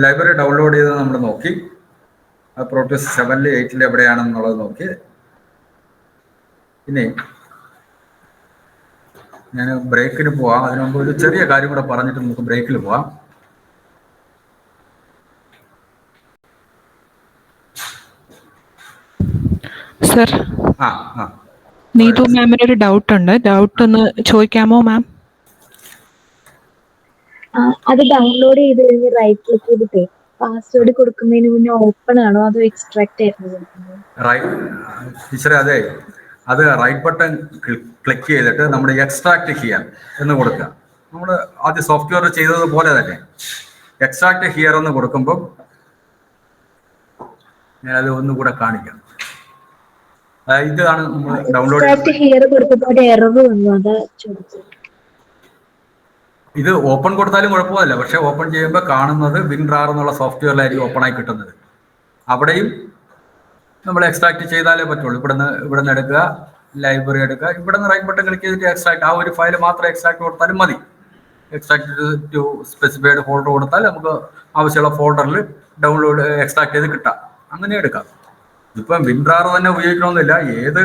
ലൈബ്രറി ഡൗൺലോഡ് ചെയ്ത് നമ്മൾ നോക്കി, പ്രോട്യൂസ് 7 8 എവിടെയാണെന്നുള്ളത് നോക്കി. ഇനി ഞാൻ ബ്രേക്കിന് പോവാം. അതിനു മുമ്പ് ഒരു ചെറിയ കാര്യം കൂടെ പറഞ്ഞിട്ട് നമുക്ക് ബ്രേക്കിൽ പോവാം. സർ, നീതു മാമിന് ഒരു ഡൗട്ട് ഉണ്ട്. ഡൗട്ട് ഒന്ന് ചോദിക്കാമോ മാം? അത് ഡൗൺലോഡ് ചെയ്ത് കഴിഞ്ഞ് റൈറ്റ് ക്ലിക്ക് ചെയ്തിട്ട് പാസ്വേഡ് കൊടുക്കുന്നതിന് മുന്നേ ഓപ്പൺ ആണോ അതോ എക്സ്ട്രാക്ട് ആയിരുന്നു? ടീച്ചറെ, അതെ, അത് റൈറ്റ് ബട്ടൺ ക്ലിക്ക് ചെയ്തിട്ട് നമ്മൾ എക്സ്ട്രാക്ട് ചെയ്യാൻ എന്ന് കൊടുക്കുക. നമ്മൾ ആദ്യം സോഫ്റ്റ്വെയർ ചെയ്തതുപോലെ തന്നെ എക്സ്ട്രാക്ട് ഹിയർ എന്ന് കൊടുക്കുമ്പോൾ ഞാനത് ഒന്നുകൂടെ കാണിക്കാം. ഇതാണ് നമ്മൾ ഡൗൺലോഡ് ഇത് ഓപ്പൺ കൊടുത്താലും കുഴപ്പമില്ല. പക്ഷെ ഓപ്പൺ ചെയ്യുമ്പോൾ കാണുന്നത് WinRAR എന്നുള്ള സോഫ്റ്റ്വെയറിലായിരിക്കും ഓപ്പൺ ആയി കിട്ടുന്നത്. അവിടെയും നമ്മൾ എക്സ്ട്രാക്ട് ചെയ്താലേ പറ്റുള്ളൂ. ഇവിടെ നിന്ന് എടുക്കുക, ലൈബ്രറി എടുക്കുക, ഇവിടെ നിന്ന് റൈറ്റ് ബട്ടൺ ക്ലിക്ക് ചെയ്തിട്ട് എക്സ്ട്രാക്ട്, ആ ഒരു ഫയൽ മാത്രം എക്സ്ട്രാക്ട് കൊടുത്താലും മതി. എക്സ്ട്രാക്ട് ടു സ്പെസിഫൈഡ് ഫോൾഡർ കൊടുത്താൽ നമുക്ക് ആവശ്യമുള്ള ഫോൾഡറിൽ ഡൗൺലോഡ് എക്സ്ട്രാക്ട് ചെയ്ത് കിട്ടാം. അങ്ങനെ എടുക്കാം. ഇപ്പം WinRAR തന്നെ ഉപയോഗിക്കണമെന്നില്ല. ഏത്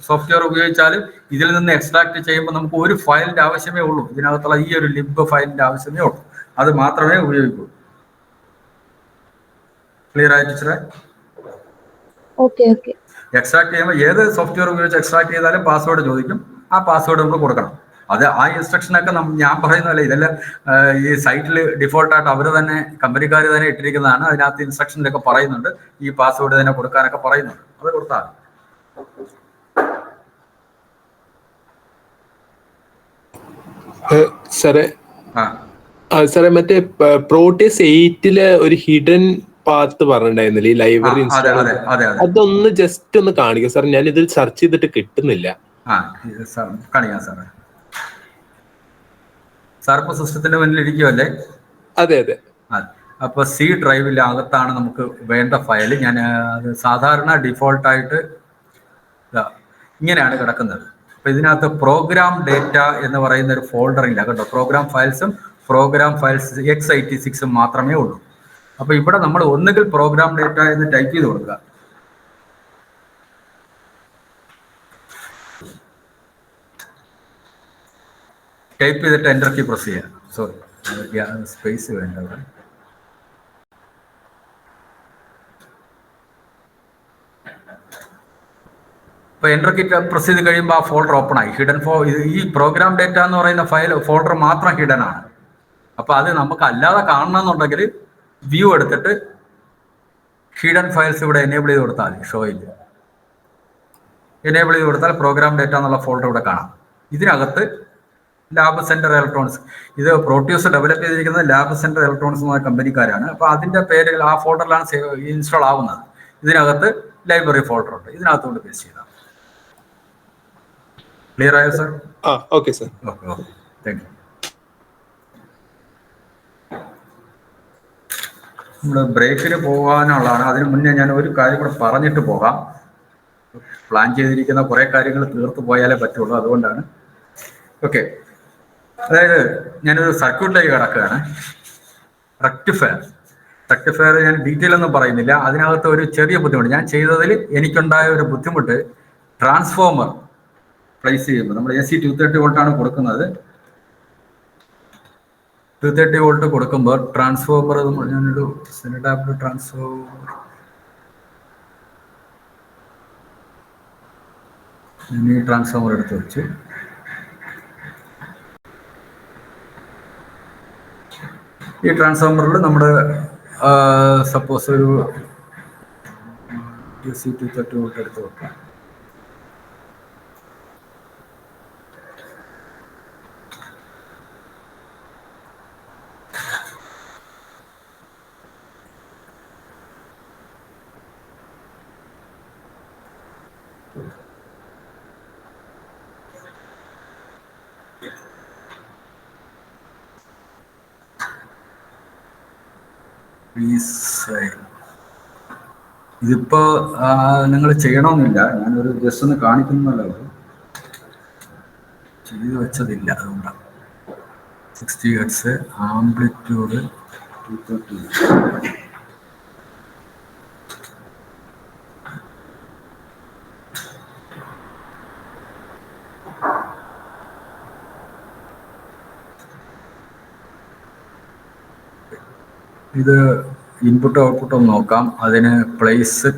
സോഫ്റ്റ്വെയർ ഉപയോഗിച്ചാലും ഇതിൽ നിന്ന് എക്സ്ട്രാക്ട് ചെയ്യുമ്പോൾ നമുക്ക് ഒരു ഫയലിന്റെ ആവശ്യമേ ഉള്ളൂ. ഇതിനകത്തുള്ള ഈ ഒരു ലിബ് ഫയലിന്റെ ആവശ്യമേ ഉള്ളൂ. അത് മാത്രമേ ഉപയോഗിക്കൂ. ക്ലിയർ ആയി ടീച്ചറെ? എക്സ്ട്രാക്ട് ചെയ്യുമ്പോൾ ഏത് സോഫ്റ്റ്വെയർ ഉപയോഗിച്ച് എക്സ്ട്രാക്ട് ചെയ്താലും പാസ്വേഡ് ചോദിക്കും. ആ പാസ്വേഡ് നമ്മൾ കൊടുക്കണം. അത് ആ ഇൻസ്ട്രക്ഷനൊക്കെ ഞാൻ പറയുന്നതല്ല, ഇതെല്ലാം ഈ സൈറ്റിൽ ഡിഫോൾട്ടായിട്ട് അവർ തന്നെ, കമ്പനിക്കാർ തന്നെ ഇട്ടിരിക്കുന്നതാണ്. അതിനകത്ത് ഇൻസ്ട്രക്ഷനിലൊക്കെ പറയുന്നുണ്ട് ഈ പാസ്വേഡ് തന്നെ കൊടുക്കാനൊക്കെ പറയുന്നുണ്ട്. അത് കൊടുത്താൽ സാറേ മറ്റേ പ്രോട്ടീസ് 8 ഒരു ഹിഡൻ പാത്ത് പറഞ്ഞിട്ടുണ്ടായിരുന്നില്ല ഈ ലൈബ്രറി. അതൊന്ന് ജസ്റ്റ് ഒന്ന് കാണിക്കാം സാർ. ഞാൻ ഇതിൽ സെർച്ച് ചെയ്തിട്ട് കിട്ടുന്നില്ല. കാണിക്കാം സാറേ. സാർ ഇപ്പൊ സിസ്റ്റത്തിന്റെ മുന്നിൽ ഇരിക്കുമല്ലേ? അതെ അതെ. അപ്പൊ C ഡ്രൈവിൽ അകത്താണ് നമുക്ക് വേണ്ട ഫയൽ. ഞാൻ അത് സാധാരണ ഡിഫോൾട്ടായിട്ട് ഇങ്ങനെയാണ് കിടക്കുന്നത്. അപ്പൊ ഇതിനകത്ത് പ്രോഗ്രാം ഡേറ്റ എന്ന് പറയുന്ന ഒരു ഫോൾഡർ ഇല്ല കേട്ടോ. പ്രോഗ്രാം ഫയൽസും പ്രോഗ്രാം ഫയൽസ് x86 മാത്രമേ ഉള്ളൂ. അപ്പോൾ ഇവിടെ നമ്മൾ ഒന്നുകിൽ പ്രോഗ്രാം ഡേറ്റ എന്ന് ടൈപ്പ് ചെയ്ത് കൊടുക്കുക. ടൈപ്പ് ചെയ്തിട്ട് എൻ്റർ കീ പ്രസ് ചെയ്യുക. സോറി, സ്പേസ് വേണ്ട അവിടെ. ഇപ്പോൾ എൻ്റർ കീ പ്രസ് ചെയ്ത് കഴിയുമ്പോൾ ആ ഫോൾഡർ ഓപ്പൺ ആയി. ഹിഡൻ ഈ പ്രോഗ്രാം ഡേറ്റ എന്ന് പറയുന്ന ഫോൾഡർ മാത്രം ഹിഡൻ ആണ്. അപ്പോൾ അത് നമുക്ക് അല്ലാതെ കാണണമെന്നുണ്ടെങ്കിൽ വ്യൂ എടുത്തിട്ട് ഹിഡൻ ഫയൽസ് ഇവിടെ എനേബിൾ ചെയ്ത് കൊടുത്താൽ മതി. ഷോയിൽ എനേബിൾ ചെയ്ത് കൊടുത്താൽ പ്രോഗ്രാം ഡേറ്റ എന്നുള്ള ഫോൾഡർ ഇവിടെ കാണാം. ഇതിനകത്ത് ലാബ് സെന്റർ ഇലക്ട്രോണിക്സ്, ഇത് പ്രോട്യൂസ് ഡെവലപ്പ് ചെയ്തിരിക്കുന്നത് ലാബ് സെന്റർ ഇലക്ട്രോണിക്സ് എന്ന കമ്പനിക്കാരാണ്. അപ്പോൾ അതിൻ്റെ പേര് ആ ഫോൾഡറിലാണ് ഇൻസ്റ്റാൾ ആവുന്നത്. ഇതിനകത്ത് ലൈബ്രറി ഫോൾഡർ ഉണ്ട്, ഇതിനകത്ത് കൊണ്ട് പേസ്റ്റ് ചെയ്താൽ. ക്ലിയർ ആയോ sir? Okay sir. Okay okay, thank U. നമ്മൾ ബ്രേക്കിന് പോകാനുള്ളതാണ്. അതിന് മുന്നേ ഞാൻ ഒരു കാര്യം കൂടെ പറഞ്ഞിട്ട് പോകാം. പ്ലാൻ ചെയ്തിരിക്കുന്ന കുറേ കാര്യങ്ങൾ തീർത്ത് പോയാലേ പറ്റുള്ളൂ, അതുകൊണ്ടാണ്. ഓക്കെ, അതായത് ഞാനൊരു സർക്യൂട്ടിലേക്ക് കിടക്കുകയാണ്. റെക്ടിഫയർ ഞാൻ ഡീറ്റെയിൽ ഒന്നും പറയുന്നില്ല. അതിനകത്ത് ഒരു ചെറിയ ബുദ്ധിമുട്ട് ഞാൻ ചെയ്തതിൽ എനിക്കുണ്ടായ ഒരു ബുദ്ധിമുട്ട്, ട്രാൻസ്ഫോമർ പ്ലേസ് ചെയ്യുമ്പോൾ നമ്മൾ AC 230 വോൾട്ടാണ് കൊടുക്കുന്നത്. 230 വോൾട്ട് കൊടുക്കുമ്പോൾ ട്രാൻസ്ഫോമർ ഞാനൊരു സെനഡാപ്റ്റർ ട്രാൻസ്ഫോമർ ഈ ട്രാൻസ്ഫോമർ എടുത്ത് വെച്ച് ഈ ട്രാൻസ്ഫോമറിൽ നമ്മുടെ സപ്പോസ് ഒരു AC 230 വോൾട്ട് എടുത്ത് വെക്കാം. ഇതിപ്പോ നിങ്ങൾ ചെയ്യണമെന്നില്ല, ഞാനൊരു ജസ്റ്റ് ഒന്ന് കാണിക്കുന്നല്ലോ, ചെയ്ത് വെച്ചതില്ല, അതുകൊണ്ടാണ്. 60 ഹെർട്സ് ആംപ്ലിറ്റ്യൂഡ് 230. ഇത് ഇൻപുട്ട് ഔട്ട്പുട്ട് ഒന്ന് നോക്കാം. അതിന് പ്ലേസ്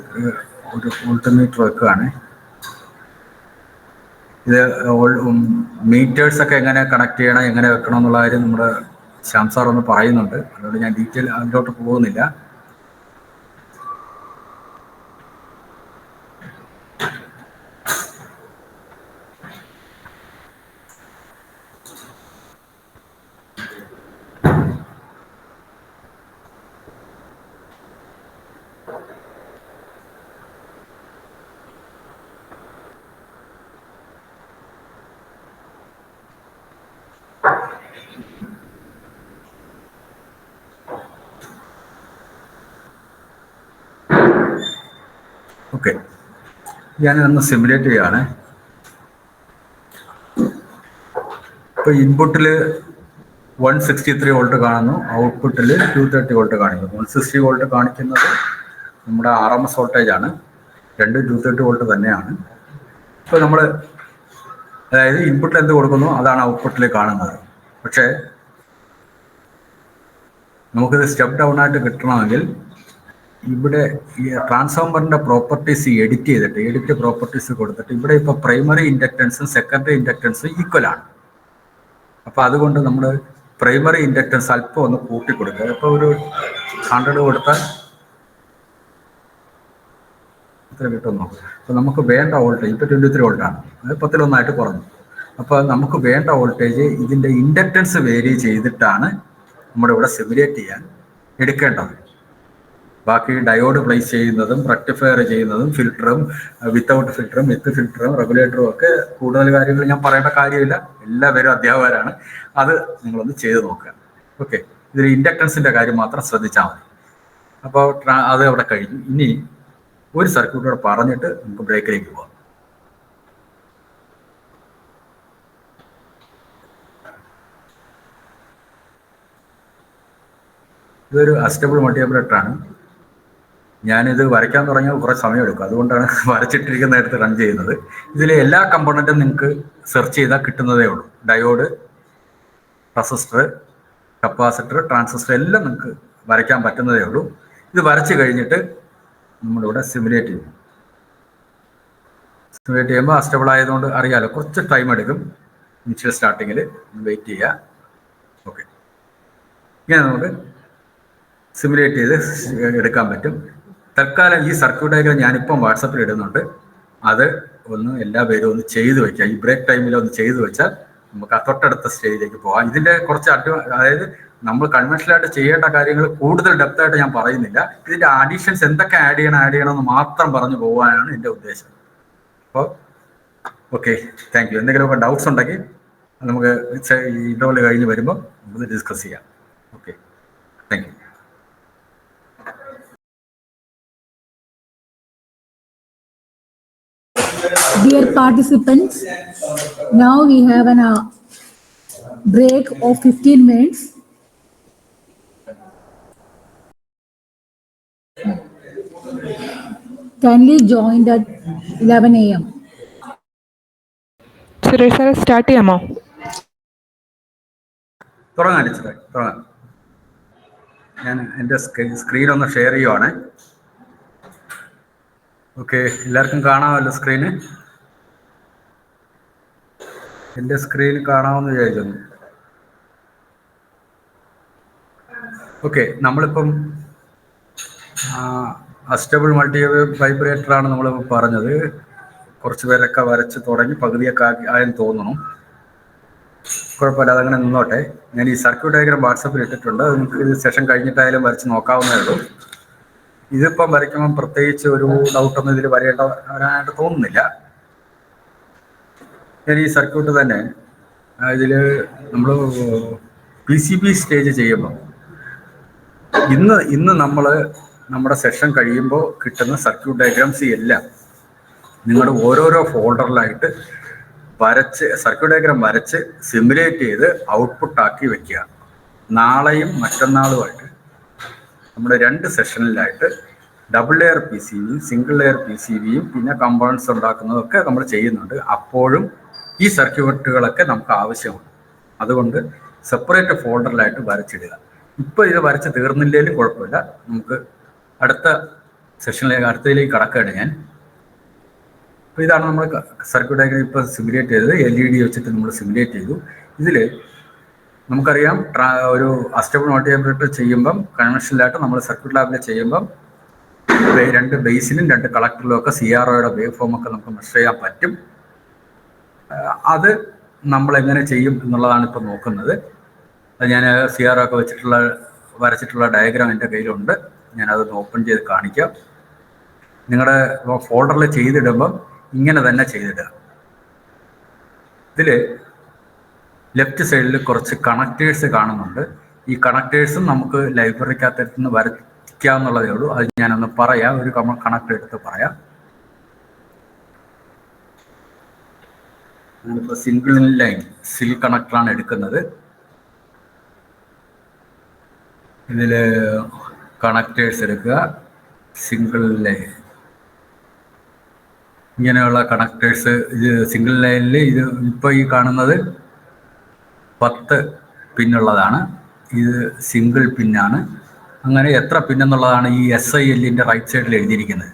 ഒരു വോൾട്ട്മീറ്റർ വെക്കുകയാണ്. ഇത് മീറ്റേഴ്സൊക്കെ എങ്ങനെ കണക്ട് ചെയ്യണം, എങ്ങനെ വെക്കണം എന്നുള്ള കാര്യം നമ്മുടെ ശ്യാം സാർ ഒന്ന് പറയുന്നുണ്ട്. അതുകൊണ്ട് ഞാൻ ഡീറ്റെയിൽ അതിലോട്ട് പോകുന്നില്ല. ഓക്കെ, ഞാനൊന്ന് സിമുലേറ്റ് ചെയ്യാണ്. ഇപ്പോൾ ഇൻപുട്ടിൽ 163 വോൾട്ട് കാണുന്നു, ഔട്ട്പുട്ടിൽ 230 വോൾട്ട് കാണിക്കുന്നു. 160 വോൾട്ട് കാണിക്കുന്നത് നമ്മുടെ RMS വോൾട്ടേജ് ആണ്, 230 വോൾട്ട് തന്നെയാണ്. ഇപ്പോൾ നമ്മൾ അതായത് ഇൻപുട്ടിൽ എന്ത് കൊടുക്കുന്നു അതാണ് ഔട്ട്പുട്ടിൽ കാണുന്നത്. പക്ഷേ നമുക്കിത് സ്റ്റെപ്പ് ഡൗൺ ആയിട്ട് കിട്ടണമെങ്കിൽ ഇവിടെ ഈ ട്രാൻസ്ഫോമറിൻ്റെ പ്രോപ്പർട്ടീസ് എഡിറ്റ് പ്രോപ്പർട്ടീസ് കൊടുത്തിട്ട് ഇവിടെ ഇപ്പോൾ പ്രൈമറി ഇൻഡക്റ്റൻസും സെക്കൻഡറി ഇൻഡക്റ്റൻസും ഈക്വലാണ്. അപ്പോൾ അതുകൊണ്ട് നമ്മൾ പ്രൈമറി ഇൻഡക്റ്റൻസ് അല്പം ഒന്ന് കൂട്ടി കൊടുക്കുക. ഇപ്പോൾ ഒരു 100 കൊടുത്താൽ ഇത്ര കിട്ടുന്നു. അപ്പോൾ നമുക്ക് വേണ്ട വോൾട്ടേജ് ഇപ്പോൾ 23 വോൾട്ടാണ്, അത് 10-1 കുറഞ്ഞു. അപ്പോൾ നമുക്ക് വേണ്ട വോൾട്ടേജ് ഇതിൻ്റെ ഇൻഡക്റ്റൻസ് വേരി ചെയ്തിട്ടാണ് നമ്മുടെ ഇവിടെ സിമുലേറ്റ് ചെയ്യാൻ എടുക്കേണ്ടത്. ബാക്കി ഡയോഡ് പ്ലേസ് ചെയ്യുന്നതും റെക്ടിഫയർ ചെയ്യുന്നതും ഫിൽറ്ററും വിത്തൗട്ട് ഫിൽറ്ററും വിത്ത് ഫിൽറ്ററും റെഗുലേറ്ററും ഒക്കെ കൂടുതൽ കാര്യങ്ങൾ ഞാൻ പറയേണ്ട കാര്യമില്ല, എല്ലാവരും അധ്യാപകരാണ്. അത് നിങ്ങളൊന്ന് ചെയ്ത് നോക്കുക. ഓക്കെ, ഇതിൽ ഇൻഡക്റ്റൻസിൻ്റെ കാര്യം മാത്രം ശ്രദ്ധിച്ചാൽ മതി. അപ്പോൾ അത് അവിടെ കഴിഞ്ഞു. ഇനി ഒരു സർക്യൂട്ടോടെ പറഞ്ഞിട്ട് നമുക്ക് ബ്രേക്കിലേക്ക് പോകാം. ഇതൊരു അസ്റ്റബിൾ മൾട്ടിവൈബ്രേറ്ററാണ്. ഞാനിത് വരയ്ക്കാൻ തുടങ്ങിയാൽ കുറേ സമയമെടുക്കും, അതുകൊണ്ടാണ് വരച്ചിട്ടിരിക്കുന്ന നേരത്ത് റൺ ചെയ്യുന്നത്. ഇതിലെ എല്ലാ കമ്പോണൻറ്റും നിങ്ങൾക്ക് സെർച്ച് ചെയ്താൽ കിട്ടുന്നതേ ഉള്ളൂ. ഡയോഡ്, റെസിസ്റ്റർ, കപ്പാസിറ്റർ, ട്രാൻസിസ്റ്റർ എല്ലാം നിങ്ങൾക്ക് വരയ്ക്കാൻ പറ്റുന്നതേ ഉള്ളൂ. ഇത് വരച്ച് കഴിഞ്ഞിട്ട് നമ്മളിവിടെ സിമുലേറ്റ് ചെയ്യും. സിമുലേറ്റ് ചെയ്യുമ്പോൾ അസ്റ്റബിൾ ആയതുകൊണ്ട് അറിയാമല്ലോ, കുറച്ച് ടൈം എടുക്കും. ഇനിഷ്യൽ സ്റ്റാർട്ടിങ്ങിൽ വെയിറ്റ് ചെയ്യുക. ഓക്കെ, ഇങ്ങനെ നമുക്ക് സിമുലേറ്റ് ചെയ്ത് എടുക്കാൻ പറ്റും. തൽക്കാലം ഈ സർക്യൂട്ട് ഡയഗ്രം ഞാനിപ്പം വാട്സപ്പിൽ ഇടുന്നുണ്ട്. അത് ഒന്ന് എല്ലാ പേരും ഒന്ന് ചെയ്തു വെക്കുക. ഈ ബ്രേക്ക് ടൈമിൽ ഒന്ന് ചെയ്തു വെച്ചാൽ നമുക്ക് ആ തൊട്ടടുത്ത സ്റ്റേജിലേക്ക് പോകാം. ഇതിൻ്റെ കുറച്ച് അതായത് നമ്മൾ കൺവെൻഷനായിട്ട് ചെയ്യേണ്ട കാര്യങ്ങൾ കൂടുതൽ ഡെപ്തായിട്ട് ഞാൻ പറയുന്നില്ല. ഇതിൻ്റെ അഡീഷൻസ് എന്തൊക്കെ ആഡ് ചെയ്യണമെന്ന് മാത്രം പറഞ്ഞു പോകാനാണ് എൻ്റെ ഉദ്ദേശം. അപ്പോൾ ഓക്കെ, താങ്ക് യു. എന്തെങ്കിലുമൊക്കെ ഡൗട്ട്സ് ഉണ്ടെങ്കിൽ നമുക്ക് ഈ ഇൻ്റർവെൽ കഴിഞ്ഞ് വരുമ്പോൾ നമുക്ക് ഡിസ്കസ് ചെയ്യാം. Okay, thank U. Dear participants, now we have a break of 15 minutes. Kindly join at 11 a.m. Suresh സാറെ സ്റ്റാർട്ട് ചെയ്യാമോ? തുടങ്ങാം. ഞാൻ എൻ്റെ സ്ക്രീൻ ഒന്ന് ഷെയർ ചെയ്യുവാണ്. ഓക്കെ, എല്ലാവർക്കും കാണാമല്ലോ സ്ക്രീന്? എൻ്റെ സ്ക്രീൻ കാണാമെന്ന് വിചാരിക്കുന്നു. ഓക്കെ, നമ്മളിപ്പം അസ്റ്റബിൾ മൾട്ടി വൈബ്രേറ്ററാണ് നമ്മൾ പറഞ്ഞത്. കുറച്ച് പേരൊക്കെ വരച്ച് തുടങ്ങി, പകുതിയൊക്കെ ആയെന്ന് തോന്നുന്നു. കുഴപ്പമില്ല, അതങ്ങനെ നിന്നോട്ടെ. ഞാൻ ഈ സർക്യൂട്ട് ഡയഗ്രം വാട്സപ്പിൽ ഇട്ടിട്ടുണ്ട്. നിങ്ങൾക്ക് ഇത് സെഷൻ കഴിഞ്ഞിട്ടായാലും വരച്ച് നോക്കാവുന്നതേ ഉള്ളൂ. ഇതിപ്പം വരയ്ക്കുമ്പം പ്രത്യേകിച്ച് ഒരു ഡൗട്ടൊന്നും ഇതിൽ വരാനായിട്ട് തോന്നുന്നില്ല. ഞാൻ ഈ സർക്യൂട്ട് തന്നെ ഇതിൽ നമ്മൾ PCB സ്റ്റേജ് ചെയ്യുമ്പോൾ ഇന്ന് നമ്മൾ നമ്മുടെ സെഷൻ കഴിയുമ്പോൾ കിട്ടുന്ന സർക്യൂട്ട് ഡയഗ്രാംസ് എല്ലാം നിങ്ങൾ ഓരോരോ ഫോൾഡറിലായിട്ട് വരച്ച് സർക്യൂട്ട് ഡയഗ്രാം വരച്ച് സിമുലേറ്റ് ചെയ്ത് ഔട്ട്പുട്ടാക്കി വെക്കുക. നാളെയും മറ്റന്നാളുമായിട്ട് നമ്മുടെ 2 സെഷനിലായിട്ട് ഡബിൾ ലെയർ PCBയും സിംഗിൾ ലെയർ PCBയും പിന്നെ കമ്പോണൻസ് ഉണ്ടാക്കുന്നതൊക്കെ നമ്മൾ ചെയ്യുന്നുണ്ട്. അപ്പോഴും ഈ സർക്യൂട്ടുകളൊക്കെ നമുക്ക് ആവശ്യമുണ്ട്. അതുകൊണ്ട് സെപ്പറേറ്റ് ഫോൾഡറിലായിട്ട് വരച്ചിടുക. ഇപ്പോൾ ഇത് വരച്ച് തീർന്നില്ലെങ്കിലും കുഴപ്പമില്ല, നമുക്ക് അടുത്ത അടുത്തതിലേക്ക് കടക്കുകയാണ് ഞാൻ. അപ്പോൾ ഇതാണ് നമ്മൾ സർക്യൂട്ട് ഡയഗ്രം ഇപ്പോൾ സിമുലേറ്റ് ചെയ്തത്. LED വെച്ചിട്ട് നമ്മൾ സിമുലേറ്റ് ചെയ്തു. ഇതിൽ നമുക്കറിയാം ഒരു അസ്റ്റബിൾ മൾട്ടിവൈബ്രേറ്റർ ചെയ്യുമ്പം കൺവെൻഷനലായിട്ട് നമ്മൾ സർക്യൂട്ട് ലാബിൽ ചെയ്യുമ്പം 2 ബേസിലും 2 കളക്ടറിലും ഒക്കെ CROയുടെ വേവ് ഫോമൊക്കെ നമുക്ക് മെഷർ ചെയ്യാൻ പറ്റും. അത് നമ്മൾ എങ്ങനെ ചെയ്യും എന്നുള്ളതാണ് ഇപ്പോൾ നോക്കുന്നത്. അത് ഞാൻ CRO ഒക്കെ വരച്ചിട്ടുള്ള ഡയഗ്രാം എൻ്റെ കയ്യിലുണ്ട്. ഞാനതൊന്ന് ഓപ്പൺ ചെയ്ത് കാണിക്കാം. നിങ്ങളുടെ ഫോൾഡറിൽ ചെയ്തിടുമ്പം ഇങ്ങനെ തന്നെ ചെയ്തിടുക. ഇതിൽ ലെഫ്റ്റ് സൈഡിൽ കുറച്ച് കണക്റ്റേഴ്സ് കാണുന്നുണ്ട്. ഈ കണക്റ്റേഴ്സും നമുക്ക് ലൈബ്രറിക്കകത്ത് നിന്ന് വരയ്ക്കാവുന്നുള്ളതേ ഉള്ളൂ. അത് ഞാനൊന്ന് പറയാം, ഒരു കണക്ടർ എടുത്ത് പറയാം. ഞാനിപ്പോൾ സിംഗിൾ ലൈൻ സിൽ കണക്ടറാണ് എടുക്കുന്നത്. ഇതിൽ കണക്റ്റേഴ്സ് എടുക്കുക, സിംഗിൾ ലൈൻ, ഇങ്ങനെയുള്ള കണക്റ്റേഴ്സ്. ഇത് സിംഗിൾ ലൈനിൽ ഇത് ഇപ്പോൾ ഈ കാണുന്നത് 10 പിന്നുള്ളതാണ്. ഇത് സിംഗിൾ പിന്നാണ്. അങ്ങനെ എത്ര പിന്നെന്നുള്ളതാണ് ഈ SILൻ്റെ റൈറ്റ് സൈഡിൽ എഴുതിയിരിക്കുന്നത്.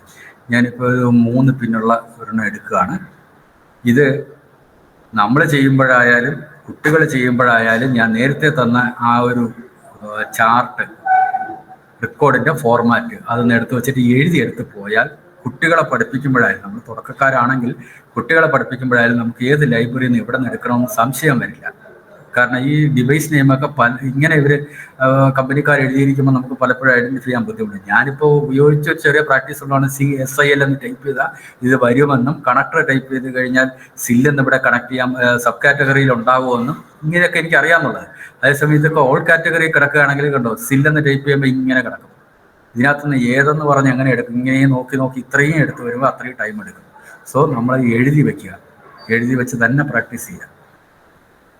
ഞാനിപ്പോൾ 3 പിന്നുള്ള ഒരെണ്ണം എടുക്കുകയാണ്. ഇത് നമ്മൾ ചെയ്യുമ്പോഴായാലും കുട്ടികൾ ചെയ്യുമ്പോഴായാലും ഞാൻ നേരത്തെ തന്ന ആ ഒരു ചാർട്ട് റെക്കോർഡിൻ്റെ ഫോർമാറ്റ് അതൊന്ന് എടുത്ത് വെച്ചിട്ട് എഴുതിയെടുത്ത് പോയാൽ കുട്ടികളെ പഠിപ്പിക്കുമ്പോഴായാലും, നമ്മൾ തുടക്കക്കാരാണെങ്കിൽ കുട്ടികളെ പഠിപ്പിക്കുമ്പോഴായാലും നമുക്ക് ഏത് ലൈബ്രറിയിൽ നിന്ന് എവിടെ നിന്ന് എടുക്കണമെന്ന് സംശയം വരില്ല. കാരണം ഈ ഡിവൈസ് നെയിമൊക്കെ ഇങ്ങനെ ഇവർ കമ്പനിക്കാർ എഴുതിയിരിക്കുമ്പോൾ നമുക്ക് പലപ്പോഴും ഐഡൻറ്റിഫൈ ചെയ്യാൻ ബുദ്ധിമുട്ടുണ്ട്. ഞാനിപ്പോൾ ഉപയോഗിച്ച ചെറിയ പ്രാക്ടീസ് ഉള്ളതാണ് SIL എന്ന് ടൈപ്പ് ചെയ്താൽ ഇത് വരുമെന്നും കണക്ടർ ടൈപ്പ് ചെയ്ത് കഴിഞ്ഞാൽ സിൽ എന്ന് ഇവിടെ കണക്ട് ചെയ്യാം, സബ് കാറ്റഗറിയിൽ ഉണ്ടാകുമെന്നും ഇങ്ങനെയൊക്കെ എനിക്ക് അറിയാമെന്നുള്ളത്. അതേസമയം ഇതൊക്കെ ഓൾ കാറ്റഗറി കിടക്കുകയാണെങ്കിൽ കണ്ടോ, സിൽ എന്ന് ടൈപ്പ് ചെയ്യുമ്പോൾ ഇങ്ങനെ കിടക്കും. ഇതിനകത്തുനിന്ന് ഏതെന്ന് പറഞ്ഞ് എങ്ങനെ എടുക്കും? ഇങ്ങനെ നോക്കി ഇത്രയും എടുത്ത് വരുമ്പോൾ അത്രയും ടൈം എടുക്കും. സോ നമ്മൾ എഴുതി വെക്കുക, എഴുതി വെച്ച് തന്നെ പ്രാക്ടീസ് ചെയ്യുക.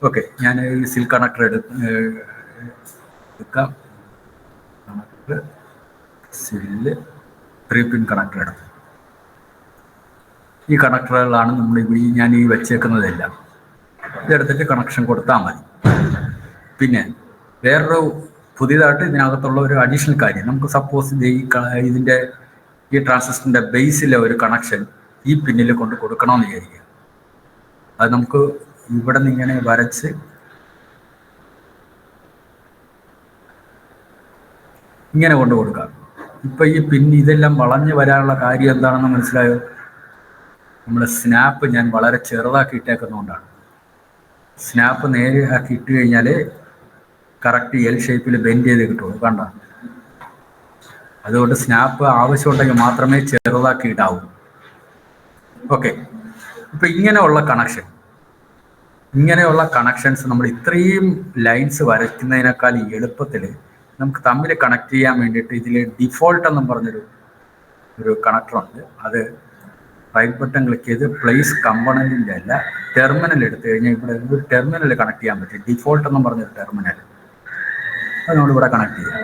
ഓക്കെ, ഞാൻ ഈ സിൽ കണക്ടർ എടുക്കാം. സില്ല് 3 പിൻ കണക്ടർ എടുത്തു. ഈ കണക്ടറുകളാണ് നമ്മൾ ഞാൻ ഈ വെച്ചേക്കുന്നതെല്ലാം. ഇതെടുത്തിട്ട് കണക്ഷൻ കൊടുത്താൽ മതി. പിന്നെ വേറൊരു പുതിയതായിട്ട് ഇതിനകത്തുള്ള ഒരു അഡീഷണൽ കാര്യം, നമുക്ക് സപ്പോസ് ഇതിൻ്റെ ഈ ട്രാൻസിസ്റ്ററിൻ്റെ ബേസിലെ ഒരു കണക്ഷൻ ഈ പിന്നിൽ കൊണ്ട് കൊടുക്കണമെന്ന് വിചാരിക്കുക. അത് നമുക്ക് ഇവിടെ നിന്ന് ഇങ്ങനെ വരച്ച് ഇങ്ങനെ കൊണ്ട് കൊടുക്കാം. ഇപ്പം ഈ പിൻ ഇതെല്ലാം വളഞ്ഞ് വരാനുള്ള കാര്യം എന്താണെന്ന് മനസ്സിലായോ? നമ്മൾ സ്നാപ്പ് ഞാൻ വളരെ ചെറുതാക്കി ഇട്ടേക്കുന്നതുകൊണ്ടാണ്. സ്നാപ്പ് നേരെ ആക്കി ഇട്ട് കഴിഞ്ഞാൽ കറക്റ്റ് എൽ ഷേപ്പിൽ ബെൻഡ് ചെയ്ത് കിട്ടുള്ളൂ. കണ്ട, അതുകൊണ്ട് സ്നാപ്പ് ആവശ്യമുണ്ടെങ്കിൽ മാത്രമേ ചെറുതാക്കി ഇടാവൂ. ഓക്കെ, ഇപ്പം ഇങ്ങനെയുള്ള കണക്ഷൻസ് നമ്മൾ ഇത്രയും ലൈൻസ് വരയ്ക്കുന്നതിനേക്കാൾ എളുപ്പത്തിൽ നമുക്ക് തമ്മിൽ കണക്ട് ചെയ്യാൻ വേണ്ടിയിട്ട് ഇതിൽ ഡിഫോൾട്ട് എന്നും പറഞ്ഞൊരു കണക്ടറുണ്ട്. അത് റൈറ്റ് ബട്ടൺ ക്ലിക്ക് ചെയ്ത് പ്ലേസ് കമ്പണൻറ്റിൻ്റെ അല്ല, ടെർമിനൽ എടുത്തു കഴിഞ്ഞാൽ ഇവിടെ ഒരു ടെർമിനൽ കണക്ട് ചെയ്യാൻ പറ്റും. ഡിഫോൾട്ട് എന്നും പറഞ്ഞൊരു ടെർമിനൽ, അത് നമ്മളിവിടെ കണക്ട് ചെയ്യാം.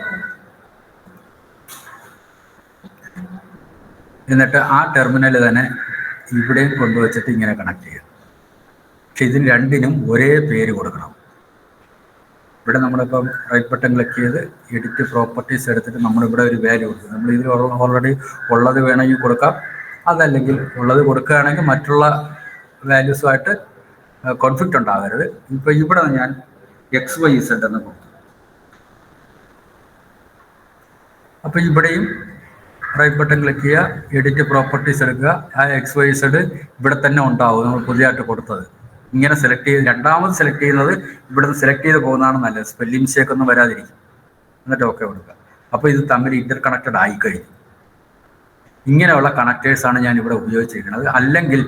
എന്നിട്ട് ആ ടെർമിനൽ തന്നെ ഇവിടെയും കൊണ്ടുവച്ചിട്ട് ഇങ്ങനെ കണക്ട് ചെയ്യാം. പക്ഷെ ഇതിന് രണ്ടിനും ഒരേ പേര് കൊടുക്കണം. ഇവിടെ നമ്മളിപ്പം റൈറ്റ് ബട്ടൺ ക്ലിക്ക് ചെയ്ത് എഡിറ്റ് പ്രോപ്പർട്ടീസ് എടുത്തിട്ട് നമ്മളിവിടെ ഒരു വാല്യൂ കൊടുക്കും. നമ്മൾ ഇതിൽ ഓൾറെഡി ഉള്ളത് വേണമെങ്കിൽ കൊടുക്കാം, അതല്ലെങ്കിൽ ഉള്ളത് കൊടുക്കുകയാണെങ്കിൽ മറ്റുള്ള വാല്യൂസുമായിട്ട് കോൺഫ്ലിക്റ്റ് ഉണ്ടാകരുത്. ഇപ്പം ഇവിടെ ഞാൻ XYZ എന്ന് കൊടുത്തു. അപ്പം ഇവിടെയും റൈറ്റ് ബട്ടൺ ക്ലിക്ക് ചെയ്യുക, എഡിറ്റ് പ്രോപ്പർട്ടീസ് എടുക്കുക. ആ XYZ ഇവിടെ തന്നെ ഉണ്ടാവും, നമ്മൾ പുതിയതായിട്ട് കൊടുത്തത്. ഇങ്ങനെ സെലക്ട് ചെയ്ത് രണ്ടാമത് സെലക്ട് ചെയ്യുന്നത് ഇവിടെ നിന്ന് സെലക്ട് ചെയ്ത് പോകുന്നതാണ് നല്ലത്, സ്പെല്ലിംഗ് മിസ്റ്റേക്ക് ഒന്നും വരാതിരിക്കും. എന്നിട്ട് ഓക്കെ കൊടുക്കുക. അപ്പോൾ ഇത് തമ്മിൽ ഇൻ്റർ കണക്റ്റഡ് ആയിക്കഴിഞ്ഞു. ഇങ്ങനെയുള്ള കണക്റ്റേഴ്സാണ് ഞാൻ ഇവിടെ ഉപയോഗിച്ചിരിക്കുന്നത്. അല്ലെങ്കിൽ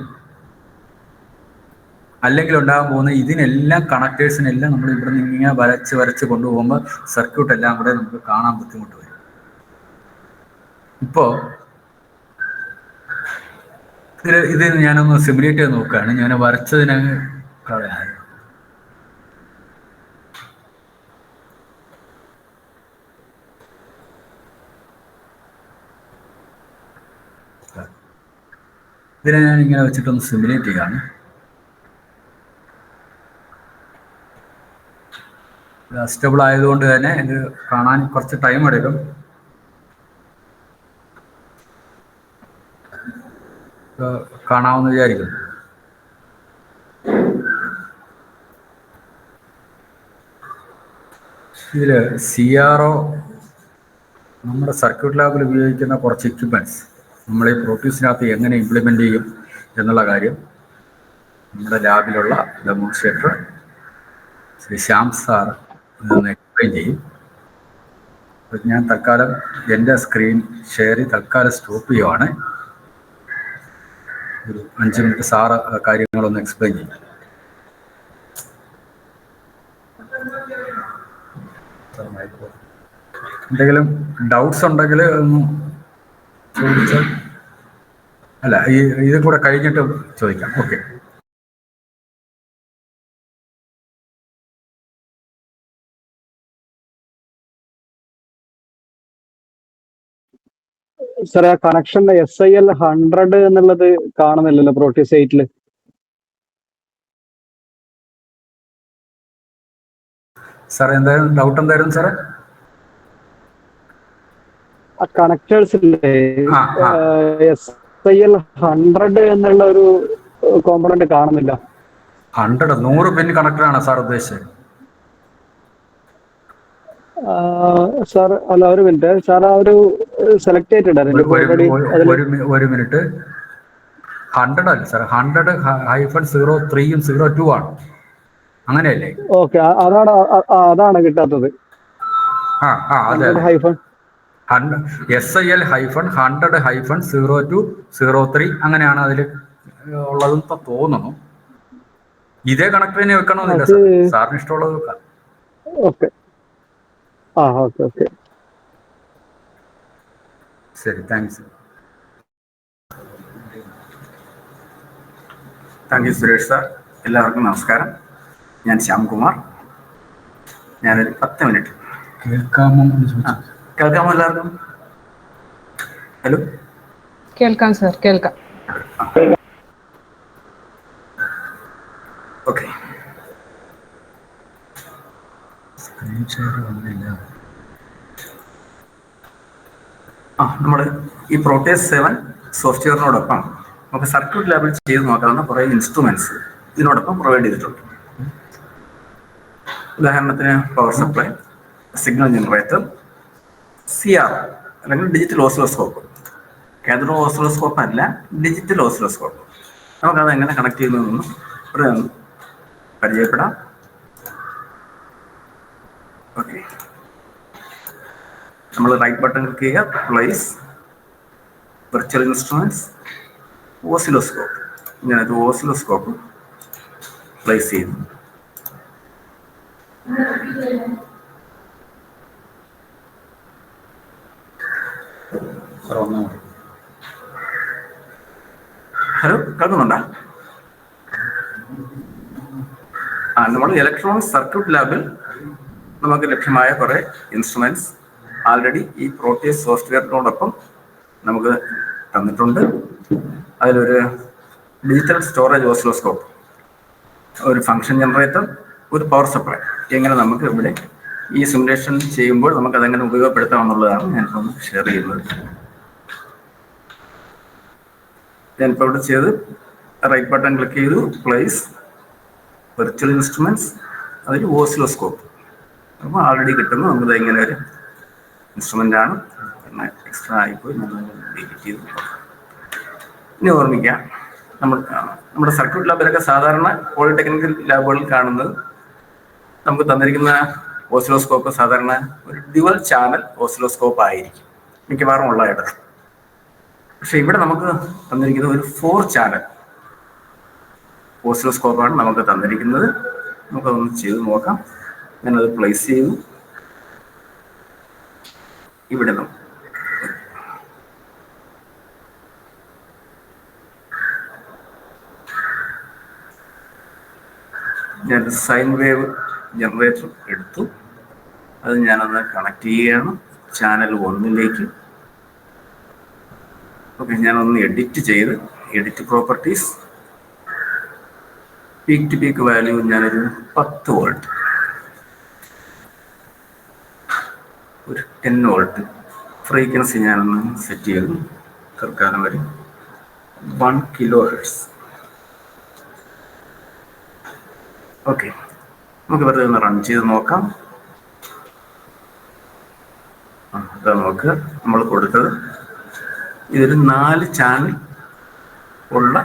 ഉണ്ടാകാൻ പോകുന്ന ഇതിനെല്ലാം കണക്റ്റേഴ്സിനെല്ലാം നമ്മൾ ഇവിടെ നിന്ന് ഇങ്ങനെ വരച്ച് കൊണ്ടുപോകുമ്പോൾ സർക്യൂട്ട് എല്ലാം കൂടെ നമുക്ക് കാണാൻ ബുദ്ധിമുട്ട് വരും. ഇപ്പോൾ ഇത് ഞാനൊന്ന് സിമുലേറ്റ് ചെയ്ത് നോക്കുകയാണ്. ഞാൻ വരച്ചതിന് കളയാൻ ഇതിനെ ഞാൻ ഇങ്ങനെ വെച്ചിട്ടൊന്ന് സിമുലേറ്റ് ചെയ്യാണ്. സ്റ്റേബിൾ ആയതുകൊണ്ട് തന്നെ ഇത് കാണാൻ കുറച്ച് ടൈം എടുക്കും. കാണാമെന്ന് വിചാരിക്കുന്നു. ഇതിൽ CRO നമ്മുടെ സർക്യൂട്ട് ലാബിൽ ഉപയോഗിക്കുന്ന കുറച്ച് എക്യുപ്മെൻറ്റ്സ് നമ്മൾ ഈ പ്രോട്ടീസിനകത്ത് എങ്ങനെ ഇംപ്ലിമെൻ്റ് ചെയ്യും എന്നുള്ള കാര്യം നമ്മുടെ ലാബിലുള്ള ഡെമോൺസ്ട്രേറ്റർ ശ്രീ ശ്യാം സാർ ഇതൊന്ന് എക്സ്പ്ലെയിൻ ചെയ്യും. ഞാൻ തൽക്കാലം എൻ്റെ സ്ക്രീൻ ഷെയർ തൽക്കാലം സ്റ്റോപ്പ് ചെയ്യുവാണ്. ഒരു 5 മിനിറ്റ് സാറ് കാര്യങ്ങളൊന്ന് എക്സ്പ്ലെയിൻ ചെയ്യും. എന്തെങ്കിലും ഡൗട്ട്സ് ഉണ്ടെങ്കിൽ ഒന്ന് ചോദിച്ചാൽ, അല്ല ഇത് കൂടെ കഴിഞ്ഞിട്ട് ചോദിക്കാം. ഓക്കെ. സാറേ, ആ കണക്ഷന്റെ SIL 100 എന്നുള്ളത് കാണുന്നില്ലല്ലോ പ്രോട്ടീസ് 8-ല്. സാറേ എന്തായാലും ഡൗട്ട് എന്തായിരുന്നു സാറേ? ആ കണക്ടേഴ്സില്ലേ, SIL 100 എന്നുള്ള ഒരു കോമ്പണന്റ് കാണുന്നില്ല. 100 പിൻ കണക്ടറാണ് സാർ ഉദ്ദേശിച്ചത്? സാർ അല്ല, ഒരു മിനിറ്റ് സാർ, ആ ഒരു സെലക്ട് ചെയ്തിട്ടുണ്ട് ഒരു മിനിറ്റ്. 100 അല്ല സാർ, 100-03-യും 02 ആണ്, അങ്ങനെയല്ലേ? ഓക്കെ, അതാണ് കിട്ടാത്തത്. SIL-100-02-03 അങ്ങനെയാണ് അതിൽ ഉള്ളതെന്ന് തോന്നുന്നു. ഇതേ കണക്ടറിനെ വെക്കണമെന്നില്ല സാർ, സാറിന് ഇഷ്ടമുള്ളത് വെക്കാം. Okay, okay. ശരി, thanks. Thank you Suresh sir. എല്ലാവർക്കും നമസ്കാരം. ഞാൻ ശ്യാംകുമാർ. ഞാനൊരു 10 മിനിറ്റ് കേൾക്കാമോ കേൾക്കാമോ എല്ലാവർക്കും? ഹലോ, കേൾക്കാം സർ, കേൾക്കാം. ഓക്കെ, സ്ക്രീൻ ഷെയർ വന്നില്ല. നമ്മൾ ഈ പ്രോട്ടേസ് 7 സോഫ്റ്റ്വെയറിനോടൊപ്പം നമുക്ക് സർക്യൂട്ട് ലാബിൽ ചെയ്ത് നോക്കാവുന്ന കുറേ ഇൻസ്ട്രുമെന്റ്സ് ഇതിനോടൊപ്പം പ്രൊവൈഡ് ചെയ്തിട്ടുണ്ട്. ഉദാഹരണത്തിന് power supply, signal generator, CR അല്ലെങ്കിൽ ഡിജിറ്റൽ ഓസിലോസ്കോപ്പ്. കേന്ദ്ര ഓസിലോസ്കോപ്പ് അല്ല, ഡിജിറ്റൽ ഓസിലോസ്കോപ്പ്. നമുക്കത് എങ്ങനെ കണക്ട് ചെയ്യുന്നതെന്ന് പരിചയപ്പെടാം. ഓക്കെ, നമ്മൾ റൈറ്റ് ബട്ടൺ ക്ലിക്ക് ചെയ്യുക, പ്ലേസ് വെർച്വൽ ഇൻസ്ട്രുമെന്റ്സ്, ഓസിലോസ്കോപ്പ്. ഞാനത് ഓസിലോസ്കോപ്പ് പ്ലേസ് ചെയ്യുന്നു. ഹലോ, കേൾക്കുന്നുണ്ടോ? നമ്മൾ ഇലക്ട്രോണിക് സർക്യൂട്ട് ലാബിൽ നമുക്ക് ലഭ്യമായ കുറേ ഇൻസ്ട്രുമെന്റ്സ് ആൾറെഡി ഈ പ്രോട്ടേസ് സോഫ്റ്റ്വെയറിനോടൊപ്പം നമുക്ക് തന്നിട്ടുണ്ട്. അതിലൊരു ഡിജിറ്റൽ സ്റ്റോറേജ് ഓസിലോസ്കോപ്പ്, ഒരു ഫംഗ്ഷൻ ജനറേറ്റർ, ഒരു പവർ സപ്ലൈ. എങ്ങനെ നമുക്ക് ഇവിടെ ഈ സിമുലേഷൻ ചെയ്യുമ്പോൾ നമുക്കതെങ്ങനെ ഉപയോഗപ്പെടുത്താമെന്നുള്ളതാണ് ഞാനിപ്പോൾ ഷെയർ ചെയ്യുന്നത്. ഞാനിപ്പോൾ ഇവിടെ ചെയ്ത് റൈറ്റ് ബട്ടൺ ക്ലിക്ക് ചെയ്തു, പ്ലേസ് വെർച്വൽ ഇൻസ്ട്രുമെന്റ്സ്, അതിൽ ഓസിലോസ്കോപ്പ്. അപ്പോൾ ആൾറെഡി കിട്ടുന്നു നമുക്ക് ഇങ്ങനെ ഒരു ഇൻസ്ട്രുമെന്റ് ആണ്. എക്സ്ട്രാ ആയിപ്പോയി, ഡിലീറ്റ് ചെയ്തു. ഇനി ഓർമ്മിക്കാം, നമ്മുടെ സർക്യൂട്ട് ലാബിലൊക്കെ സാധാരണ പോളിടെക്നിക്കൽ ലാബുകളിൽ കാണുന്നത് നമുക്ക് തന്നിരിക്കുന്ന ഓസിലോസ്കോപ്പ് സാധാരണ ഒരു ഡ്യുവൽ ചാനൽ ഓസിലോസ്കോപ്പ് ആയിരിക്കും മിക്കവാറും ഉള്ളതായിട്ട്. പക്ഷെ ഇവിടെ നമുക്ക് തന്നിരിക്കുന്നത് ഒരു 4 ചാനൽ ഓസിലോസ്കോപ്പാണ് നമുക്ക് തന്നിരിക്കുന്നത്. നമുക്കതൊന്ന് ചെയ്ത് നോക്കാം. ഞാനത് പ്ലേസ് ചെയ്തു. ഇവിടെ ഞാൻ സൈൻ വേവ് ജനറേറ്റർ എടുത്തു. അത് ഞാനൊന്ന് കണക്ട് ചെയ്യുകയാണ് ചാനൽ 1ലേക്ക്. ഓക്കെ, ഞാനൊന്ന് എഡിറ്റ് ചെയ്ത്, edit properties, peak to peak value ഞാനൊരു 10 വോൾട്ട്, ഒരു 10 വോൾട്ട്. ഫ്രീക്വൻസി ഞാനൊന്ന് സെറ്റ് ചെയ്തു തൽക്കാലം വരെ 1 kHz. ഓക്കെ, നമുക്ക് വെറുതെ ഒന്ന് റൺ ചെയ്ത് നോക്കാം. അതാ നോക്കുക, നമ്മൾ കൊടുത്തത് ഇതൊരു 4 ചാനൽ ഉള്ള,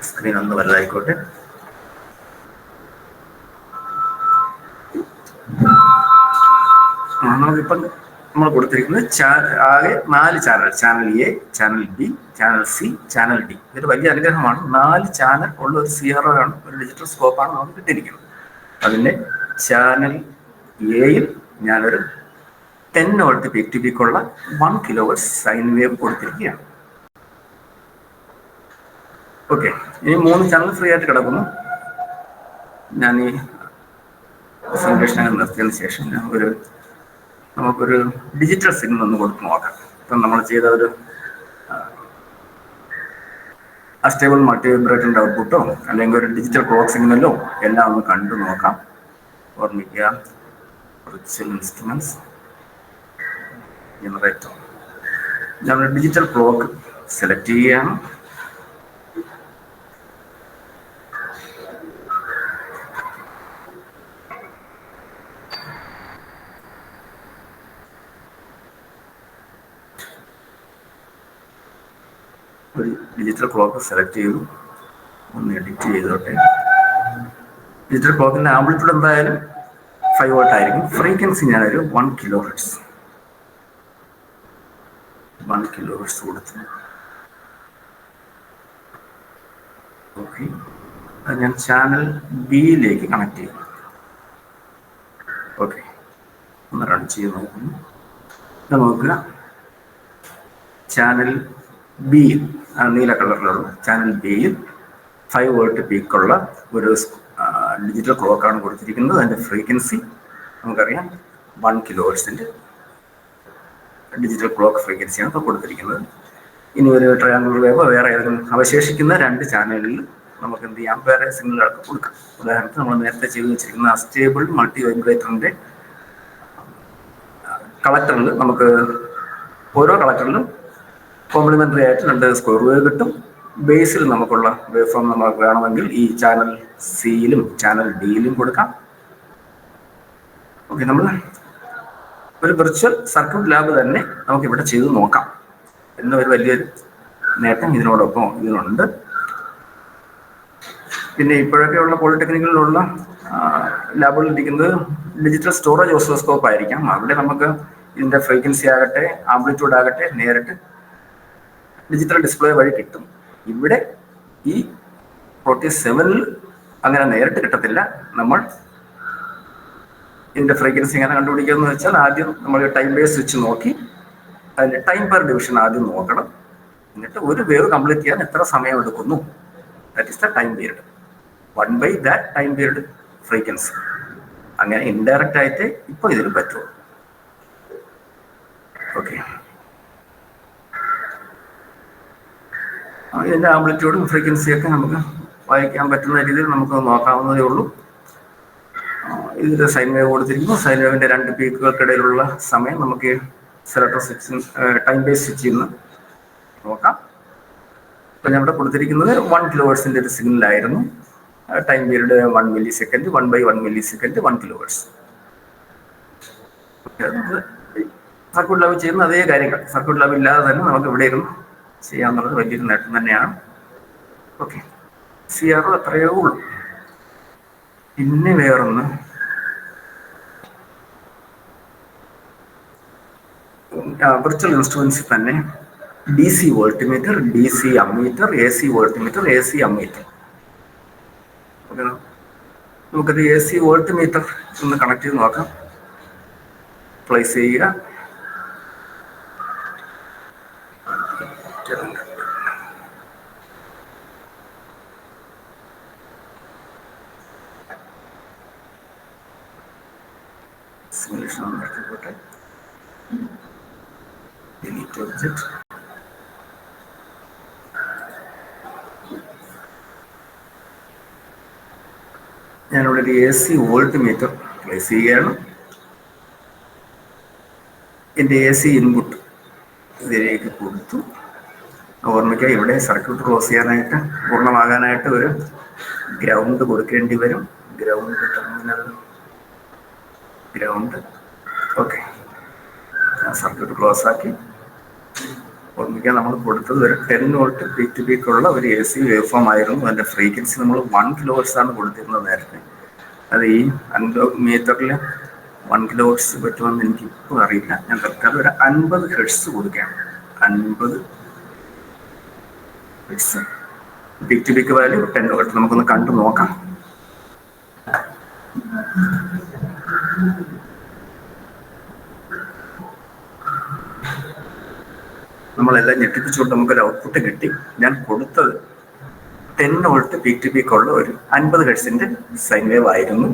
സ്ക്രീൻ ഒന്ന് വലുതായിക്കോട്ടെ. നമുക്കിപ്പം നമ്മൾ കൊടുത്തിരിക്കുന്നത് ആകെ 4 channel, channel A, channel B, channel C, channel D. ഇതൊരു വലിയ അനുഗ്രഹമാണ്. 4 ചാനൽ ഉള്ള ഒരു CRO ആണ്, ഒരു ഡിജിറ്റൽ സ്കോപ്പാണ് നമുക്ക് കിട്ടിയിരിക്കുന്നത്. അതിൻ്റെ ചാനൽ എയിൽ ഞാനൊരു 10 വോൾട്ട് പീക്ക് ടു പീക്കുള്ള 1 kHz സൈൻ വേവ് കൊടുത്തിരിക്കുകയാണ്. ഓക്കെ, ഇനി 3 ചാനൽ ഫ്രീ ആയിട്ട് കിടക്കുന്നു. ഞാൻ ഈ സംരക്ഷണങ്ങൾ നിർത്തിയതിന് ശേഷം നമുക്കൊരു ഡിജിറ്റൽ സിഗ്നൽ ഒന്ന് കൊടുത്ത് നോക്കാം. ഇപ്പം നമ്മൾ ചെയ്ത ഒരു അസ്റ്റേബിൾ മൾട്ടി വൈബ്രേറ്ററിൻ്റെ ഔട്ട്പുട്ടോ അല്ലെങ്കിൽ ഒരു ഡിജിറ്റൽ ക്ലോക്ക് സിഗ്നലോ എല്ലാം ഒന്ന് കണ്ടു നോക്കാം. ഓർമ്മിക്കുക, വിർച്വൽ ഇൻസ്ട്രുമെന്റ്സ്, ജനറേറ്റർ. ഞാൻ ഡിജിറ്റൽ ക്ലോക്ക് സെലക്ട് ചെയ്യുകയാണ്. ഒരു ഡിജിറ്റൽ ക്ലോക്ക് സെലക്ട് ചെയ്തു, ഒന്ന് എഡിറ്റ് ചെയ്തോട്ടെ. ഡിജിറ്റൽ ക്ലോക്കിൻ്റെ ആംപ്ലിറ്റ്യൂഡ് എന്തായാലും 5 വോൾട്ട് ആയിരിക്കും. ഫ്രീക്വൻസി ഞാനൊരു 1 kHz കൊടുത്തു. ഓക്കെ, അത് ഞാൻ ചാനൽ ബിയിലേക്ക് കണക്ട് ചെയ്യും. ഓക്കെ, ഒന്ന് റൺ ചെയ്ത് നോക്കുന്നു. നോക്കുക, ചാനൽ ബിയിൽ, നീല കളറിലുള്ള ചാനൽ ബിയിൽ 5 വോൾട്ട് പീക്കുള്ള ഒരു ഡിജിറ്റൽ ക്ലോക്കാണ് കൊടുത്തിരിക്കുന്നത്. അതിൻ്റെ ഫ്രീക്വൻസി നമുക്കറിയാം 1 kHz ഡിജിറ്റൽ ക്ലോക്ക് ഫ്രീക്വൻസിയാണ് ഇപ്പോൾ കൊടുത്തിരിക്കുന്നത്. ഇനി ഒരു ട്രയാങ്കുലർ വേവോ വേറെ ഏതെങ്കിലും അവശേഷിക്കുന്ന 2 ചാനലുകളിൽ നമുക്ക് എന്ത് ചെയ്യാം, വേറെ സിഗ്നലുകൾക്ക് കൊടുക്കാം. ഉദാഹരണത്തിന് നമ്മൾ നേരത്തെ ചെയ്തു വെച്ചിരിക്കുന്ന അസ്റ്റേബിൾ മൾട്ടി വൈബ്രേറ്ററിൻ്റെ കളക്ടറിൽ നമുക്ക് ഓരോ കളക്ടറിലും കോംപ്ലിമെൻ്ററി ആയിട്ട് 2 സ്ക്വയർ വേവ് കിട്ടും. ബേസിൽ നമുക്കുള്ള വേവ് ഫോം നമുക്ക് വേണമെങ്കിൽ ഈ ചാനൽ സിയിലും ചാനൽ ഡിയിലും കൊടുക്കാം. ഓക്കെ, നമ്മൾ ഒരു വിർച്വൽ സർക്യൂട്ട് ലാബ് തന്നെ നമുക്കിവിടെ ചെയ്ത് നോക്കാം എന്നൊരു വലിയൊരു നേട്ടം ഇതിനോടൊപ്പം ഇതിനുണ്ട്. പിന്നെ ഇപ്പോഴൊക്കെയുള്ള പോളിടെക്നിക്കിലുള്ള ലാബുകളിൽ ഇരിക്കുന്നത് ഡിജിറ്റൽ സ്റ്റോറേജ് ഓസിലോസ്കോപ്പ് ആയിരിക്കാം. അവിടെ നമുക്ക് ഇതിൻ്റെ ഫ്രീക്വൻസി ആകട്ടെ ആംപ്ലിറ്റ്യൂഡ് ആകട്ടെ നേരിട്ട് ഡിജിറ്റൽ ഡിസ്പ്ലേ വഴി കിട്ടും. ഇവിടെ ഈ പ്രോട്ടീസ് 7 അങ്ങനെ നേരിട്ട് കിട്ടത്തില്ല. നമ്മൾ ഇതിൻ്റെ ഫ്രീക്വൻസി എങ്ങനെ കണ്ടുപിടിക്കുകയെന്ന് വെച്ചാൽ ആദ്യം നമ്മൾ ടൈം ബേസ് സ്വിച്ച് നോക്കി അതിൻ്റെ ടൈം പെർ ഡിവിഷൻ ആദ്യം നോക്കണം. എന്നിട്ട് ഒരു വേവ് കംപ്ലീറ്റ് ചെയ്യാൻ എത്ര സമയം എടുക്കുന്നു, that is the time period, 1/that time period frequency. അങ്ങനെ ഇൻഡയറക്റ്റ് ആയിട്ട് ഇപ്പോൾ ഇതിന് പറ്റുമോ. ഓക്കെ, ഇതിൻ്റെ ആംപ്ലിറ്റ്യൂഡും ഫ്രീക്വൻസിയൊക്കെ നമുക്ക് വായിക്കാൻ പറ്റുന്ന രീതിയിൽ നമുക്ക് നോക്കാവുന്നതേ ഉള്ളൂ. ഇതിൽ സൈൻ വേവ് കൊടുത്തിരിക്കുന്നു. സൈൻ വേവിൻ്റെ 2 പീക്കുകൾക്കിടയിലുള്ള സമയം നമുക്ക് selector switch time base switch ചെയ്യുന്ന നോക്കാം. ഇപ്പം ഞാൻ ഇവിടെ കൊടുത്തിരിക്കുന്നത് 1 kHz ഒരു സിഗ്നലായിരുന്നു. Time period 1 millisecond, 1/1 millisecond, 1 kHz. Circuit lab ചെയ്യുന്ന അതേ കാര്യങ്ങൾ സർക്യൂട്ട് ലാബ് ഇല്ലാതെ തന്നെ നമുക്ക് ഇവിടെ ഇരുന്ന് ചെയ്യാമെന്നുള്ളത് വലിയൊരു നേട്ടം തന്നെയാണ്. ഓക്കെ, CR അത്രയേ ഉള്ളൂ. പിന്നെ വേറൊന്ന്, വിർച്വൽ ഇൻസ്ട്രുമെന്റ്സിൽ തന്നെ DC voltmeter, DC ammeter, AC voltmeter, AC ammeter. Okay, നമുക്കത് AC വോൾട്ടിമീറ്റർ ഒന്ന് കണക്ട് ചെയ്ത് നോക്കാം. പ്ലേസ് ചെയ്യുക. സിമുലേഷൻ നടത്തിക്കോട്ടെ. Delete object. ഞാനിവിടെ ഒരു AC വോൾട്ട്മീറ്റർ പ്ലേസ് ചെയ്യുകയാണ്. എൻ്റെ AC ഇൻപുട്ട് ഇതിലേക്ക് കൊടുത്തു. ഓർമ്മിക്കുക, ഇവിടെ സർക്യൂട്ട് ക്ലോസ് ചെയ്യാനായിട്ട് പൂർണ്ണമാകാനായിട്ട് ഒരു ഗ്രൗണ്ട് കൊടുക്കേണ്ടി വരും. Ground terminal ground. Okay, circuit close ആക്കി. ഓർമ്മിക്കാൻ നമ്മൾ കൊടുത്തത് ഒരു 10 വോൾട്ട് പീക്ക് ടു പീക്ക് ഉള്ള ഒരു AC വേവ് ഫോം ആയിരുന്നു. അതിൻ്റെ ഫ്രീക്വൻസി നമ്മൾ 1 kHz ആണ് കൊടുത്തിരുന്നത് നേരത്തെ. അത് ഈ അനലോഗ് മീറ്ററിൽ 1 kHz പറ്റുമെന്ന് എനിക്കിപ്പോൾ അറിയില്ല. ഞാൻ തൽക്കാലം ഒരു 50 Hz കൊടുക്കുകയാണ്. 50 Hz peak to peak value 10 volt. നമുക്കൊന്ന് കണ്ടു നോക്കാം. നമ്മളെല്ലാം ഞെട്ടിപ്പിച്ചുകൊണ്ട് നമുക്കൊരു ഔട്ട്പുട്ട് കിട്ടി. ഞാൻ കൊടുത്തത് 10 വോൾട്ട് പീക്ക് ടു പീക്ക് ഉള്ള ഒരു 50 Hz സൈൻ വേവ് ആയിരുന്നു.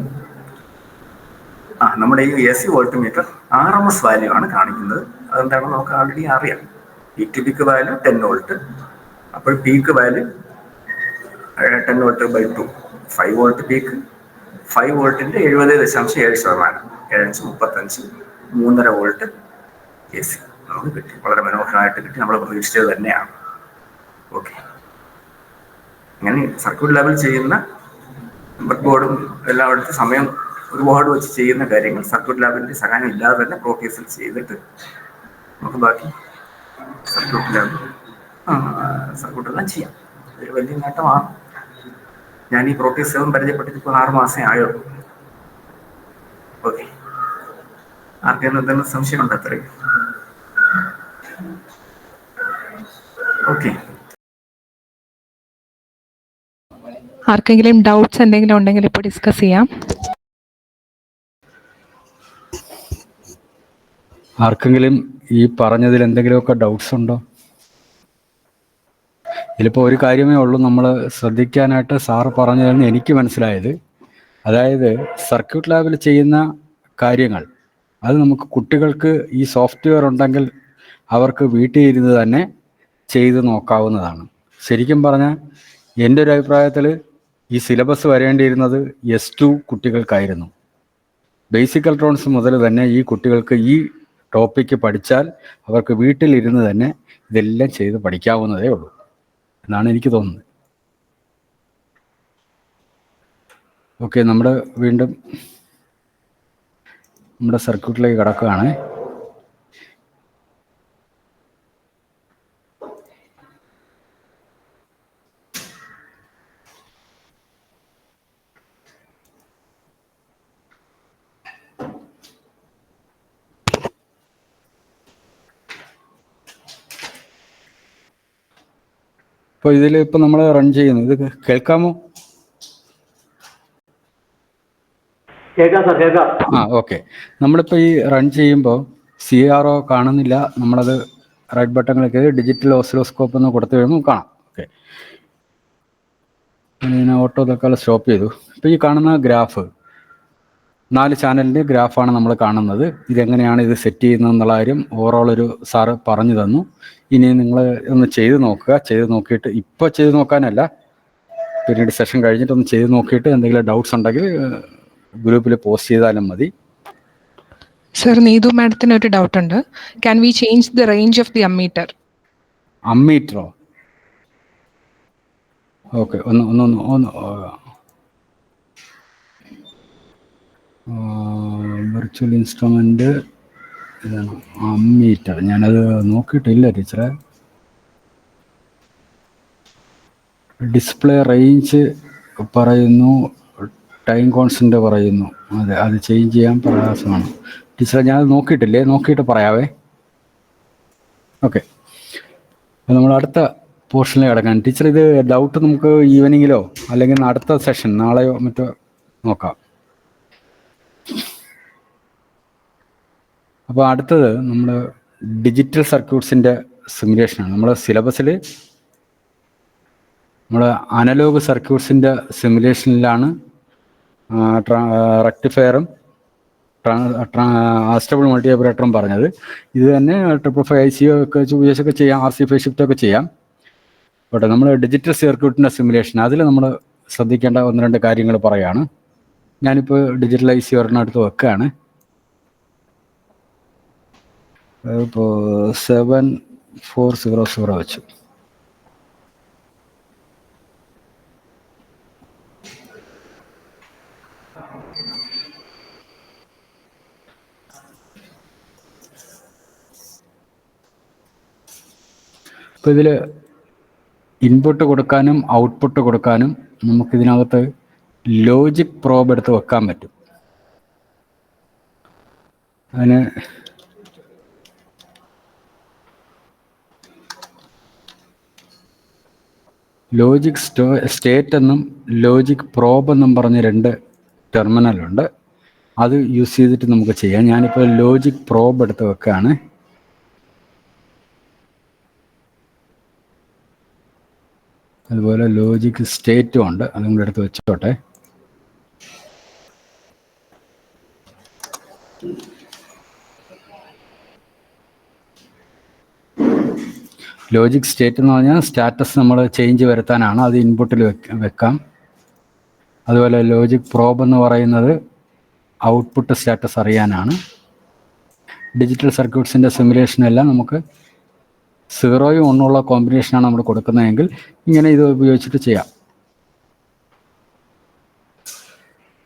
നമ്മുടെ ഈ AC വോൾട്ട്മീറ്റർ RMS വാല്യൂ ആണ് കാണിക്കുന്നത്. അതെന്താണെന്ന് നമുക്ക് ആൾറെഡി അറിയാം. Peak to peak value 10 volt. അപ്പോൾ peak value 10 volt by 2, 5 volt peak. 5 വോൾട്ടിൻ്റെ 70.7%, 7.35, 3.5 വോൾട്ട് AC നമുക്ക് കിട്ടി. വളരെ മനോഹരമായിട്ട് കിട്ടി. നമ്മൾ പ്രതീക്ഷിച്ചത് തന്നെയാണ്. ഓക്കെ, അങ്ങനെ സർക്യൂട്ട് ലെവൽ ചെയ്യുന്ന ബ്രെഡ് ബോർഡും എല്ലായിടത്തും സമയം ഒരുപാട് വെച്ച് ചെയ്യുന്ന കാര്യങ്ങൾ സർക്യൂട്ട് ലാബിൻ്റെ സഹായം ഇല്ലാതെ തന്നെ പ്രോട്ടീസിൽ ചെയ്തിട്ട് നമുക്ക് ബാക്കി സർക്യൂട്ടെല്ലാം ചെയ്യാം. ഒരു വലിയ നേട്ടമാണ്. ഞാൻ ഈ പ്രോട്ടീസ് 7 പരിചയപ്പെട്ടിട്ട് ഇപ്പോൾ 6 മാസമേ ആയുള്ളൂ. ഓക്കെ, ആർക്കെങ്കിലും എന്തെങ്കിലും സംശയമുണ്ടോ? അത്രയും. ഓക്കെ, ആർക്കെങ്കിലും ഡൗട്ട്സ് എന്തെങ്കിലും ഉണ്ടെങ്കിൽ ഇപ്പോൾ ഡിസ്കസ് ചെയ്യാം. ആർക്കെങ്കിലും ഈ പറഞ്ഞതിൽ എന്തെങ്കിലുമൊക്കെ ഡൗട്ട്സ് ഉണ്ടോ? ഇതിലിപ്പോൾ ഒരു കാര്യമേ ഉള്ളൂ നമ്മൾ ശ്രദ്ധിക്കാനായിട്ട് സാറ് പറഞ്ഞതെന്ന് എനിക്ക് മനസ്സിലായത്. അതായത് സർക്യൂട്ട് ലാബിൽ ചെയ്യുന്ന കാര്യങ്ങൾ അത് നമുക്ക് കുട്ടികൾക്ക് ഈ സോഫ്റ്റ്വെയർ ഉണ്ടെങ്കിൽ അവർക്ക് വീട്ടിൽ ഇരുന്ന് തന്നെ ചെയ്ത് നോക്കാവുന്നതാണ്. ശരിക്കും പറഞ്ഞാൽ എൻ്റെ ഒരു അഭിപ്രായത്തിൽ ഈ സിലബസ് വരേണ്ടിയിരുന്നത് S2 കുട്ടികൾക്കായിരുന്നു. ബേസിക് ഇലക്ട്രോണിക്സ് മുതൽ തന്നെ ഈ കുട്ടികൾക്ക് ഈ ടോപ്പിക്ക് പഠിച്ചാൽ അവർക്ക് വീട്ടിലിരുന്ന് തന്നെ ഇതെല്ലാം ചെയ്ത് പഠിക്കാവുന്നതേ ഉള്ളൂ എന്നാണ് എനിക്ക് തോന്നുന്നത്. ഓക്കെ, വീണ്ടും നമ്മുടെ സർക്യൂട്ടിലേക്ക് കടക്കുകയാണ്. ഇപ്പോൾ ഇതിൽ ഇപ്പം നമ്മൾ റൺ ചെയ്യുന്നു, ഇത് കേൾക്കാമോ? ഓക്കെ. നമ്മളിപ്പോൾ ഈ റൺ ചെയ്യുമ്പോൾ CRO കാണുന്നില്ല. നമ്മളത് റൈറ്റ് ബട്ടൺ ക്ലിക്ക് ചെയ്ത് ഡിജിറ്റൽ ഓസിലോസ്കോപ്പ് എന്ന് കൊടുത്തു കഴിയുമ്പോൾ കാണാം. ഓക്കെ, ഞാൻ ഓട്ടോ തൽക്കാലം സ്റ്റോപ്പ് ചെയ്തു. ഇപ്പോൾ ഈ കാണുന്ന ഗ്രാഫ് 4 ചാനലിൻ്റെ ഗ്രാഫാണ് നമ്മൾ കാണുന്നത്. ഇതെങ്ങനെയാണ് ഇത് സെറ്റ് ചെയ്യുന്നത് എന്നുള്ള കാര്യം ഓവറോൾ ഒരു സാറ് പറഞ്ഞു തന്നു. ഇനി നിങ്ങൾ ഒന്ന് ചെയ്ത് നോക്കുക. ചെയ്ത് നോക്കിയിട്ട് ഇപ്പോൾ ചെയ്ത് നോക്കാനല്ല, പിന്നീട് സെഷൻ കഴിഞ്ഞിട്ടൊന്ന് ചെയ്ത് നോക്കിയിട്ട് എന്തെങ്കിലും ഡൗട്ട്സ് ഉണ്ടെങ്കിൽ ഗ്രൂപ്പിൽ പോസ്റ്റ് ചെയ്താലും മതി. സർ, നീതു മാഡത്തിന് ഒരു ഡൗട്ട് ഉണ്ട്. Can we change the range of the ammeter? അമ്മീറ്ററോ? ഓക്കെ, ഒന്ന് വെർച്വൽ ഇൻസ്ട്രുമെൻ്റ് ഇതാണ് അമ്മീറ്റർ. ഞാനത് നോക്കിയിട്ടില്ല ടീച്ചറെ. ഡിസ്പ്ലേ റേഞ്ച് പറയുന്നു, ടൈം കോൺസ്റ്റൻ്റ് പറയുന്നു. അതെ, അത് ചേഞ്ച് ചെയ്യാൻ പ്രയാസമാണ് ടീച്ചറെ. ഞാനത് നോക്കിയിട്ടില്ലേ, നോക്കിയിട്ട് പറയാവേ. ഓക്കെ, നമ്മൾ അടുത്ത പോർഷനിലേക്ക് കിടക്കാൻ. ടീച്ചർ, ഇത് ഡൗട്ട് നമുക്ക് ഈവനിങ്ങിലോ അല്ലെങ്കിൽ അടുത്ത സെഷൻ നാളെയോ മറ്റോ നോക്കാം. അപ്പോൾ അടുത്തത് നമ്മൾ ഡിജിറ്റൽ സർക്യൂട്ട്സിൻ്റെ സിമുലേഷനാണ്. നമ്മൾ സിലബസിൽ നമ്മൾ അനലോഗ് സർക്യൂട്ട്സിൻ്റെ സിമുലേഷനിലാണ് റെക്ടിഫയറും അസ്റ്റബിൾ മൾട്ടി ഓപ്പറേറ്ററും പറഞ്ഞത്. ഇത് തന്നെ 555 IC ഒക്കെ ഉപയോഗിച്ചൊക്കെ ചെയ്യാം, RC ഫേസ് ഷിഫ്റ്റ് ഒക്കെ ചെയ്യാം. പക്ഷേ നമ്മൾ ഡിജിറ്റൽ സർക്യൂട്ടിൻ്റെ സിമുലേഷൻ അതിൽ നമ്മൾ ശ്രദ്ധിക്കേണ്ട 1-2 കാര്യങ്ങൾ പറയുകയാണ്. ഞാനിപ്പോൾ ഡിജിറ്റൽ IC ഒരെണ്ണം എടുത്ത് വെക്കുകയാണ്. ഇപ്പോൾ 7400 വെച്ചു. ഇപ്പോൾ ഇതിൽ ഇൻപുട്ട് കൊടുക്കാനും ഔട്ട്പുട്ട് കൊടുക്കാനും നമുക്കിതിനകത്ത് ലോജിക് പ്രോബ് എടുത്ത് വെക്കാൻ പറ്റും. അതിന് ലോജിക് സ്റ്റേറ്റ് എന്നും ലോജിക് പ്രോബ് എന്നും പറഞ്ഞ് 2 ടെർമിനലുണ്ട്. അത് യൂസ് ചെയ്തിട്ട് നമുക്ക് ചെയ്യാം. ഞാനിപ്പോൾ ലോജിക് പ്രോബ് എടുത്ത് വെക്കുകയാണ്. അതുപോലെ ലോജിക് സ്റ്റേറ്റും ഉണ്ട്, അതും കൂടെ എടുത്ത് വെച്ചോട്ടെ. ലോജിക് സ്റ്റേറ്റ് എന്ന് പറഞ്ഞാൽ സ്റ്റാറ്റസ് നമ്മൾ ചേഞ്ച് വരുത്താനാണ്, അത് ഇൻപുട്ടിൽ വെക്കാം. അതുപോലെ ലോജിക് പ്രോബ് എന്ന് പറയുന്നത് ഔട്ട്പുട്ട് സ്റ്റാറ്റസ് അറിയാനാണ്. ഡിജിറ്റൽ സർക്യൂട്ട്സിൻ്റെ സിമുലേഷനെല്ലാം നമുക്ക് 0യും 1 കോമ്പിനേഷനാണ് നമ്മൾ കൊടുക്കുന്നതെങ്കിൽ ഇങ്ങനെ ഇത് ഉപയോഗിച്ചിട്ട് ചെയ്യാം.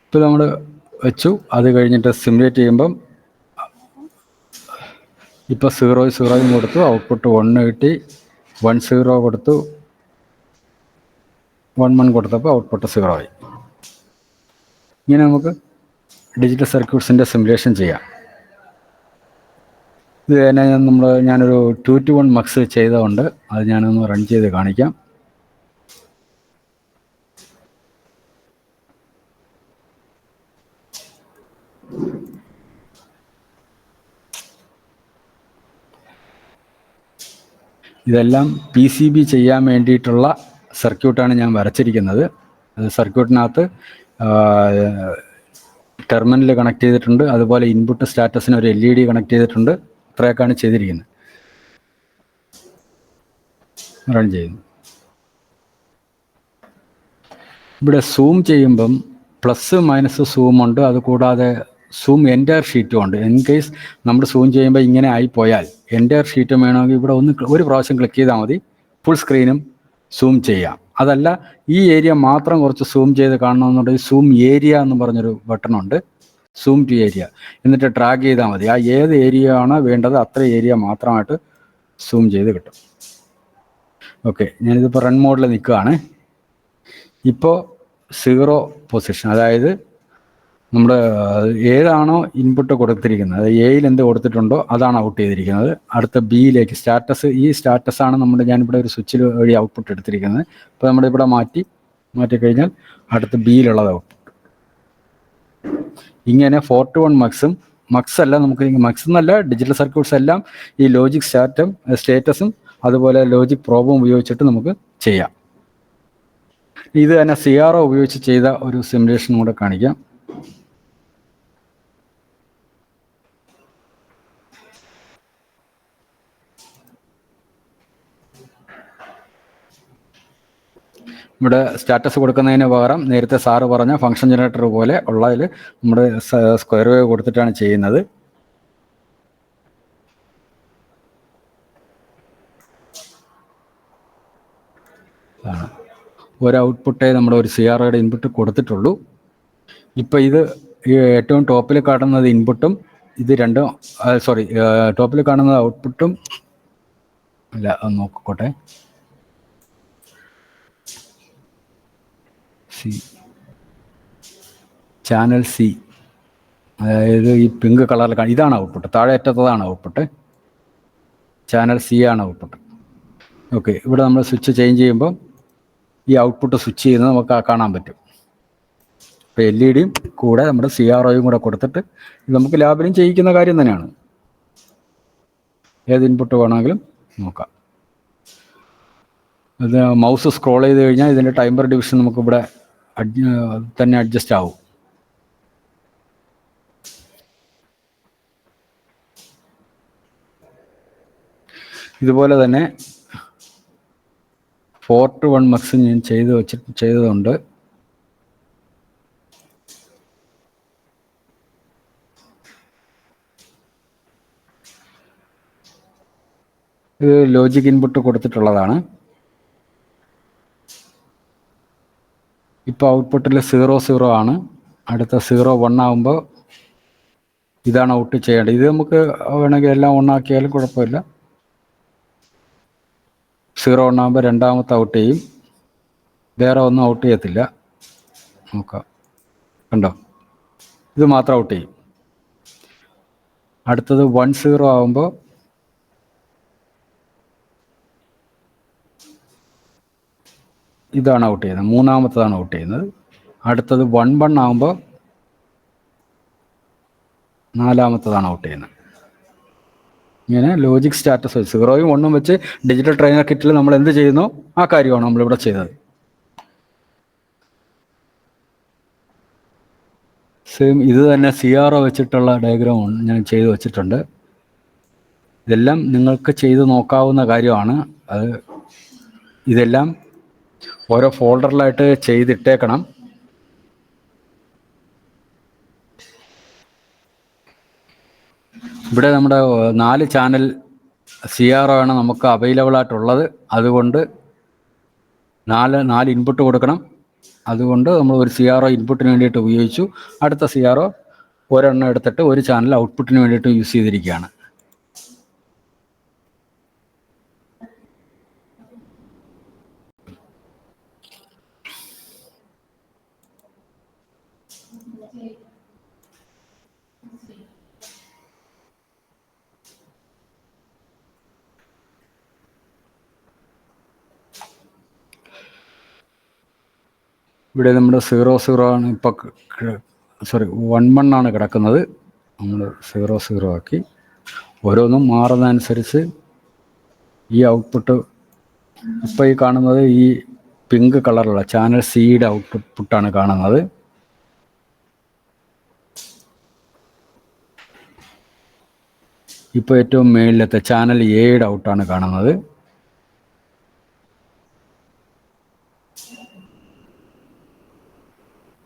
ഇപ്പോൾ നമ്മൾ വെച്ചു, അത് കഴിഞ്ഞിട്ട് സിമുലേറ്റ് ചെയ്യുമ്പം ഇപ്പോൾ 0യും കൊടുത്തു, ഔട്ട്പുട്ട് 1 കിട്ടി. 10 കൊടുത്തു, 11 കൊടുത്തപ്പോൾ ഔട്ട്പുട്ട് 0 ആയി. ഇങ്ങനെ നമുക്ക് ഡിജിറ്റൽ സർക്യൂട്ട്സിൻ്റെ സിമുലേഷൻ ചെയ്യാം. ഇത് തന്നെ ഞാനൊരു 2-to-1 മക്സ് ചെയ്തതുകൊണ്ട് അത് ഞാനൊന്ന് റൺ ചെയ്ത് കാണിക്കാം. ഇതെല്ലാം PCB ചെയ്യാൻ വേണ്ടിയിട്ടുള്ള സർക്യൂട്ടാണ് ഞാൻ വരച്ചിരിക്കുന്നത്. സർക്യൂട്ടിനകത്ത് ടെർമിനൽ കണക്ട് ചെയ്തിട്ടുണ്ട്, അതുപോലെ ഇൻപുട്ട് സ്റ്റാറ്റസിന് ഒരു LED കണക്ട് ചെയ്തിട്ടുണ്ട്. ഇത്രയൊക്കെയാണ് ചെയ്തിരിക്കുന്നത്. റൺ ചെയ്യുന്നു. ഇവിടെ സൂം ചെയ്യുമ്പം പ്ലസ് മൈനസ് സൂം ഉണ്ട്, അതുകൂടാതെ സൂം എൻ്റയർ ഷീറ്റും ഉണ്ട്. ഇൻ കേസ് നമ്മൾ സൂം ചെയ്യുമ്പോൾ ഇങ്ങനെ ആയിപ്പോയാൽ എൻ്റയർ ഷീറ്റും വേണമെങ്കിൽ ഇവിടെ ഒരു പ്രാവശ്യം ക്ലിക്ക് ചെയ്താൽ മതി, ഫുൾ സ്ക്രീനും സൂം ചെയ്യാം. അതല്ല ഈ ഏരിയ മാത്രം കുറച്ച് സൂം ചെയ്ത് കാണണമെന്നുണ്ടെങ്കിൽ സൂം ഏരിയ എന്ന് പറഞ്ഞൊരു ബട്ടണുണ്ട്, സൂം ടു ഏരിയ. എന്നിട്ട് ഡ്രാഗ് ചെയ്താൽ മതി. ആ ഏത് ഏരിയ ആണോ വേണ്ടത് അത്ര ഏരിയ മാത്രമായിട്ട് സൂം ചെയ്ത് കിട്ടും. ഓക്കെ, ഞാനിതിപ്പോൾ റൺ മോഡിൽ നിൽക്കുകയാണ്. ഇപ്പോൾ 0 പൊസിഷൻ, അതായത് നമ്മുടെ ഏതാണോ ഇൻപുട്ട് കൊടുത്തിരിക്കുന്നത്, അത് എയിൽ എന്ത് കൊടുത്തിട്ടുണ്ടോ അതാണ് ഔട്ട് ചെയ്തിരിക്കുന്നത്. അടുത്ത ബിയിലേക്ക് സ്റ്റാറ്റസ്, ഈ സ്റ്റാറ്റസാണ് ഞാനിവിടെ ഒരു സ്വിച്ചിൽ വഴി ഔട്ട്പുട്ട് എടുത്തിരിക്കുന്നത്. അപ്പോൾ നമ്മളിവിടെ മാറ്റിക്കഴിഞ്ഞാൽ അടുത്ത ബിയിലുള്ളത് ഔട്ട്പുട്ട്. ഇങ്ങനെ 4 to 1 മക്സ് അല്ല, നമുക്ക് മക്സ് എന്നല്ല, ഡിജിറ്റൽ സർക്യൂട്ട്സ് എല്ലാം ഈ ലോജിക് സ്റ്റേറ്റസും അതുപോലെ ലോജിക് പ്രോബും ഉപയോഗിച്ചിട്ട് നമുക്ക് ചെയ്യാം. ഇത് തന്നെ CRO ഉപയോഗിച്ച് ചെയ്ത ഒരു സിമുലേഷൻ കൂടെ കാണിക്കാം. ഇവിടെ സ്റ്റാറ്റസ് കൊടുക്കുന്നതിന് പകരം നേരത്തെ സാറ് പറഞ്ഞ ഫംഗ്ഷൻ ജനറേറ്റർ പോലെ ഉള്ളതിൽ നമ്മുടെ സ്ക്വയർ വേവ് കൊടുത്തിട്ടാണ് ചെയ്യുന്നത്. ഒരു ഔട്ട്പുട്ടേ നമ്മുടെ ഒരു CROയുടെ ഇൻപുട്ട് കൊടുത്തിട്ടുള്ളൂ. ഇപ്പം ഇത് ഏറ്റവും ടോപ്പിൽ കാണുന്നത് ഇൻപുട്ടും ഇത് രണ്ടും ടോപ്പിൽ കാണുന്നത് ഔട്ട്പുട്ടും അല്ല, ഒന്ന് നോക്കട്ടെ. ചാനൽ C, അതായത് ഈ പിങ്ക് കളറിൽ ഇതാണ് ഔട്ട്പുട്ട്, താഴെ അറ്റത്തതാണ് ഔട്ട്പുട്ട്, ചാനൽ C ആണ് ഔട്ട്പുട്ട്. ഓക്കെ, ഇവിടെ നമ്മൾ സ്വിച്ച് ചേഞ്ച് ചെയ്യുമ്പോൾ ഈ ഔട്ട്പുട്ട് സ്വിച്ച് ചെയ്യുന്നത് നമുക്ക് കാണാൻ പറ്റും. ഇപ്പോൾ LED കൂടെ നമ്മുടെ CROയും കൂടെ കൊടുത്തിട്ട് ഇത് നമുക്ക് ലാബിലും ചെയ്യിക്കുന്ന കാര്യം തന്നെയാണ്. ഏത് ഇൻപുട്ട് വേണമെങ്കിലും നോക്കാം. ഇത് മൗസ് സ്ക്രോൾ ചെയ്ത് കഴിഞ്ഞാൽ ഇതിൻ്റെ ടൈമർ ഡിവിഷൻ നമുക്കിവിടെ തന്നെ അഡ്ജസ്റ്റ് ആവും. ഇതുപോലെ തന്നെ 4 to 1 മക്സ് ഞാൻ ചെയ്തതുണ്ട്. ഇത് ലോജിക് ഇൻപുട്ട് കൊടുത്തിട്ടുള്ളതാണ്. ഇപ്പോൾ ഔട്ട്പുട്ടിൽ 0 ആണ്. അടുത്ത 0 ആകുമ്പോൾ ഇതാണ് ഔട്ട് ചെയ്യേണ്ടത്. ഇത് നമുക്ക് വേണമെങ്കിൽ എല്ലാം 1 ആക്കിയാലും കുഴപ്പമില്ല. 0 ആകുമ്പോൾ രണ്ടാമത്തെ ഔട്ട് ചെയ്യും, വേറെ ഒന്നും ഔട്ട് ചെയ്യത്തില്ല. നോക്കാം, കണ്ടോ, ഇത് മാത്രം ഔട്ട് ചെയ്യും. അടുത്തത് 1-0 ആകുമ്പോൾ ഇതാണ് ഔട്ട് ചെയ്യുന്നത്, മൂന്നാമത്തതാണ് ഔട്ട് ചെയ്യുന്നത്. അടുത്തത് 1-1 ആകുമ്പോൾ നാലാമത്തതാണ് ഔട്ട് ചെയ്യുന്നത്. ഇങ്ങനെ ലോജിക് സ്റ്റാറ്റസ് 0യും 1ഉം വെച്ച് ഡിജിറ്റൽ ട്രെയിനർ കിറ്റിൽ നമ്മൾ എന്ത് ചെയ്യുന്നോ ആ കാര്യമാണ് നമ്മളിവിടെ ചെയ്തത്. സെയിം ഇത് തന്നെ CRO വെച്ചിട്ടുള്ള ഡയഗ്രാം ഞാൻ ചെയ്തു വച്ചിട്ടുണ്ട്. ഇതെല്ലാം നിങ്ങൾക്ക് ചെയ്ത് നോക്കാവുന്ന കാര്യമാണ്. ഇതെല്ലാം ഓരോ ഫോൾഡറിലായിട്ട് ചെയ്തിട്ടേക്കണം. ഇവിടെ നമ്മുടെ 4 ചാനൽ CRO ആണ് നമുക്ക് അവൈലബിൾ ആയിട്ടുള്ളത്. അതുകൊണ്ട് 4 ഇൻപുട്ട് കൊടുക്കണം. അതുകൊണ്ട് നമ്മൾ ഒരു CRO ഇൻപുട്ടിന് വേണ്ടിയിട്ട് ഉപയോഗിച്ചു. അടുത്ത CRO ഒരെണ്ണം എടുത്തിട്ട് ഒരു ചാനൽ ഔട്ട്പുട്ടിന് വേണ്ടിയിട്ട് യൂസ് ചെയ്തിരിക്കുകയാണ്. ഇവിടെ നമ്മുടെ 0-0 ആണ് ഇപ്പോൾ, 1-1 ആണ് കിടക്കുന്നത്. നമ്മൾ 0-0 ആക്കി. ഓരോന്നും മാറുന്നതനുസരിച്ച് ഈ ഔട്ട്പുട്ട് ഇപ്പോൾ ഈ കാണുന്നത് ഈ പിങ്ക് കളറുള്ള ചാനൽ സിയുടെ ഔട്ട്പുട്ടാണ് കാണുന്നത്. ഇപ്പോൾ ഏറ്റവും മേളിലത്തെ ചാനൽ എയുടെ ഔട്ടാണ് കാണുന്നത്.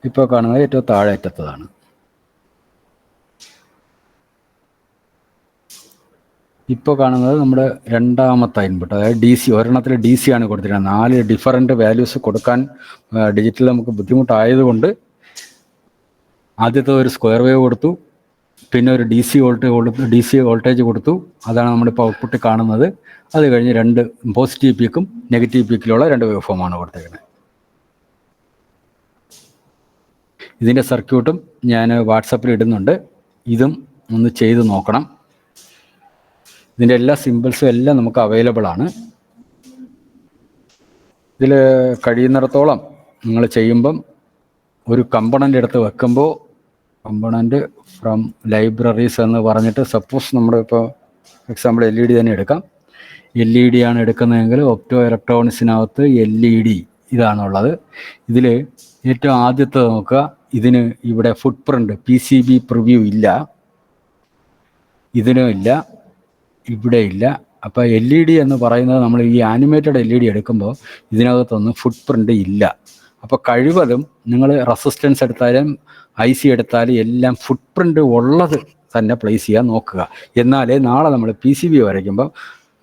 ഇപ്പോൾ കാണുന്നത് ഏറ്റവും താഴേറ്റത്തതാണ്. ഇപ്പോൾ കാണുന്നത് നമ്മുടെ രണ്ടാമത്തെ ഇൻപുട്ട്, അതായത് DC. ഒരെണ്ണത്തിൽ DC ആണ് കൊടുത്തിരിക്കുന്നത്. 4 ഡിഫറൻറ്റ് വാല്യൂസ് കൊടുക്കാൻ ഡിജിറ്റൽ നമുക്ക് ബുദ്ധിമുട്ടായതുകൊണ്ട് ആദ്യത്തെ ഒരു സ്ക്വയർ വേവ് കൊടുത്തു, പിന്നെ ഒരു DC വോൾട്ടേജ് കൊടുത്തു. അതാണ് നമ്മളിപ്പോൾ ഔട്ട്പുട്ട് കാണുന്നത്. അത് കഴിഞ്ഞ് 2 പോസിറ്റീവ് പീക്കും നെഗറ്റീവ് പീക്കിലുള്ള 2 വേവ് ഫോമാണ് കൊടുത്തിരിക്കുന്നത്. ഇതിൻ്റെ സർക്യൂട്ടും ഞാൻ വാട്സപ്പിൽ ഇടുന്നുണ്ട്. ഇതും ഒന്ന് ചെയ്ത് നോക്കണം. ഇതിൻ്റെ എല്ലാ സിമ്പിൾസും എല്ലാം നമുക്ക് അവൈലബിൾ ആണ്. ഇതിൽ കഴിയുന്നിടത്തോളം നിങ്ങൾ ചെയ്യുമ്പം ഒരു കമ്പണൻ്റ് എടുത്ത് വെക്കുമ്പോൾ കമ്പണൻ്റ് ഫ്രം ലൈബ്രറീസ് എന്ന് പറഞ്ഞിട്ട്, സപ്പോസ് നമ്മുടെ ഇപ്പോൾ എക്സാമ്പിൾ LED തന്നെ എടുക്കാം. LED ആണ് എടുക്കുന്നതെങ്കിൽ ഒപ്റ്റോ ഇലക്ട്രോണിക്സിനകത്ത് LED ഇതാണുള്ളത്. ഇതിൽ ഏറ്റവും ആദ്യത്തെ നോക്കുക, ഇതിന് ഇവിടെ ഫുട് പ്രിൻ്റ് PCB പ്രിവ്യൂ ഇല്ല, ഇതിനും ഇല്ല, ഇവിടെ ഇല്ല. അപ്പോൾ LED എന്ന് പറയുന്നത് നമ്മൾ ഈ ആനിമേറ്റഡ് LED എടുക്കുമ്പോൾ ഇതിനകത്തൊന്നും ഫുട് പ്രിൻ്റ് ഇല്ല. അപ്പോൾ കഴിവതും നിങ്ങൾ റെസിസ്റ്റൻസ് എടുത്താലും IC എടുത്താലും എല്ലാം ഫുട് പ്രിൻ്റ് ഉള്ളത് തന്നെ പ്ലേസ് ചെയ്യാൻ നോക്കുക. എന്നാലേ നാളെ നമ്മൾ PCB വരയ്ക്കുമ്പോൾ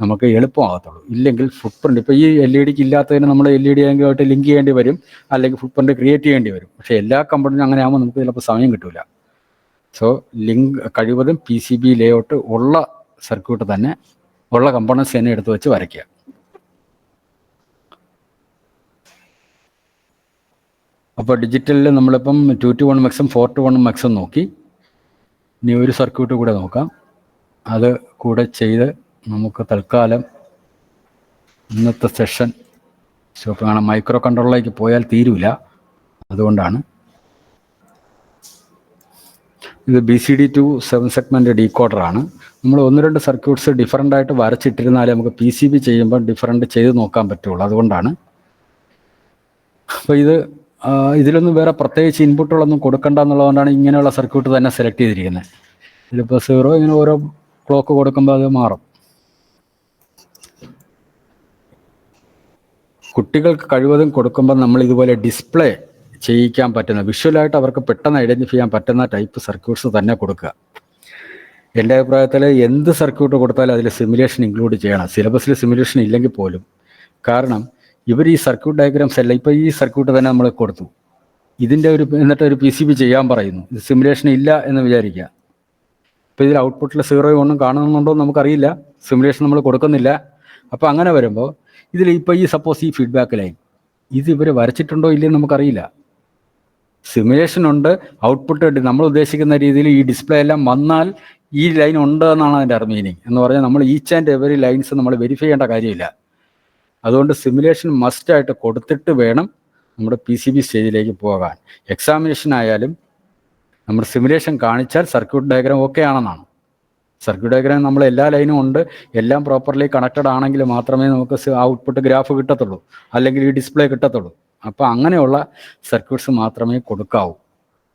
നമുക്ക് എളുപ്പമാകത്തുള്ളൂ. ഇല്ലെങ്കിൽ ഫുട് പ്രിൻ്റ്, ഇപ്പോൾ ഈ LEDക്ക് ഇല്ലാത്തതിന് നമ്മൾ LED ആയിട്ട് ലിങ്ക് ചെയ്യേണ്ടി വരും, അല്ലെങ്കിൽ ഫുട് പ്രിൻ്റ് ക്രിയേറ്റ് ചെയ്യേണ്ടി വരും. പക്ഷേ എല്ലാ കമ്പനിയും അങ്ങനെ ആകുമ്പോൾ നമുക്ക് ചിലപ്പോൾ സമയം കിട്ടില്ല. സോ കഴിവതും PCB ലേഔട്ട് ഉള്ള സർക്യൂട്ട് തന്നെ, ഉള്ള കമ്പോണൻസ് തന്നെ എടുത്ത് വെച്ച് വരയ്ക്കുക. അപ്പോൾ ഡിജിറ്റലിൽ നമ്മളിപ്പം 2-to-1 മക്സും 4-to-1 മക്സും നോക്കി. ഇനി ഒരു സർക്യൂട്ട് കൂടെ നോക്കാം. അത് കൂടെ ചെയ്ത് നമുക്ക് തൽക്കാലം ഇന്നത്തെ സെഷൻ സ്റ്റോപ്പ്. കാരണം മൈക്രോ കൺട്രോളിലേക്ക് പോയാൽ തീരൂല, അതുകൊണ്ടാണ്. ഇത് BCD to 7 സെഗ്മെൻറ്റ് ഡീകോഡറാണ്. നമ്മൾ 1-2 സർക്യൂട്ട്സ് ഡിഫറൻ്റ് ആയിട്ട് വരച്ചിട്ടിരുന്നാലേ നമുക്ക് PCB ചെയ്യുമ്പോൾ ഡിഫറൻറ്റ് ചെയ്ത് നോക്കാൻ പറ്റുള്ളൂ. അതുകൊണ്ടാണ്. അപ്പോൾ ഇതിലൊന്നും വേറെ പ്രത്യേകിച്ച് ഇൻപുട്ടുകളൊന്നും കൊടുക്കണ്ട എന്നുള്ളതുകൊണ്ടാണ് ഇങ്ങനെയുള്ള സർക്യൂട്ട് തന്നെ സെലക്ട് ചെയ്തിരിക്കുന്നത്. ഇതിലിപ്പോൾ 0 ഇങ്ങനെ ഓരോ ക്ലോക്ക് കൊടുക്കുമ്പോൾ അത് മാറും. കുട്ടികൾക്ക് കഴിവതും കൊടുക്കുമ്പോൾ നമ്മൾ ഇതുപോലെ ഡിസ്പ്ലേ ചെയ്യിക്കാൻ പറ്റുന്ന, വിഷ്വലായിട്ട് അവർക്ക് പെട്ടെന്ന് ഐഡൻറ്റിഫൈ ചെയ്യാൻ പറ്റുന്ന ടൈപ്പ് സർക്യൂട്ട്സ് തന്നെ കൊടുക്കുക. എൻ്റെ അഭിപ്രായത്തിൽ എന്ത് സർക്യൂട്ട് കൊടുത്താലും അതിൽ സിമുലേഷൻ ഇൻക്ലൂഡ് ചെയ്യണം. സിലബസിൽ സിമുലേഷൻ ഇല്ലെങ്കിൽ പോലും. കാരണം ഇവർ ഈ സർക്യൂട്ട് ഡയഗ്രാംസ് എല്ലാം, ഇപ്പോൾ ഈ സർക്യൂട്ട് തന്നെ നമ്മൾ കൊടുത്തു, ഇതിൻ്റെ എന്നിട്ട് ഒരു PCB ചെയ്യാൻ പറയുന്നു. ഇത് സിമുലേഷൻ ഇല്ല എന്ന് വിചാരിക്കുക. ഇപ്പോൾ ഇതിൽ ഔട്ട്പുട്ടിൽ 0 ഒന്നും കാണുന്നുണ്ടോ എന്ന് നമുക്കറിയില്ല, സിമുലേഷൻ നമ്മൾ കൊടുക്കുന്നില്ല. അപ്പോൾ അങ്ങനെ വരുമ്പോൾ ഇതിൽ ഇപ്പോൾ സപ്പോസ് ഈ ഫീഡ്ബാക്ക് ലൈൻ ഇത് ഇവർ വരച്ചിട്ടുണ്ടോ ഇല്ലയെന്ന് നമുക്കറിയില്ല. സിമുലേഷൻ ഉണ്ട്, ഔട്ട്പുട്ട് നമ്മൾ ഉദ്ദേശിക്കുന്ന രീതിയിൽ ഈ ഡിസ്പ്ലേ എല്ലാം വന്നാൽ ഈ ലൈൻ ഉണ്ട് എന്നാണ് അതിൻ്റെ മീനിങ്. എന്ന് പറഞ്ഞാൽ നമ്മൾ ഈച്ച് ആൻഡ് എവറി ലൈൻസ് നമ്മൾ വെരിഫൈ ചെയ്യേണ്ട കാര്യമില്ല. അതുകൊണ്ട് സിമുലേഷൻ മസ്റ്റായിട്ട് കൊടുത്തിട്ട് വേണം നമ്മുടെ PCB സ്റ്റേജിലേക്ക് പോകാൻ. എക്സാമിനേഷൻ ആയാലും നമ്മൾ സിമുലേഷൻ കാണിച്ചാൽ സർക്യൂട്ട് ഡയഗ്രാം ഓക്കെ ആണെന്നാണ്. സർക്യൂട്ട് ഡയഗ്രാം നമ്മൾ എല്ലാ ലൈനും ഉണ്ട്, എല്ലാം പ്രോപ്പർലി കണക്റ്റഡ് ആണെങ്കിൽ മാത്രമേ നമുക്ക് ഔട്ട്പുട്ട് ഗ്രാഫ് കിട്ടത്തുള്ളൂ, അല്ലെങ്കിൽ ഈ ഡിസ്പ്ലേ കിട്ടത്തുള്ളൂ. അപ്പോൾ അങ്ങനെയുള്ള സർക്യൂട്ട്സ് മാത്രമേ കൊടുക്കാവൂ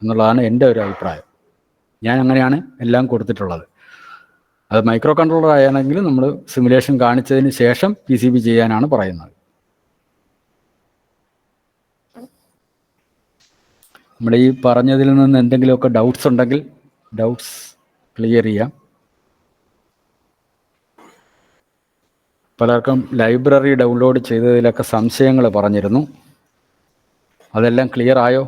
എന്നുള്ളതാണ് എൻ്റെ ഒരു അഭിപ്രായം. ഞാൻ അങ്ങനെയാണ് എല്ലാം കൊടുത്തിട്ടുള്ളത്. അത് മൈക്രോ കൺട്രോളർ ആയാണെങ്കിലും നമ്മൾ സിമുലേഷൻ കാണിച്ചതിന് ശേഷം PCB ചെയ്യാനാണ് പറയുന്നത്. നമ്മുടെ ഈ പറഞ്ഞതിൽ നിന്ന് എന്തെങ്കിലുമൊക്കെ ഡൗട്ട്സ് ഉണ്ടെങ്കിൽ ഡൗട്ട്സ് ക്ലിയർ ചെയ്യാം. പലർക്കും ലൈബ്രറി ഡൗൺലോഡ് ചെയ്തതിലൊക്കെ സംശയങ്ങൾ പറഞ്ഞിരുന്നു. അതെല്ലാം ക്ലിയർ ആയോ?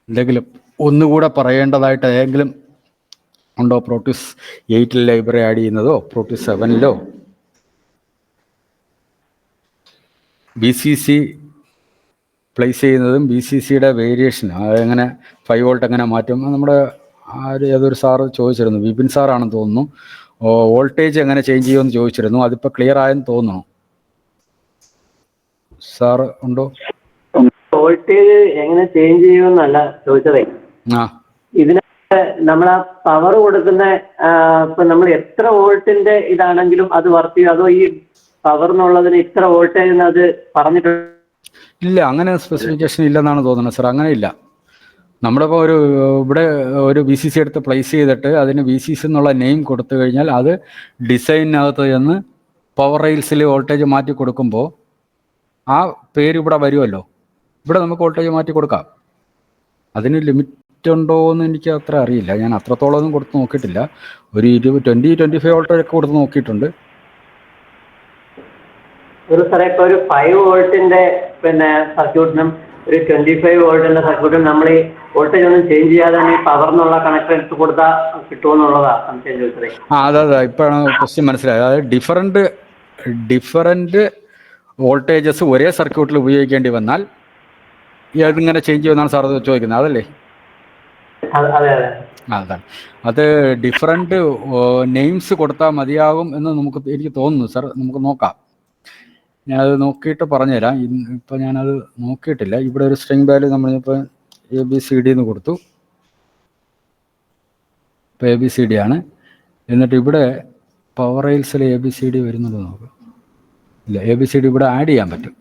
എന്തെങ്കിലും ഒന്നുകൂടെ പറയേണ്ടതായിട്ട് ഏതെങ്കിലും ഉണ്ടോ? പ്രോട്ടൂസ് 8 ലൈബ്രറി ആഡ് ചെയ്യുന്നതോ പ്രോട്ടൂസ് 7 BCC പ്ലേസ് ചെയ്യുന്നതും BCCയുടെ വേരിയേഷൻ അതെങ്ങനെ 5 വോൾട്ട് എങ്ങനെ മാറ്റും? നമ്മുടെ ഏതൊരു സാറ് ചോദിച്ചിരുന്നു, വിപിൻ സാറാണെന്ന് തോന്നുന്നു. വോൾട്ടേജ് എങ്ങനെ ചേഞ്ച് ചെയ്യുമെന്ന് ചോദിച്ചിരുന്നു. അതിപ്പോൾ ക്ലിയർ ആയെന്ന് തോന്നുന്നു. സാറ് ഉണ്ടോ? വോൾട്ടേജ് എങ്ങനെ ചേഞ്ച് ചെയ്യുമെന്നല്ല ചോദിച്ചതേ. ഇതിനകത്ത് നമ്മൾ ആ പവർ കൊടുക്കുന്ന ഇപ്പൊ നമ്മൾ എത്ര വോൾട്ടിന്റെ ഇതാണെങ്കിലും അത് വർക്ക് ചെയ്യും, അതോ ഈ പവർ എന്നുള്ളതിന് ഇത്ര വോൾട്ടേജ് അത് പറഞ്ഞിട്ടുണ്ട്? ഇല്ല, അങ്ങനെ സ്പെസിഫിക്കേഷൻ ഇല്ലെന്നാണ് തോന്നുന്നത് സാർ. അങ്ങനെ ഇല്ല. നമ്മളിപ്പോൾ ഇവിടെ ഒരു വി സി സി എടുത്ത് പ്ലേസ് ചെയ്തിട്ട് അതിന് വി സി സി എന്നുള്ള നെയിം കൊടുത്തു കഴിഞ്ഞാൽ അത് ഡിസൈനിനകത്ത് ചെന്ന് പവർ റെയിൽസിൽ വോൾട്ടേജ് മാറ്റി കൊടുക്കുമ്പോൾ ആ പേര് ഇവിടെ വരുമല്ലോ. ഇവിടെ നമുക്ക് വോൾട്ടേജ് മാറ്റി കൊടുക്കാം. അതിന് ലിമിറ്റ് ഉണ്ടോ എന്ന് എനിക്ക് അത്ര അറിയില്ല. ഞാൻ അത്രത്തോളം ഒന്നും കൊടുത്ത് നോക്കിയിട്ടില്ല. ഒരു 25 വോൾട്ടേജ് ഒക്കെ കൊടുത്ത് നോക്കിയിട്ടുണ്ട്. സാറേ, ഇപ്പോൾ ഒരു 5 വോൾട്ടിന്റെ സർക്യൂട്ടിനും ഒരു 25 വോൾട്ടിന്റെ സർക്യൂട്ടിനും നമ്മൾ ഈ വോൾട്ടേജ് ഒന്നും ചേഞ്ച് ചെയ്യാതെ തന്നെ പവർ എന്നുള്ള കണക്ടർ എടുത്ത് കൊടുത്താൽ കിട്ടുമെന്നുള്ളതാ സംശയം ചോദിച്ചത്. അതെ, ഇപ്പോഴാണ് ക്വസ്റ്റ്യൻ മനസ്സിലായത്. അതായത് ഡിഫറൻറ്റ് വോൾട്ടേജസ് ഒരേ സർക്യൂട്ടിൽ ഉപയോഗിക്കേണ്ടി വന്നാൽ ഏതിങ്ങനെ ചേഞ്ച് ചെയ്യുമെന്നാണ് സാർ ചോദിക്കുന്നത്, അതല്ലേ? അതാണ്. അത് ഡിഫറൻറ്റ് നെയിംസ് കൊടുത്താൽ മതിയാകും എന്ന് എനിക്ക് തോന്നുന്നു സാർ. നമുക്ക് നോക്കാം. ഞാനത് നോക്കിയിട്ട് പറഞ്ഞുതരാം. ഇപ്പം ഞാനത് നോക്കിയിട്ടില്ല. ഇവിടെ ഒരു സ്ട്രിങ് വാല്യൂ നമ്മളിപ്പോൾ ABCD എന്ന് കൊടുത്തു. ഇപ്പോൾ ABCD ആണ്. എന്നിട്ട് ഇവിടെ പവർ റെയിൽസിൽ ABCD വരുന്നുണ്ടോ നോക്കാം. ഇല്ല, ABCD ഇവിടെ ആഡ് ചെയ്യാൻ പറ്റും.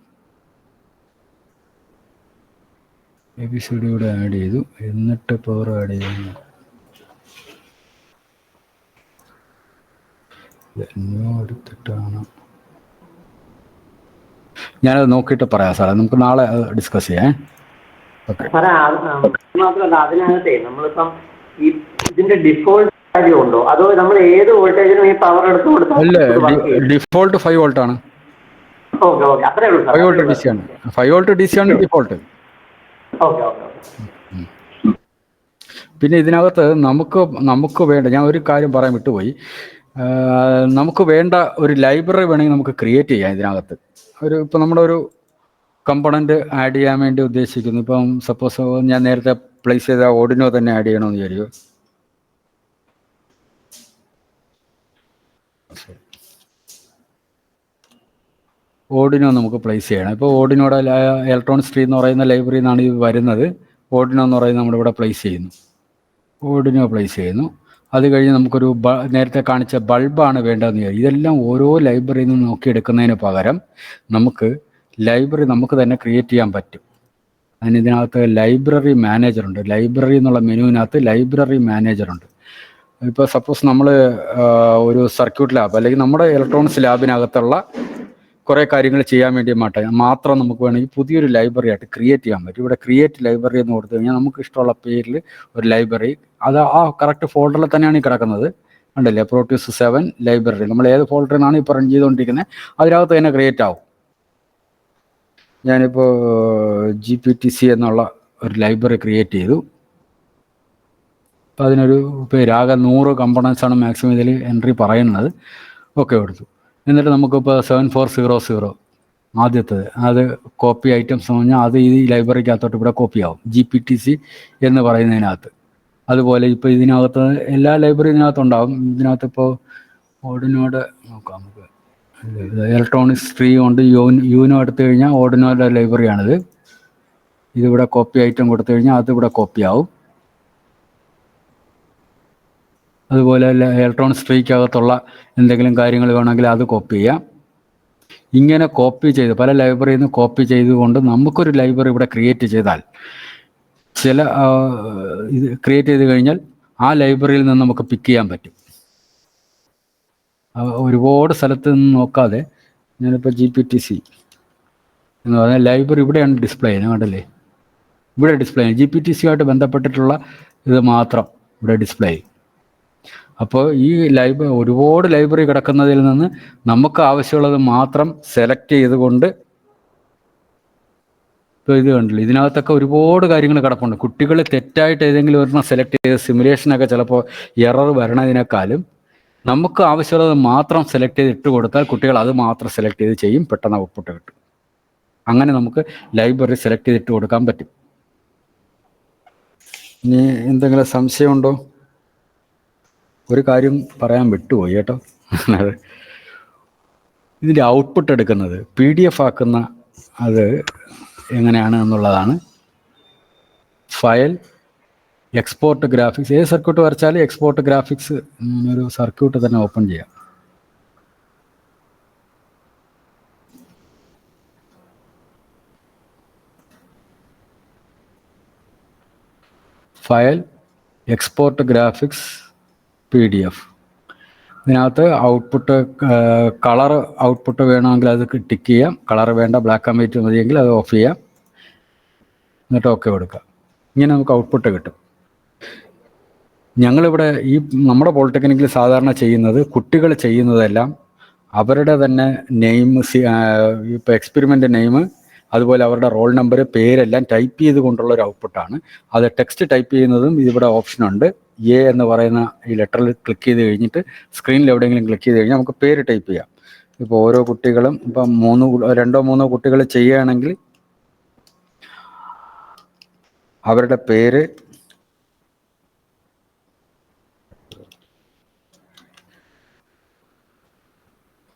ABCD ഇവിടെ ആഡ് ചെയ്തു. എന്നിട്ട് പവർ ആഡ് ചെയ്യുന്നു. എടുത്തിട്ടാണ് ഞാനത് നോക്കിയിട്ട് പറയാം സാറേ. നമുക്ക് നാളെ ഡിസ്കസ് ചെയ്യാം. മാത്രമല്ല, അതിനകത്തെ നമ്മളിപ്പം ഈ ഇതിന്റെ ഡിഫോൾട്ട് വാല്യൂ ഉണ്ടോ, അതോ നമ്മൾ ഏത് വോൾട്ടേജിനും ഈ പവർ എടുത്ത് കൊടുത്താൽ? അല്ലേ, ഡിഫോൾട്ട് 5 വോൾട്ടാണ്. 5 വോൾട്ട് DC ആണ്. 5 വോൾട്ട് DC ആണ് ഡിഫോൾട്ട്. പിന്നെ ഇതിനകത്ത് നമുക്ക് വേണ്ട, ഞാൻ ഒരു കാര്യം പറയാൻ വിട്ടുപോയി. നമുക്ക് വേണ്ട ഒരു ലൈബ്രറി വേണമെങ്കിൽ നമുക്ക് ക്രിയേറ്റ് ചെയ്യാം ഇതിനകത്ത്. ഇപ്പം നമ്മുടെ ഒരു കമ്പോണൻറ്റ് ആഡ് ചെയ്യാൻ വേണ്ടി ഉദ്ദേശിക്കുന്നു. ഇപ്പം സപ്പോസ് ഞാൻ നേരത്തെ പ്ലേസ് ചെയ്ത ഓർഡിനോ തന്നെ ആഡ് ചെയ്യണമെന്ന് വിചാരിക്കും. ഓർഡിനോ നമുക്ക് പ്ലേസ് ചെയ്യണം. ഇപ്പോൾ ഓർഡിനോയുടെ ഇലക്ട്രോണിക്സ് ട്രീ എന്ന് പറയുന്ന ലൈബ്രറിയിൽ നിന്നാണ് ഇത് വരുന്നത്. ഓർഡിനോ എന്ന് പറയുന്നത് നമ്മളിവിടെ പ്ലേസ് ചെയ്യുന്നു. ഓർഡിനോ പ്ലേസ് ചെയ്യുന്നു. അത് കഴിഞ്ഞ് നമുക്കൊരു നേരത്തെ കാണിച്ച ബൾബാണ് വേണ്ടതെന്ന് വിചാരിക്കും. ഇതെല്ലാം ഓരോ ലൈബ്രറിയിൽ നിന്ന് നോക്കിയെടുക്കുന്നതിന് പകരം നമുക്ക് ലൈബ്രറി നമുക്ക് തന്നെ ക്രിയേറ്റ് ചെയ്യാൻ പറ്റും. അതിന് ഇതിനകത്ത് ലൈബ്രറി മാനേജറുണ്ട്. ലൈബ്രറി എന്നുള്ള മെനുവിനകത്ത് ലൈബ്രറി മാനേജറുണ്ട്. ഇപ്പോൾ സപ്പോസ് നമ്മൾ ഒരു സർക്യൂട്ട് ലാബ് അല്ലെങ്കിൽ നമ്മുടെ ഇലക്ട്രോണിക്സ് ലാബിനകത്തുള്ള കുറേ കാര്യങ്ങൾ ചെയ്യാൻ വേണ്ടി മാത്രം നമുക്ക് വേണമെങ്കിൽ പുതിയൊരു ലൈബ്രറി ആയിട്ട് ക്രിയേറ്റ് ചെയ്യാൻ പറ്റും. ഇവിടെ ക്രിയേറ്റ് ലൈബ്രറി എന്ന് കൊടുത്തു കഴിഞ്ഞാൽ നമുക്ക് ഇഷ്ടമുള്ള പേരിൽ ഒരു ലൈബ്രറി, അത് ആ കറക്റ്റ് ഫോൾഡറിൽ തന്നെയാണ് ഈ കിടക്കുന്നത്. ഉണ്ടല്ലേ, പ്രോട്യൂസ് 7 ലൈബ്രറി. നമ്മൾ ഏത് ഫോൾഡറിൽ നിന്നാണ് ഇപ്പോൾ റൺ ചെയ്തുകൊണ്ടിരിക്കുന്നത് അതിനകത്ത് തന്നെ ക്രിയേറ്റ് ആവും. ഞാനിപ്പോൾ GPTC എന്നുള്ള ഒരു ലൈബ്രറി ക്രിയേറ്റ് ചെയ്തു. അപ്പോൾ അതിനൊരു പേര്, ആകെ 100 കമ്പോണൻസാണ് മാക്സിമം ഇതിൽ എൻട്രി പറയുന്നത്. ഓക്കെ കൊടുത്തു. എന്നിട്ട് നമുക്കിപ്പോൾ 7400 ആദ്യത്തേത് അത് കോപ്പി ഐറ്റംസ് എന്ന് പറഞ്ഞാൽ അത് ഈ ലൈബ്രറിക്കകത്തോട്ട് ഇവിടെ കോപ്പി ആവും GPTC എന്ന് പറയുന്നതിനകത്ത്. അതുപോലെ ഇപ്പോൾ ഇതിനകത്ത് എല്ലാ ലൈബ്രറി ഇതിനകത്തുണ്ടാവും. ഇതിനകത്ത് ഇപ്പോൾ ഓർഡിനോയുടെ നോക്കാം നമുക്ക്. ഇലക്ട്രോണിക്സ് ട്രീ കൊണ്ട് യൂനോ എടുത്തു കഴിഞ്ഞാൽ ഓർഡിനോയുടെ ലൈബ്രറിയാണിത്. ഇതിവിടെ കോപ്പി ഐറ്റം കൊടുത്തു കഴിഞ്ഞാൽ അതിവിടെ കോപ്പി ആവും. അതുപോലെ ഇലക്ട്രോണിക്സ് ട്രീക്കകത്തുള്ള എന്തെങ്കിലും കാര്യങ്ങൾ വേണമെങ്കിൽ അത് കോപ്പി ചെയ്യാം. ഇങ്ങനെ കോപ്പി ചെയ്ത് പല ലൈബ്രറിയിൽ നിന്ന് കോപ്പി ചെയ്തുകൊണ്ട് നമുക്കൊരു ലൈബ്രറി ഇവിടെ ക്രിയേറ്റ് ചെയ്താൽ ഇത് ക്രിയേറ്റ് ചെയ്ത് കഴിഞ്ഞാൽ ആ ലൈബ്രറിയിൽ നിന്ന് നമുക്ക് പിക്ക് ചെയ്യാൻ പറ്റും. ഒരുപാട് സ്ഥലത്ത് നിന്ന് നോക്കാതെ ഞാനിപ്പോൾ GPTC എന്ന് പറഞ്ഞാൽ ലൈബ്രറി ഇവിടെയാണ് ഡിസ്പ്ലേ ചെയ്യുന്നത്. കണ്ടല്ലേ, ഇവിടെ ഡിസ്പ്ലേ ചെയ്യും. GPTC ആയിട്ട് ബന്ധപ്പെട്ടിട്ടുള്ള ഇത് മാത്രം ഇവിടെ ഡിസ്പ്ലേ ചെയ്യും. അപ്പോൾ ഈ ഒരുപാട് ലൈബ്രറി കിടക്കുന്നതിൽ നിന്ന് നമുക്ക് ആവശ്യമുള്ളത് മാത്രം സെലക്ട് ചെയ്തുകൊണ്ട്, ഇപ്പോൾ ഇത് കണ്ടില്ല, ഇതിനകത്തൊക്കെ ഒരുപാട് കാര്യങ്ങൾ കിടപ്പുണ്ട്. കുട്ടികൾ തെറ്റായിട്ട് ഏതെങ്കിലും ഒരെണ്ണം സെലക്ട് ചെയ്ത് സിമുലേഷനൊക്കെ ചിലപ്പോൾ എറർ വരണതിനേക്കാളും നമുക്ക് ആവശ്യമുള്ളത് മാത്രം സെലക്ട് ചെയ്ത് ഇട്ട് കൊടുത്താൽ കുട്ടികൾ അത് മാത്രം സെലക്ട് ചെയ്ത് ചെയ്യും, പെട്ടെന്ന് ഔട്ട്പുട്ട് കിട്ടും. അങ്ങനെ നമുക്ക് ലൈബ്രറി സെലക്ട് ചെയ്ത് ഇട്ട് കൊടുക്കാൻ പറ്റും. ഇനി എന്തെങ്കിലും സംശയമുണ്ടോ? ഒരു കാര്യം പറയാൻ വിട്ടുപോയി കേട്ടോ. ഇതിൻ്റെ ഔട്ട്പുട്ട് എടുക്കുന്നത് PDF ആക്കുന്ന അത് എങ്ങനെയാണ് എന്നുള്ളതാണ്. File, export graphics. ഏത് സർക്യൂട്ട് വരച്ചാലും എക്സ്പോർട്ട് ഗ്രാഫിക്സ് ഒരു സർക്യൂട്ട് തന്നെ ഓപ്പൺ ചെയ്യാം. File, export graphics, PDF. ഇതിനകത്ത് ഔട്ട്പുട്ട് കളർ ഔട്ട്പുട്ട് വേണമെങ്കിൽ അത് ടിക്ക് ചെയ്യാം. കളർ വേണ്ട, ബ്ലാക്ക് ആൻഡ് വൈറ്റ് മതിയെങ്കിൽ അത് ഓഫ് ചെയ്യാം. എന്നിട്ട് ഓക്കെ കൊടുക്കാം. ഇങ്ങനെ നമുക്ക് ഔട്ട്പുട്ട് കിട്ടും. ഞങ്ങളിവിടെ ഈ നമ്മുടെ പോളിടെക്നിക്കിൽ സാധാരണ ചെയ്യുന്നത്, കുട്ടികൾ ചെയ്യുന്നതെല്ലാം അവരുടെ തന്നെ നെയിം, ഇപ്പോൾ എക്സ്പെരിമെൻ്റ് നെയിം, അതുപോലെ അവരുടെ റോൾ നമ്പർ, പേരെല്ലാം ടൈപ്പ് ചെയ്ത് കൊണ്ടുള്ള ഒരു ഔട്ട്പുട്ടാണ്. അത് ടെക്സ്റ്റ് ടൈപ്പ് ചെയ്യുന്നതും ഇവിടെ ഓപ്ഷനുണ്ട്. എ എന്ന് പറയുന്ന ഈ ലെറ്ററിൽ ക്ലിക്ക് ചെയ്ത് കഴിഞ്ഞിട്ട് സ്ക്രീനിൽ എവിടെയെങ്കിലും ക്ലിക്ക് ചെയ്ത് കഴിഞ്ഞാൽ നമുക്ക് പേര് ടൈപ്പ് ചെയ്യാം. ഇപ്പോൾ ഓരോ കുട്ടികളും ഇപ്പം 2-3 കുട്ടികൾ ചെയ്യുകയാണെങ്കിൽ അവരുടെ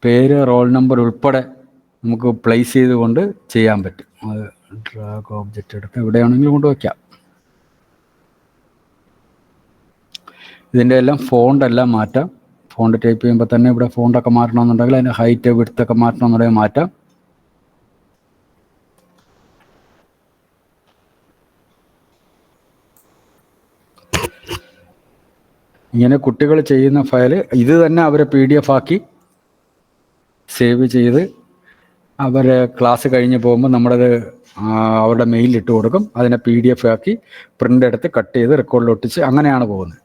പേര്, റോൾ നമ്പർ ഉൾപ്പെടെ നമുക്ക് പ്ലേസ് ചെയ്തുകൊണ്ട് ചെയ്യാൻ പറ്റും. അത് ഡ്രാഗ് ഓബ്ജക്റ്റ് എടുക്കുക, എവിടെയാണെങ്കിലും കൊണ്ട് വയ്ക്കാം. ഇതിൻ്റെ എല്ലാം ഫോണ്ടെല്ലാം മാറ്റാം. ഫോണ്ട് ടൈപ്പ് ചെയ്യുമ്പോൾ തന്നെ ഇവിടെ ഫോണ്ടൊക്കെ മാറ്റണമെന്നുണ്ടെങ്കിൽ അതിൻ്റെ ഹൈറ്റ്, വിഡ്ത്തൊക്കെ മാറ്റണമെന്നുണ്ടെങ്കിൽ മാറ്റാം. ഇങ്ങനെ കുട്ടികൾ ചെയ്യുന്ന ഫയൽ ഇത് തന്നെ അവരെ PDF ആക്കി സേവ് ചെയ്ത് അവരെ ക്ലാസ് കഴിഞ്ഞ് പോകുമ്പോൾ നമ്മളത് അവരുടെ മെയിലിൽ ഇട്ട് കൊടുക്കും. അതിനെ PDF ആക്കി പ്രിൻ്റ് എടുത്ത് കട്ട് ചെയ്ത് റെക്കോർഡിൽ ഒട്ടിച്ച് അങ്ങനെയാണ് പോകുന്നത്.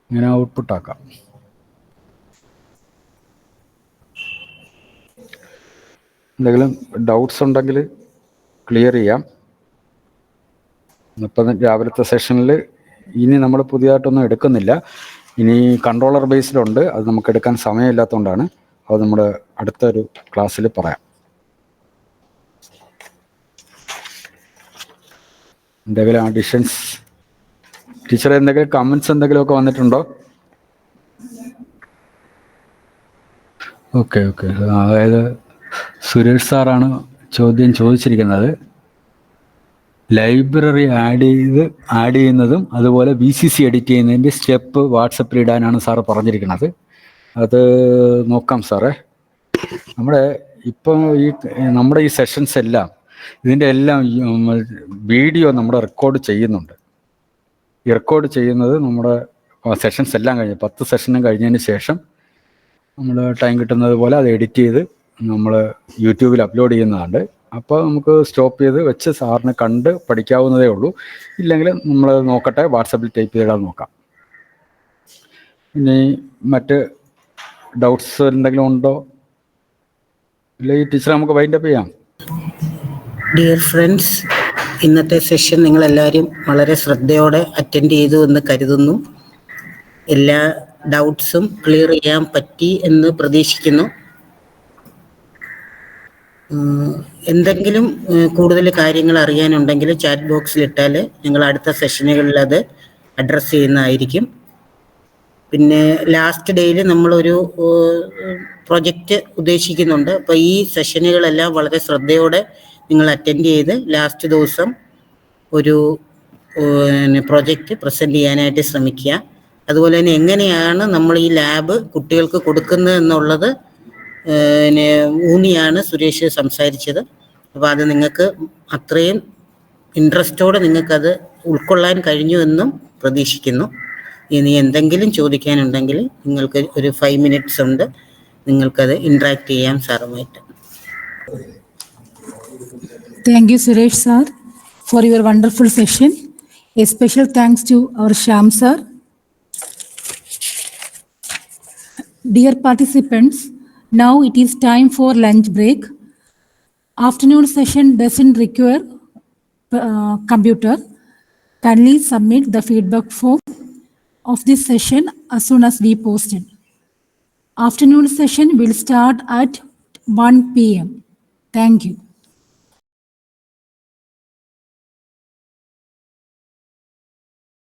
ഇങ്ങനെ ഔട്ട്പുട്ടാക്കാം. എന്തെങ്കിലും ഡൗട്ട്സ് ഉണ്ടെങ്കിൽ ക്ലിയർ ചെയ്യാം. ഇപ്പം രാവിലത്തെ സെഷനിൽ ഇനി നമ്മൾ പുതിയതായിട്ടൊന്നും എടുക്കുന്നില്ല. ഇനി കൺട്രോളർ ബേസിലുണ്ട്, അത് നമുക്ക് എടുക്കാൻ സമയമില്ലാത്തതുകൊണ്ടാണ്. അത് നമ്മൾ അടുത്തൊരു ക്ലാസ്സിൽ പറയാം. എന്തെങ്കിലും അഡീഷൻസ്, ടീച്ചർ എന്തെങ്കിലും കമൻസ് എന്തെങ്കിലുമൊക്കെ വന്നിട്ടുണ്ടോ? ഓക്കെ. അതായത് സുരേഷ് സാറാണ് ചോദ്യം ചോദിച്ചിരിക്കുന്നത്. ലൈബ്രറി ആഡ് ചെയ്യുന്നതും അതുപോലെ VCC എഡിറ്റ് ചെയ്യുന്നതിൻ്റെ സ്റ്റെപ്പ് വാട്സപ്പിൽ ഇടാനാണ് സാറ് പറഞ്ഞിരിക്കുന്നത്. അത് നോക്കാം സാറേ. നമ്മുടെ ഈ സെഷൻസ് എല്ലാം, ഇതിൻ്റെ എല്ലാം വീഡിയോ നമ്മുടെ റെക്കോർഡ് ചെയ്യുന്നുണ്ട്. ഈ റെക്കോർഡ് ചെയ്യുന്നത് നമ്മുടെ സെഷൻസ് എല്ലാം കഴിഞ്ഞ് 10 സെഷനും കഴിഞ്ഞതിന് ശേഷം നമ്മൾ ടൈം കിട്ടുന്നത് പോലെ അത് എഡിറ്റ് ചെയ്ത് നമ്മൾ യൂട്യൂബിൽ അപ്ലോഡ് ചെയ്യുന്നതാണ്. അപ്പോൾ നമുക്ക് സ്റ്റോപ്പ് ചെയ്ത് വെച്ച് സാറിന് കണ്ട് പഠിക്കാവുന്നതേ ഉള്ളൂ. ഇല്ലെങ്കിൽ നമ്മൾ നോക്കട്ടെ, വാട്സപ്പിൽ ടൈപ്പ് ചെയ്തിടാൻ നോക്കാം. ഇനി മറ്റ് ഡൗട്ട്സ് എന്തെങ്കിലും ഉണ്ടോ? ഇല്ല, ഈ ടീച്ചർ നമുക്ക് വൈൻഡപ്പ് ചെയ്യാം. ഡിയർ ഫ്രണ്ട്സ്, ഇന്നത്തെ സെഷൻ നിങ്ങളെല്ലാവരും വളരെ ശ്രദ്ധയോടെ അറ്റൻഡ് ചെയ്തു എന്ന് കരുതുന്നു. എല്ലാ ഡൗട്ട്സും ക്ലിയർ ചെയ്യാൻ പറ്റി എന്ന് പ്രതീക്ഷിക്കുന്നു. എന്തെങ്കിലും കൂടുതൽ കാര്യങ്ങൾ അറിയാനുണ്ടെങ്കിൽ ചാറ്റ് ബോക്സിൽ ഇട്ടാൽ ഞങ്ങൾ അടുത്ത സെഷനുകളിൽ അത് അഡ്രസ്സ് ചെയ്യുന്നതായിരിക്കും. പിന്നെ ലാസ്റ്റ് ഡേയിൽ നമ്മളൊരു പ്രൊജക്റ്റ് ഉദ്ദേശിക്കുന്നുണ്ട്. അപ്പോൾ ഈ സെഷനുകളെല്ലാം വളരെ ശ്രദ്ധയോടെ നിങ്ങൾ അറ്റൻഡ് ചെയ്ത് ലാസ്റ്റ് ദിവസം ഒരു പ്രൊജക്റ്റ് പ്രസൻറ്റ് ചെയ്യാനായിട്ട് ശ്രമിക്കുക. അതുപോലെ തന്നെ എങ്ങനെയാണ് നമ്മൾ ഈ ലാബ് കുട്ടികൾക്ക് കൊടുക്കുന്നത് എന്നുള്ളത് ഊന്നിയാണ് സുരേഷ് സംസാരിച്ചത്. അപ്പോൾ അത് നിങ്ങൾക്ക് അത്രയും ഇൻട്രസ്റ്റോടെ നിങ്ങൾക്കത് ഉൾക്കൊള്ളാൻ കഴിഞ്ഞു എന്നും പ്രതീക്ഷിക്കുന്നു. ഇനി എന്തെങ്കിലും ചോദിക്കാനുണ്ടെങ്കിൽ നിങ്ങൾക്ക് ഒരു 5 minutes ഉണ്ട്, നിങ്ങൾക്കത് ഇൻട്രാക്ട് ചെയ്യാം സാറുമായിട്ട്. Thank you, Suresh sir, for your wonderful session. A special thanks to our Shyam sir. Dear participants, now it is time for lunch break. Afternoon session doesn't require computer. Kindly submit the feedback form of this session as soon as we post it. Afternoon session will start at 1 p.m. Thank you.